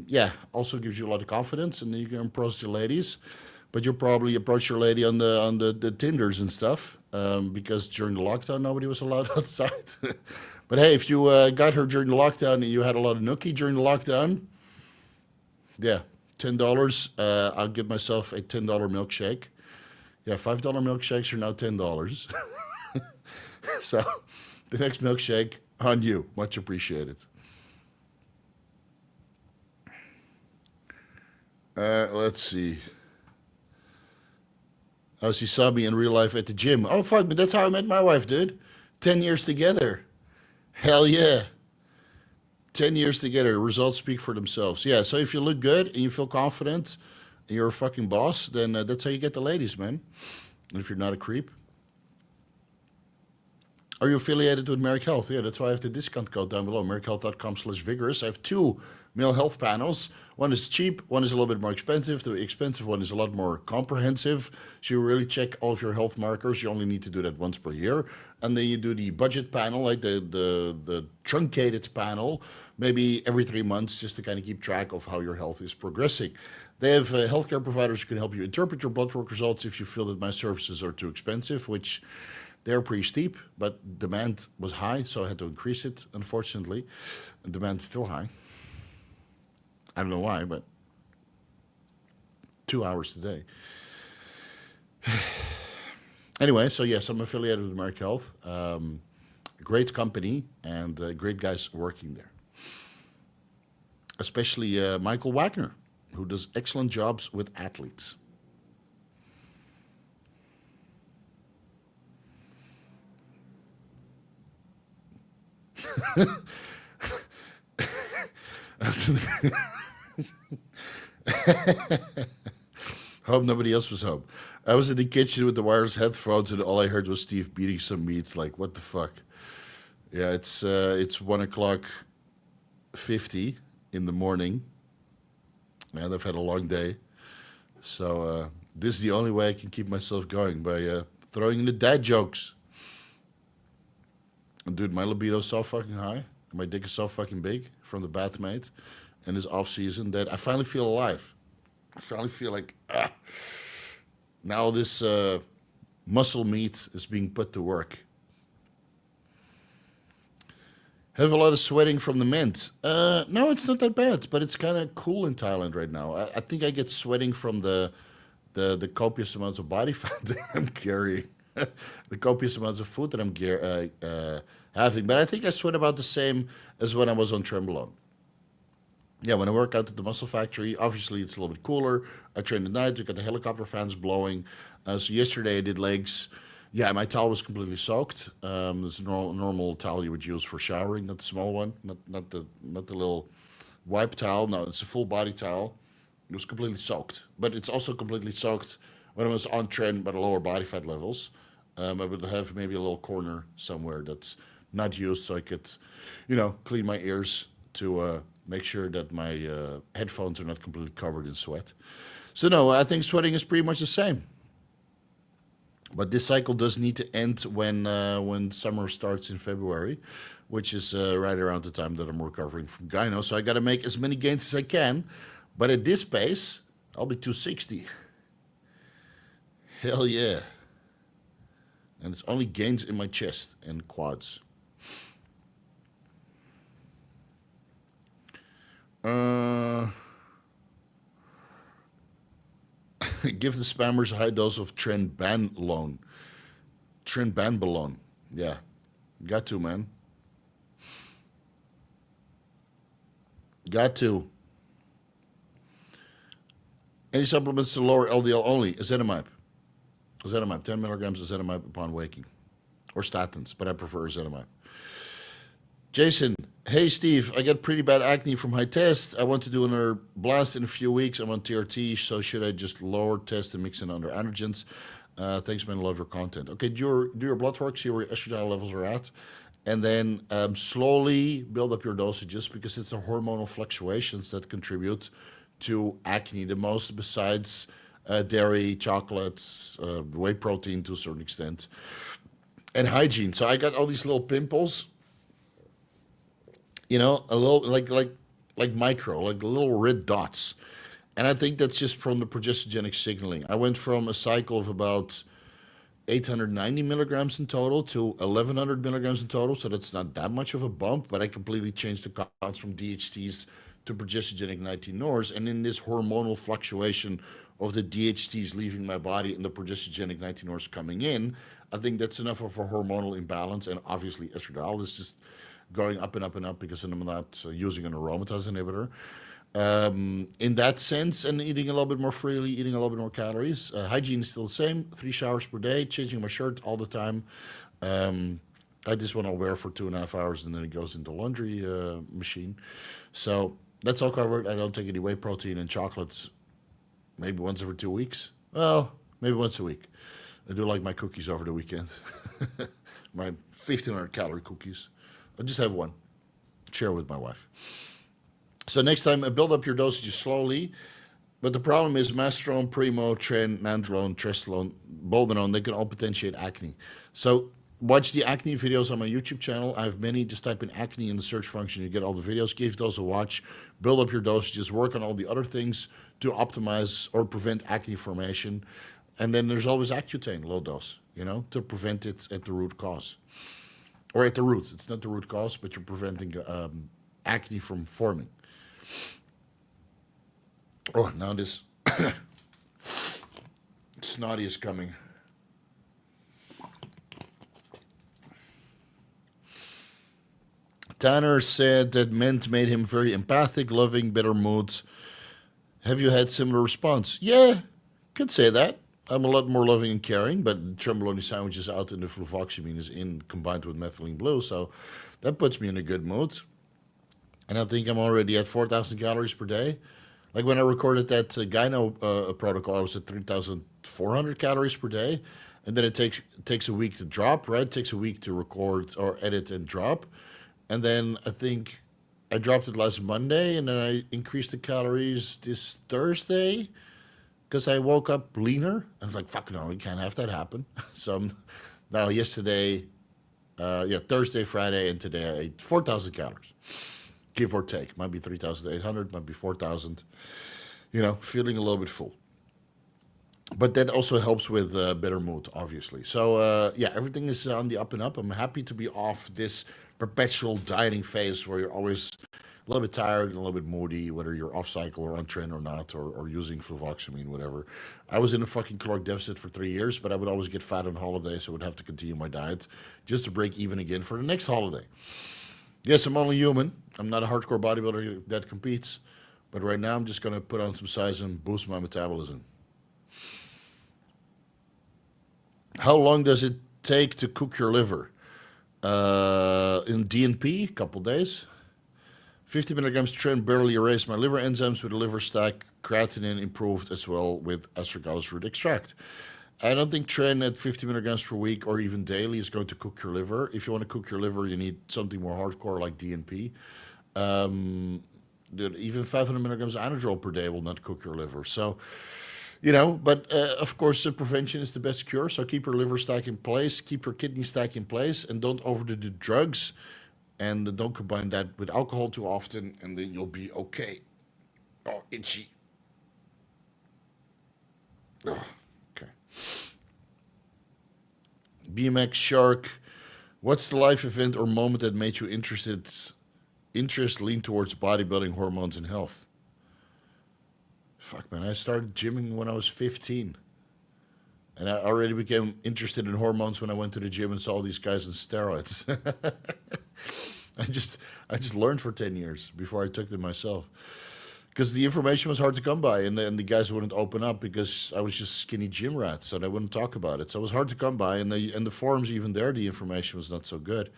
yeah, also gives you a lot of confidence, and you can approach your ladies. But you'll probably approach your lady on the Tinders and stuff, because during the lockdown, nobody was allowed outside. But hey, if you got her during the lockdown and you had a lot of nookie during the lockdown, yeah, $10. I'll give myself a $10 milkshake. Yeah, $5 milkshakes are now $10. So the next milkshake on you. Much appreciated. Let's see. Oh, she saw me in real life at the gym. Oh, fuck, but that's how I met my wife, dude. 10 years together. Hell yeah. 10 years together. Results speak for themselves. Yeah, so if you look good and you feel confident and you're a fucking boss, then that's how you get the ladies, man. And if you're not a creep. Are you affiliated with Merrick Health? Yeah, that's why I have the discount code down below, merrickhealth.com/vigorous. I have 2 male health panels. One is cheap, one is a little bit more expensive. The expensive one is a lot more comprehensive. So you really check all of your health markers. You only need to do that once per year. And then you do the budget panel, like the truncated panel, maybe every 3 months, just to kind of keep track of how your health is progressing. They have healthcare providers who can help you interpret your blood work results if you feel that my services are too expensive, which they're pretty steep, but demand was high, so I had to increase it, unfortunately. And demand's still high. I don't know why, but 2 hours today. Anyway, so yes, I'm affiliated with Merrick Health. Great company and great guys working there. Especially Michael Wagner, who does excellent jobs with athletes. Hope nobody else was home. I was in the kitchen with the wireless headphones, and all I heard was Steve beating some meat. Like, what the fuck? Yeah, it's 1:50 in the morning, and I've had a long day. So this is the only way I can keep myself going, by throwing in the dad jokes. And dude, my libido is so fucking high, my dick is so fucking big from the Bathmate and this off-season that I finally feel alive. I finally feel like, now this muscle meat is being put to work. Have a lot of sweating from the mint. No, it's not that bad, but it's kind of cool in Thailand right now. I think I get sweating from the copious amounts of body fat that I'm carrying. The copious amounts of food that I'm having. But I think I sweat about the same as when I was on Trenbolone. Yeah, when I work out at the Muscle Factory, obviously it's a little bit cooler. I train at night, you got the helicopter fans blowing. So yesterday I did legs. Yeah, my towel was completely soaked. It's a normal towel you would use for showering, not the small one, not the little wipe towel. No, it's a full body towel. It was completely soaked. But it's also completely soaked when I was on Tren by the lower body fat levels. I would have maybe a little corner somewhere that's not used, so I could, clean my ears to make sure that my headphones are not completely covered in sweat. So no, I think sweating is pretty much the same. But this cycle does need to end when summer starts in February, which is right around the time that I'm recovering from Gyno. So I got to make as many gains as I can. But at this pace, I'll be 260. Hell yeah. And it's only gains in my chest and quads. Give the spammers a high dose of Trenbolone. Trenbolone. Yeah. Got to, man. Got to. Any supplements to lower LDL only? Ezetimibe. 10 milligrams of ezetimibe upon waking. Or statins, but I prefer ezetimibe. Jason, hey Steve, I got pretty bad acne from high test. I want to do another blast in a few weeks. I'm on TRT, so should I just lower test and mix in under androgens? Thanks, man. Love your content. Okay, do your blood work, see where your estrogen levels are at, and then slowly build up your dosages because it's the hormonal fluctuations that contribute to acne the most, besides dairy, chocolates, whey protein to a certain extent, and hygiene. So I got all these little pimples, a little like micro, like little red dots. And I think that's just from the progestogenic signaling. I went from a cycle of about 890 milligrams in total to 1100 milligrams in total. So that's not that much of a bump, but I completely changed the counts from DHTs to progestogenic 19-nors. And in this hormonal fluctuation of the DHTs leaving my body and the progestogenic 19-nors coming in, I think that's enough of a hormonal imbalance. And obviously, estradiol is just going up and up and up because I'm not using an aromatase inhibitor. In that sense, and eating a little bit more freely, eating a little bit more calories. Hygiene is still the same, 3 showers per day, changing my shirt all the time. I just want to wear for 2.5 hours and then it goes into laundry machine. So that's all covered. I don't take any whey protein and chocolates maybe once every 2 weeks. Well, maybe once a week. I do like my cookies over the weekend. My 1,500 calorie cookies. I just have one. Share with my wife. So next time, build up your dosages slowly. But the problem is Mastrone, Primo, Tren, Nandrolone, Trestellone, Boldenone, they can all potentiate acne. So watch the acne videos on my YouTube channel. I have many. Just type in acne in the search function. You get all the videos. Give those a watch. Build up your dosages. Work on all the other things to optimize or prevent acne formation. And then there's always Accutane, low dose, to prevent it at the root cause. Or at the root. It's not the root cause, but you're preventing acne from forming. Oh, now this snotty is coming. Tanner said that Ment made him very empathic, loving, better moods. Have you had similar response? Yeah, could say that. I'm a lot more loving and caring, but trembolone sandwich is out and the fluvoxamine is in combined with methylene blue, so that puts me in a good mood. And I think I'm already at 4,000 calories per day. Like when I recorded that Gyno protocol, I was at 3,400 calories per day. And then it takes a week to drop, right? It takes a week to record or edit and drop. And then I think I dropped it last Monday, and then I increased the calories this Thursday because I woke up leaner. I was like, fuck no, we can't have that happen. So now yesterday, Thursday, Friday, and today I ate 4,000 calories. Give or take. Might be 3,800, might be 4,000. Feeling a little bit full. But that also helps with better mood, obviously. So, everything is on the up and up. I'm happy to be off this perpetual dieting phase where you're always a little bit tired and a little bit moody, whether you're off cycle or on Tren or not, or using fluvoxamine, whatever. I was in a fucking caloric deficit for 3 years, but I would always get fat on holiday, so I would have to continue my diet just to break even again for the next holiday. Yes, I'm only human. I'm not a hardcore bodybuilder that competes. But right now, I'm just going to put on some size and boost my metabolism. How long does it take to cook your liver? In DNP, a couple days. 50 milligrams Tren barely erased my liver enzymes with a liver stack. Creatinine improved as well with astragalus root extract. I don't think Tren at 50 milligrams per week or even daily is going to cook your liver. If you want to cook your liver, you need something more hardcore like DNP. Even 500 milligrams Anadrol per day will not cook your liver. So, but of course, prevention is the best cure. So keep your liver stack in place, keep your kidney stack in place, and don't overdo the drugs. And don't combine that with alcohol too often, and then you'll be okay. Oh, itchy. Oh. BMX Shark, what's the life event or moment that made you interest lean towards bodybuilding, hormones, and health? Fuck, man, I started gymming when I was 15. And I already became interested in hormones when I went to the gym and saw these guys on steroids. I just learned for 10 years before I took them myself. Because the information was hard to come by, and the guys wouldn't open up because I was just skinny gym rat, so they wouldn't talk about it. So it was hard to come by, and the forums even there, the information was not so good.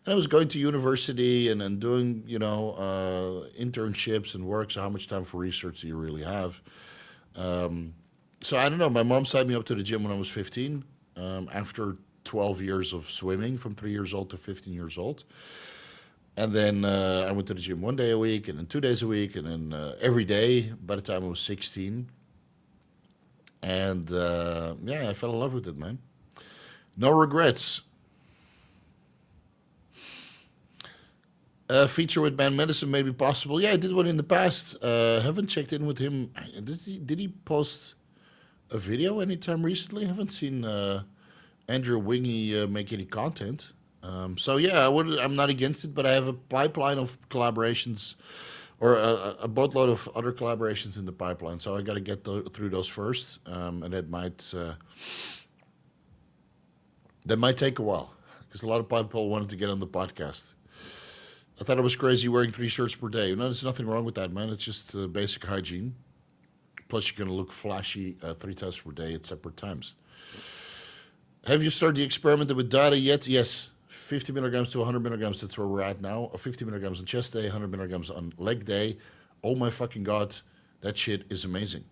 And I was going to university and doing, internships and work, so how much time for research do you really have? So I don't know. My mom signed me up to the gym when I was 15. After 12 years of swimming, from 3 years old to 15 years old. And then I went to the gym 1 day a week, and then 2 days a week, and then every day by the time I was 16. And yeah, I fell in love with it, man. No regrets. Feature with band medicine may be possible. Yeah, I did one in the past. Haven't checked in with him. Did he post a video anytime recently? Haven't seen Andrew Wingy make any content. So yeah, I'm not against it, but I have a pipeline of collaborations, or a boatload of other collaborations in the pipeline. So I got to get through those first, and that might take a while because a lot of people wanted to get on the podcast. I thought it was crazy wearing 3 shirts per day. No, there's nothing wrong with that, man. It's just basic hygiene. Plus, you're going to look flashy 3 times per day at separate times. Have you started the experiment with data yet? Yes. 50 milligrams to 100 milligrams. That's where we're at now. 50 milligrams on chest day, 100 milligrams on leg day. Oh my fucking God. That shit is amazing.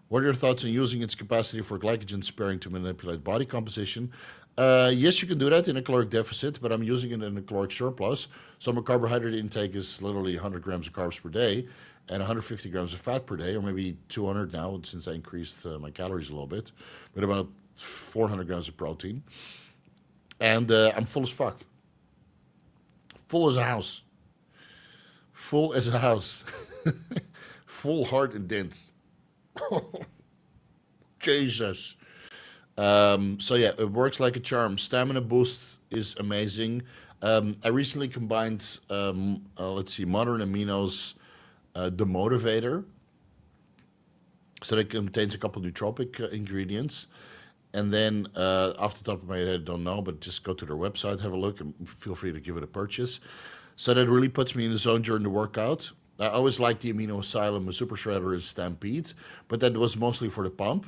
What are your thoughts on using its capacity for glycogen sparing to manipulate body composition? Yes, you can do that in a caloric deficit, but I'm using it in a caloric surplus. So my carbohydrate intake is literally 100 grams of carbs per day and 150 grams of fat per day, or maybe 200 now since I increased my calories a little bit, but about 400 grams of protein. And I'm full as fuck. Full as a house. Full as a house. Full, hard, and dense. Jesus. So yeah, it works like a charm. Stamina boost is amazing. I recently combined, let's see, Modern Amino's the Motivator. So that contains a couple nootropic ingredients. And then, off the top of my head, I don't know, but just go to their website, have a look, and feel free to give it a purchase. So that really puts me in the zone during the workout. I always liked the Amino Asylum, a Super Shredder, and Stampede, but that was mostly for the pump.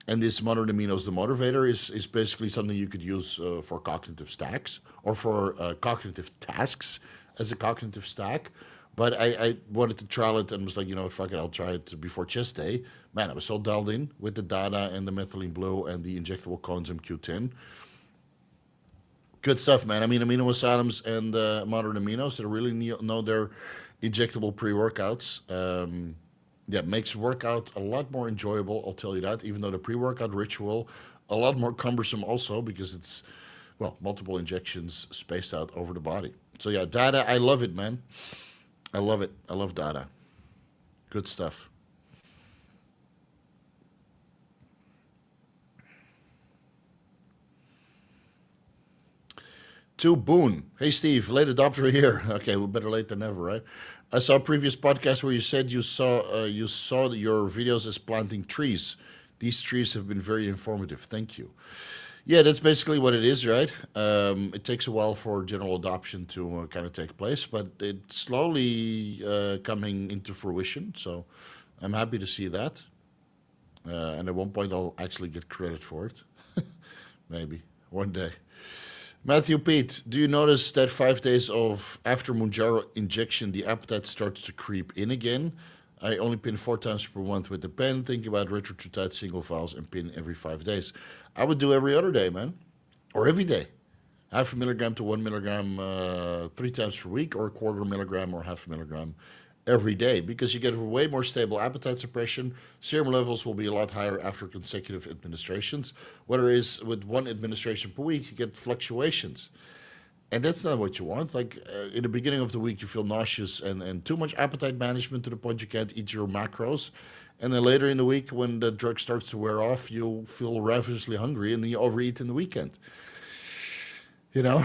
And this Modern Amino's the Motivator is basically something you could use for cognitive stacks or for cognitive tasks as a cognitive stack. But I wanted to trial it and was like, you know what, fuck it, I'll try it before chest day. Man, I was so dialed in with the data and the methylene blue and the injectable coenzyme Q10. Good stuff, man. I mean, Amino Asylums and Modern Aminos, they really know their injectable pre-workouts. Yeah, makes workout a lot more enjoyable, I'll tell you that, even though the pre-workout ritual, a lot more cumbersome also because it's, well, multiple injections spaced out over the body. So yeah, data, I love it, man. I love it. I love data. Good stuff. To Boone. Hey, Steve, late adopter here. Okay, well, better late than never, right? I saw a previous podcast where you said you saw your videos as planting trees. These trees have been very informative. Thank you. Yeah, that's basically what it is, right? It takes a while for general adoption to kind of take place, but it's slowly coming into fruition. So I'm happy to see that. And at one point, I'll actually get credit for it. Maybe one day. Matthew Pete, do you notice that 5 days of after Mounjaro injection, the appetite starts to creep in again? I only pin 4 times per month with the pen. Think about retrotritide single files and pin every 5 days. I would do every other day, man, or every day. Half a milligram to 1 milligram 3 times per week, or a quarter milligram or half a milligram every day, because you get a way more stable appetite suppression. Serum levels will be a lot higher after consecutive administrations. Whereas with 1 administration per week, you get fluctuations. And that's not what you want. Like in the beginning of the week, you feel nauseous and too much appetite management to the point you can't eat your macros. And then later in the week, when the drug starts to wear off, you feel ravenously hungry and then you overeat in the weekend. You know,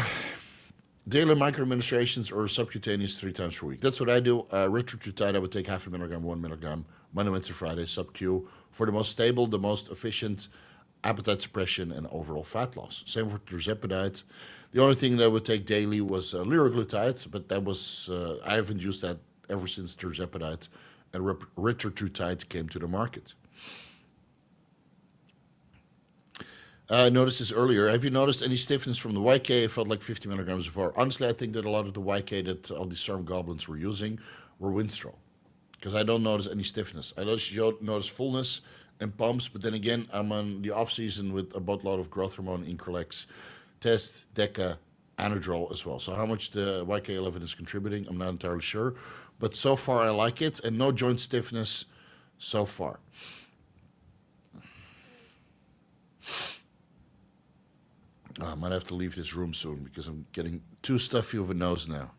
daily microadministrations or subcutaneous 3 times per week. That's what I do. Retrotritide, I would take half a milligram, 1 milligram, Monday, Wednesday, Friday, SubQ, for the most stable, the most efficient appetite suppression and overall fat loss. Same for Tirzepatide. The only thing that I would take daily was liraglutide, but that was I haven't used that ever since Tirzepatide and Ruptures came to the market. I noticed this earlier. Have you noticed any stiffness from the YK? I felt like 50 milligrams before. Honestly, I think that a lot of the YK that all these SARM goblins were using were Winstrol, because I don't notice any stiffness. I just notice fullness and pumps. But then again, I'm on the off season with a boatload of growth hormone, Increlex, Test, Deca, Anadrol as well. So how much the YK-11 is contributing, I'm not entirely sure. But so far I like it, and no joint stiffness so far. I might have to leave this room soon because I'm getting too stuffy of a nose now.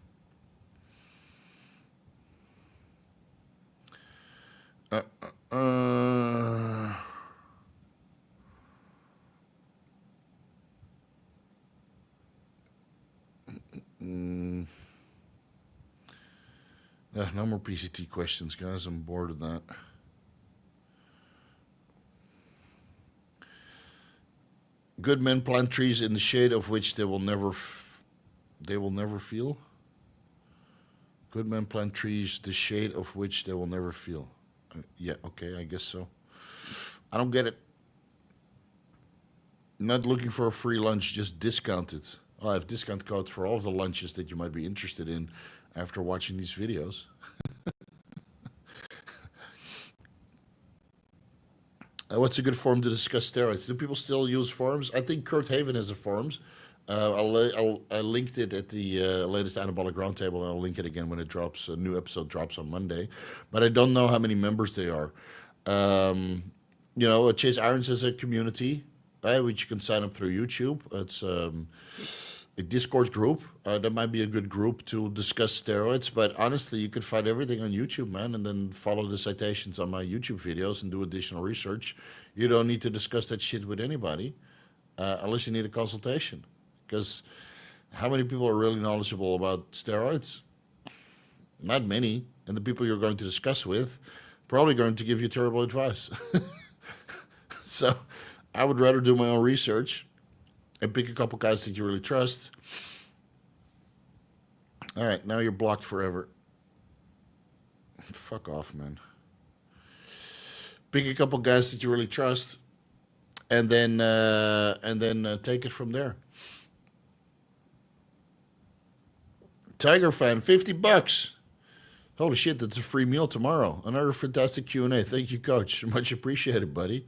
No more PCT questions, guys. I'm bored of that. Good men plant trees in the shade of which they will never feel. Good men plant trees the shade of which they will never feel. Yeah, okay, I guess so. I don't get it. I'm not looking for a free lunch, just discount it. I have discount codes for all of the lunches that you might be interested in after watching these videos. What's a good forum to discuss steroids? Do people still use forums? I think Kurt Haven has a forums. I linked it at the latest Anabolic Roundtable, and I'll link it again when it drops. A new episode drops on Monday. But I don't know how many members they are. Chase Irons has a community, which you can sign up through YouTube. It's a Discord group. That might be a good group to discuss steroids. But honestly, you can find everything on YouTube, man, and then follow the citations on my YouTube videos and do additional research. You don't need to discuss that shit with anybody unless you need a consultation. Because how many people are really knowledgeable about steroids? Not many. And the people you're going to discuss with probably going to give you terrible advice. So I would rather do my own research and pick a couple guys that you really trust. All right, now you're blocked forever. Fuck off, man. Pick a couple guys that you really trust, and then take it from there. Tiger fan, $50. Holy shit, that's a free meal tomorrow. Another fantastic Q&A. Thank you, Coach. Much appreciated, buddy.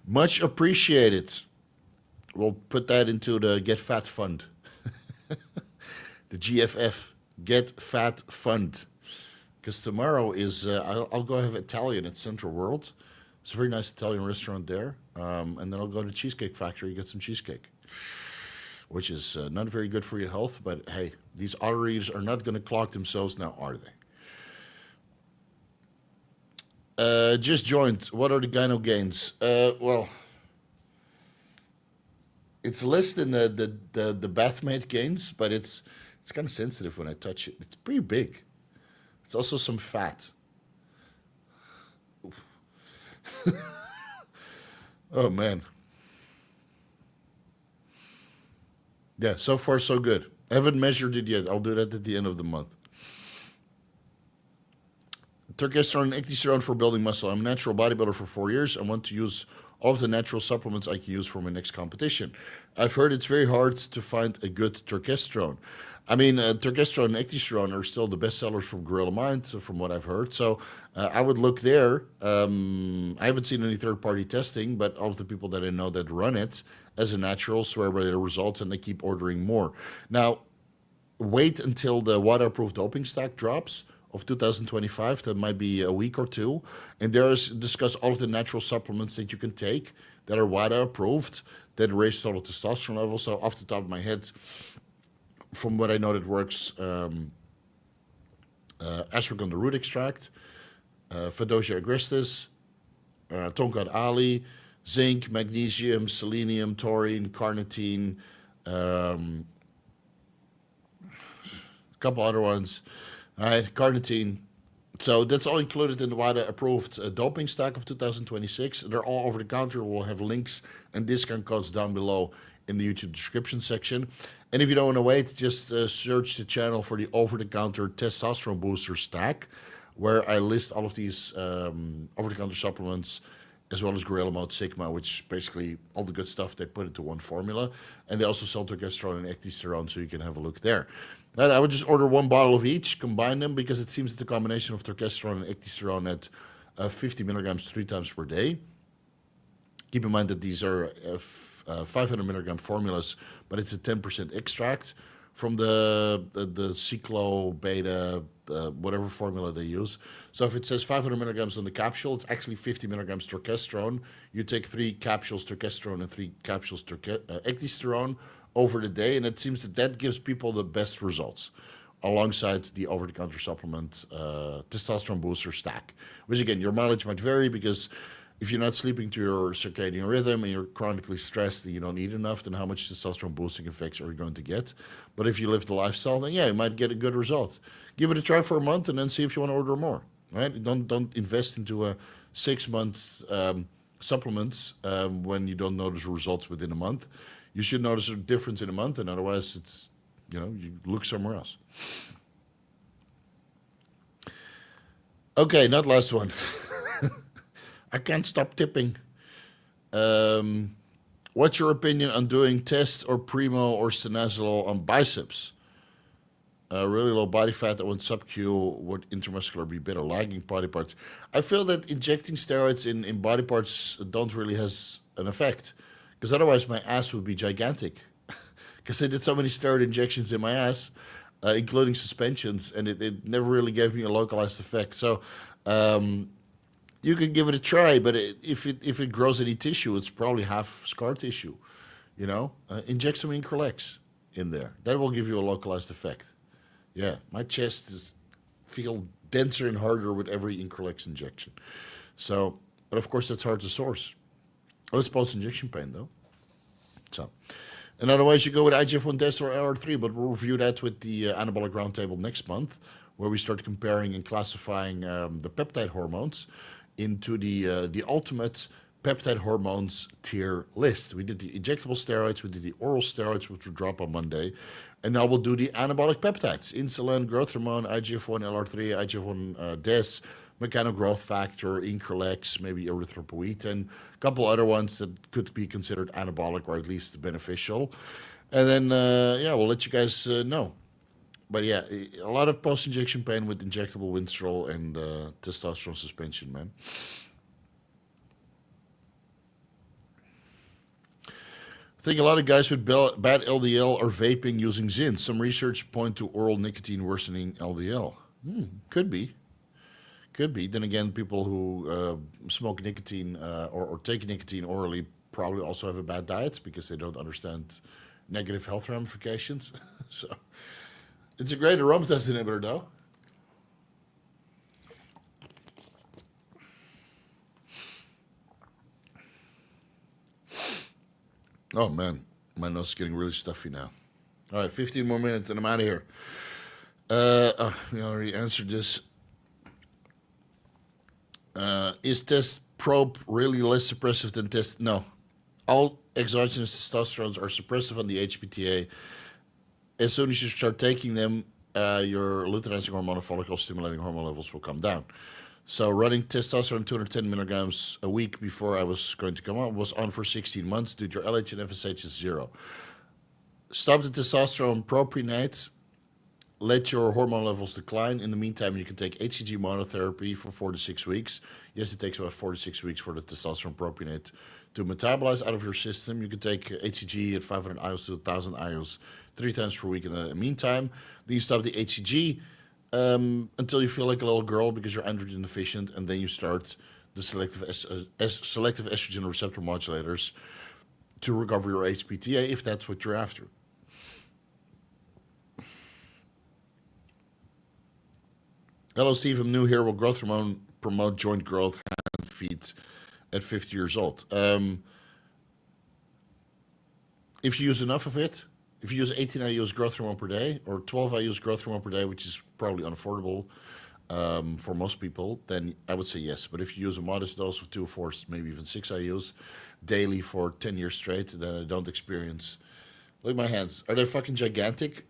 Much appreciated. We'll put that into the Get Fat Fund. The GFF, Get Fat Fund. Because tomorrow is, I'll go have Italian at Central World. It's a very nice Italian restaurant there. And then I'll go to Cheesecake Factory, get some cheesecake. Which is not very good for your health, but hey, these arteries are not going to clog themselves now, are they? Just joined. What are the gyno gains? Well, it's less than the Bathmate gains, but it's kind of sensitive when I touch it. It's pretty big. It's also some fat. Oh, man. Yeah, so far so good. I haven't measured it yet. I'll do that at the end of the month. Turkesterone and ecdysterone for building muscle. I'm a natural bodybuilder for 4 years. I want to use all of the natural supplements I can use for my next competition. I've heard it's very hard to find a good turkesterone. I mean, turkesterone and ecdysterone are still the best sellers from Gorilla Mind, from what I've heard. So I would look there. I haven't seen any third-party testing, but all of the people that I know that run it as a natural swear by the results, and they keep ordering more. Now, wait until the WADA-approved doping stack drops of 2025. That might be a week or two. And there is discuss all of the natural supplements that you can take that are WADA-approved that raise total testosterone levels. So off the top of my head, from what I know that works, ashwagandha root extract, Fadosia agrestis, Tonkat Ali, zinc, magnesium, selenium, taurine, carnitine, a couple other ones. All right, carnitine. So that's all included in the WADA-approved doping stack of 2026. They're all over the counter. We'll have links and discount codes down below in the YouTube description section. And if you don't want to wait, just search the channel for the over-the-counter testosterone booster stack, where I list all of these over-the-counter supplements, as well as Gorilla Mode, Sigma, which basically all the good stuff they put into one formula. And they also sell turkesterone and ecdysterone, so you can have a look there. And I would just order one bottle of each, combine them, because it seems that the combination of turkesterone and ecdysterone at 50 milligrams 3 times per day Keep in mind that these are 500 milligram formulas, but it's a 10% extract from the cyclo beta, whatever formula they use. So if it says 500 milligrams on the capsule, it's actually 50 milligrams testosterone. You take 3 capsules testosterone and 3 capsules ecdysterone over the day, and it seems that that gives people the best results, alongside the over-the-counter supplement testosterone booster stack. Which again, your mileage might vary, because if you're not sleeping to your circadian rhythm and you're chronically stressed and you don't eat enough, then how much testosterone boosting effects are you going to get? But if you live the lifestyle, then yeah, you might get a good result. Give it a try for a month and then see if you want to order more. Right? Don't invest into a 6-month supplements when you don't notice results within a month. You should notice a difference in a month, and otherwise it's, you look somewhere else. Okay, not last one. I can't stop tipping. What's your opinion on doing Test or Primo or Stanozolol on biceps? Really low body fat that when SubQ would intramuscular be better, lagging body parts. I feel that injecting steroids in body parts don't really has an effect, because otherwise my ass would be gigantic. Because I did so many steroid injections in my ass, including suspensions, and it never really gave me a localized effect. So you could give it a try, but if it grows any tissue, it's probably half scar tissue. Inject some Increlex in there. That will give you a localized effect. Yeah, my chest feel denser and harder with every Increlex injection. So, but of course that's hard to source. Oh, it's post-injection pain though. So, and otherwise you go with IGF-1 test or LR3, but we'll review that with the Anabolic Roundtable next month, where we start comparing and classifying the peptide hormones into the ultimate peptide hormones tier list. We did the injectable steroids, we did the oral steroids, which will drop on Monday, and now we'll do the anabolic peptides: insulin, growth hormone, IGF-1, LR3, IGF-1 DES, mechanogrowth factor, Increlex, maybe erythropoietin, a couple other ones that could be considered anabolic or at least beneficial. And then, we'll let you guys know. But yeah, a lot of post-injection pain with injectable Winstrol and testosterone suspension, man. I think a lot of guys with bad LDL are vaping using Zyn. Some research point to oral nicotine worsening LDL. Could be. Could be. Then again, people who smoke nicotine or take nicotine orally probably also have a bad diet, because they don't understand negative health ramifications. So it's a great aromatase inhibitor, though. Oh, man. My nose is getting really stuffy now. All right, 15 more minutes and I'm out of here. We already answered this. Is test probe really less suppressive than test? No. All exogenous testosterones are suppressive on the HPTA. As soon as you start taking them, your luteinizing hormone and follicle stimulating hormone levels will come down. So running testosterone 210 milligrams a week before I was going to come on was on for 16 months. Dude, your LH and FSH is 0. Stop the testosterone propionate. Let your hormone levels decline. In the meantime, you can take HCG monotherapy for 4 to 6 weeks. Yes, it takes about 4 to 6 weeks for the testosterone propionate to metabolize out of your system. You can take HCG at 500 IUs to 1,000 IUs 3 times per week in the meantime. Then you stop the HCG until you feel like a little girl because you're androgen deficient, and then you start the selective estrogen receptor modulators to recover your HPTA if that's what you're after. Hello, Steve. I'm new here. Will growth hormone promote joint growth, hand and feet at 50 years old? If you use enough of it, if you use 18 IUs growth hormone per day or 12 IUs growth hormone per day, which is probably unaffordable for most people, then I would say yes. But if you use a modest dose of 2 or 4, maybe even 6 IUs daily for 10 years straight, then I don't experience... Look at my hands. Are they fucking gigantic?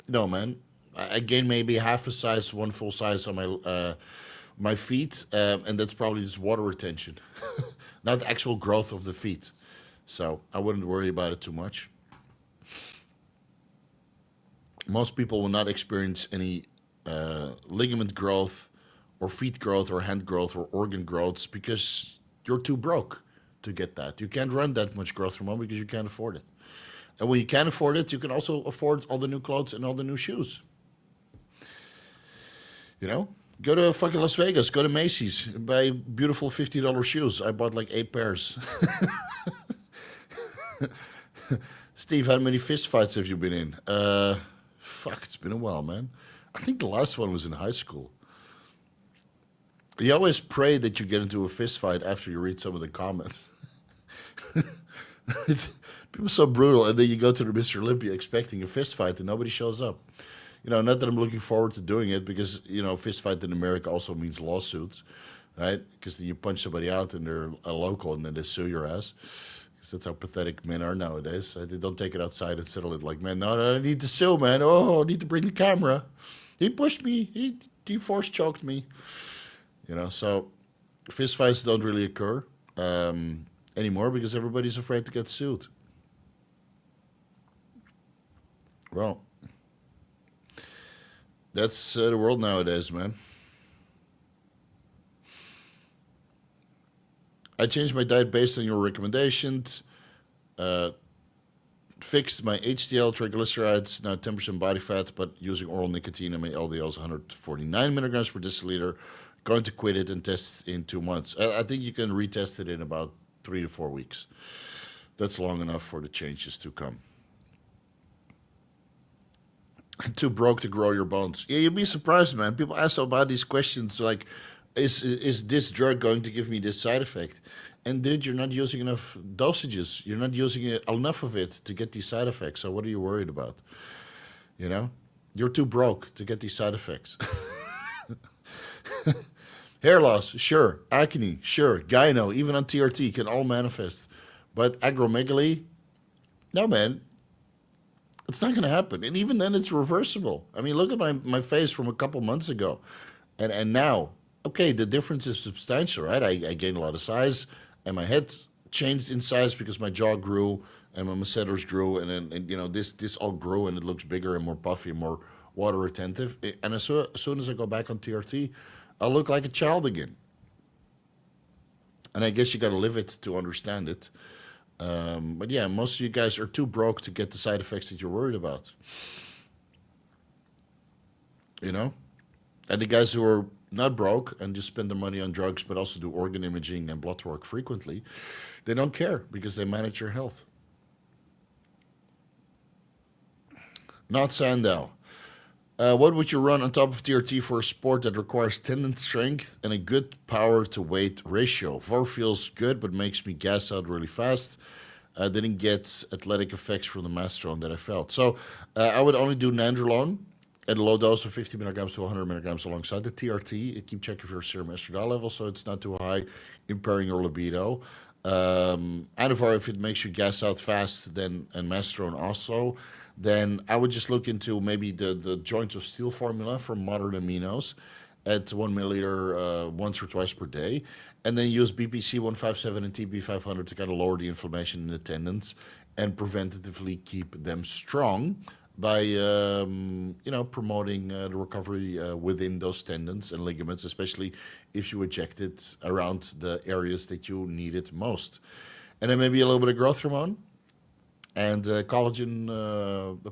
No, man. I gain maybe half a size, 1 full size on my feet, and that's probably just water retention, not the actual growth of the feet. So I wouldn't worry about it too much. Most people will not experience any ligament growth or feet growth or hand growth or organ growths because You're too broke to get that. You can't run that much growth hormone because you can't afford it. And when you can't afford it, you can also afford all the new clothes and all the new shoes. You know? Go to fucking Las Vegas, go to Macy's, buy beautiful $50 shoes. I bought like 8 pairs. Steve, how many fist fights have you been in? Fuck, it's been a while, man. I think the last one was in high school. You always pray that you get into a fist fight after you read some of the comments. People are so brutal, and then you go to the Mr. Olympia expecting a fist fight, and nobody shows up. You know, not that I'm looking forward to doing it, because, you know, fist fight in America also means lawsuits, right? Because you punch somebody out and they're a local, and then they sue your ass. Because that's how pathetic men are nowadays. They don't take it outside and settle it like, man, no, I need to sue, man. Oh, I need to bring the camera. He pushed me. He force choked me. You know, so fist fights don't really occur anymore because everybody's afraid to get sued. Well, that's the world nowadays, man. I changed my diet based on your recommendations. Fixed my HDL, triglycerides, now 10% body fat, but using oral nicotine, and my LDL is 149 milligrams per deciliter. Going to quit it and test in 2 months. I think you can retest it in about 3 to 4 weeks. That's long enough for the changes to come. Too broke to grow your bones. Yeah, you'd be surprised, man. People ask about these questions like, is this drug going to give me this side effect? And dude, you're not using enough dosages. You're not using enough of it to get these side effects. So what are you worried about? You know? You're too broke to get these side effects. Hair loss, sure. Acne, sure. Gyno, even on TRT, can all manifest. But acromegaly, no, man. It's not going to happen. And even then, it's reversible. I mean, look at my face from a couple months ago. And now, okay, the difference is substantial, right? I gained a lot of size, and my head changed in size because my jaw grew, and my masseters grew, and you know, this all grew, and it looks bigger and more puffy and more water retentive. And as soon as I go back on TRT, I'll look like a child again. And I guess you got to live it to understand it. But yeah, most of you guys are too broke to get the side effects that you're worried about. You know? And the guys who are not broke and just spend their money on drugs, but also do organ imaging and blood work frequently, they don't care because they manage your health. Not Sandow. What would you run on top of TRT for a sport that requires tendon strength and a good power to weight ratio? VAR feels good, but makes me gas out really fast. I didn't get athletic effects from the Masteron that I felt. So I would only do Nandrolone at a low dose of 50 milligrams to 100 milligrams alongside the TRT. Keep checking for your serum estradiol level so it's not too high, impairing your libido. Anavar, if it makes you gas out fast, and Masteron also, then I would just look into maybe the joints of steel formula for modern aminos at 1 milliliter once or twice per day, and then use BPC 157 and TB 500 to kind of lower the inflammation in the tendons and preventatively keep them strong by you know, promoting the recovery within those tendons and ligaments, especially if you inject it around the areas that you need it most. And then maybe a little bit of growth hormone and collagen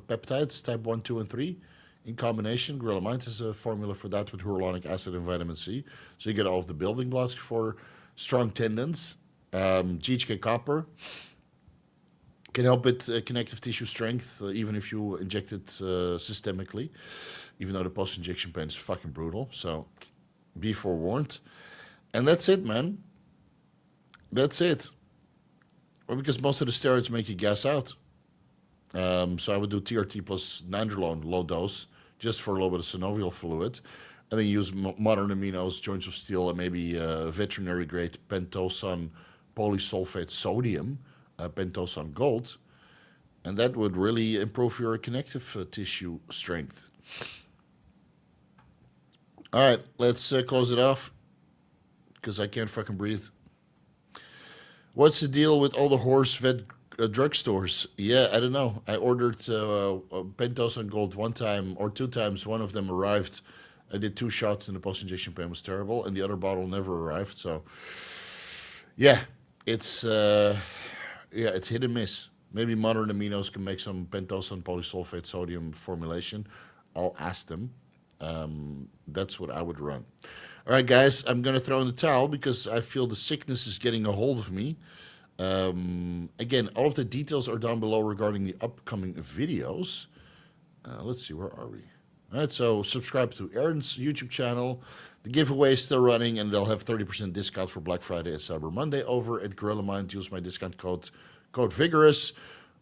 peptides, type 1, 2, and 3 in combination. Gorilla Mind has a formula for that with hyaluronic acid and vitamin C. So you get all of the building blocks for strong tendons. GHK copper can help with connective tissue strength, even if you inject it systemically, even though the post-injection pain is fucking brutal. So be forewarned. And that's it, man. That's it. Well, because most of the steroids make you gas out. So I would do TRT plus Nandrolone, low dose, just for a little bit of synovial fluid. And then use modern aminos, joints of steel, and maybe veterinary-grade pentosan polysulfate sodium, pentosan gold. And that would really improve your connective tissue strength. All right, let's close it off, because I can't fucking breathe. What's the deal with all the horse vet drugstores? Yeah, I don't know. I ordered pentosan gold one time or 2 times. One of them arrived. I did 2 shots and the post-injection pain was terrible. And the other bottle never arrived. So, Yeah, it's it's hit and miss. Maybe modern aminos can make some pentose and polysulfate sodium formulation. I'll ask them. That's what I would run. All right, guys, I'm going to throw in the towel because I feel the sickness is getting a hold of me. Again, all of the details are down below regarding the upcoming videos. Let's see, where are we? All right, so subscribe to Aaron's YouTube channel. The giveaway is still running, and they'll have 30% discount for Black Friday and Cyber Monday over at Gorilla Mind. Use my discount code Vigorous.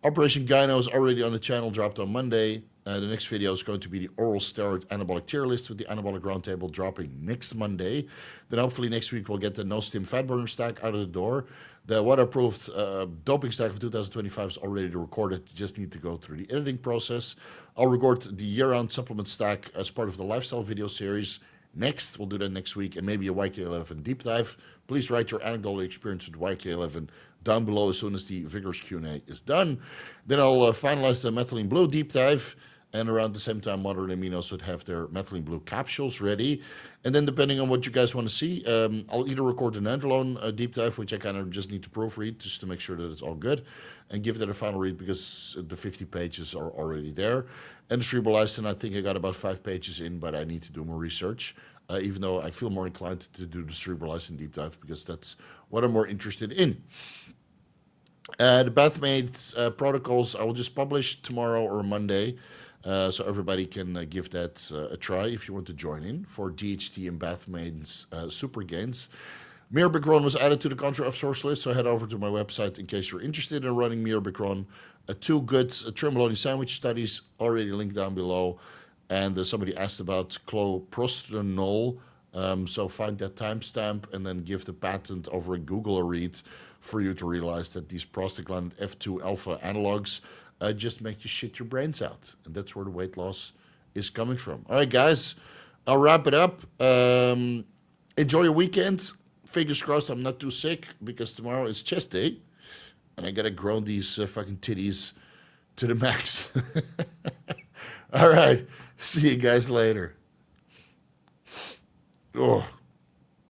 Operation Gyno is already on the channel, dropped on Monday. The next video is going to be the oral steroid anabolic tier list with the anabolic roundtable dropping next Monday. Then hopefully next week we'll get the no stim fat burner stack out of the door. The water-approved doping stack of 2025 is already recorded. You just need to go through the editing process. I'll record the year-round supplement stack as part of the lifestyle video series. Next, we'll do that next week, and maybe a YK-11 deep dive. Please write your anecdotal experience with YK-11 down below as soon as the Vigorous Q&A is done. Then I'll finalize the methylene blue deep dive, and around the same time, modern aminos should have their methylene blue capsules ready. And then depending on what you guys want to see, I'll either record an Nandrolone deep dive, which I kind of just need to proofread just to make sure that it's all good, and give that a final read because the 50 pages are already there. And the cerebral lysine, I think I got about 5 pages in, but I need to do more research, even though I feel more inclined to do the cerebral lysine deep dive because that's what I'm more interested in. The Bathmate protocols I will just publish tomorrow or Monday. So everybody can give that a try if you want to join in for DHT and Bathmate's super gains. Mirabegron was added to the contra of source list, so head over to my website in case you're interested in running Mirabegron. 2 good Tremboloni sandwich studies already linked down below. And somebody asked about Cloprostenol, so find that timestamp and then give the patent over in Google a read for you to realize that these prostaglandin F2 alpha analogs just make you shit your brains out. And that's where the weight loss is coming from. All right, guys, I'll wrap it up. Enjoy your weekend. Fingers crossed I'm not too sick because tomorrow is chest day. And I got to grow these fucking titties to the max. All right. See you guys later. Oh.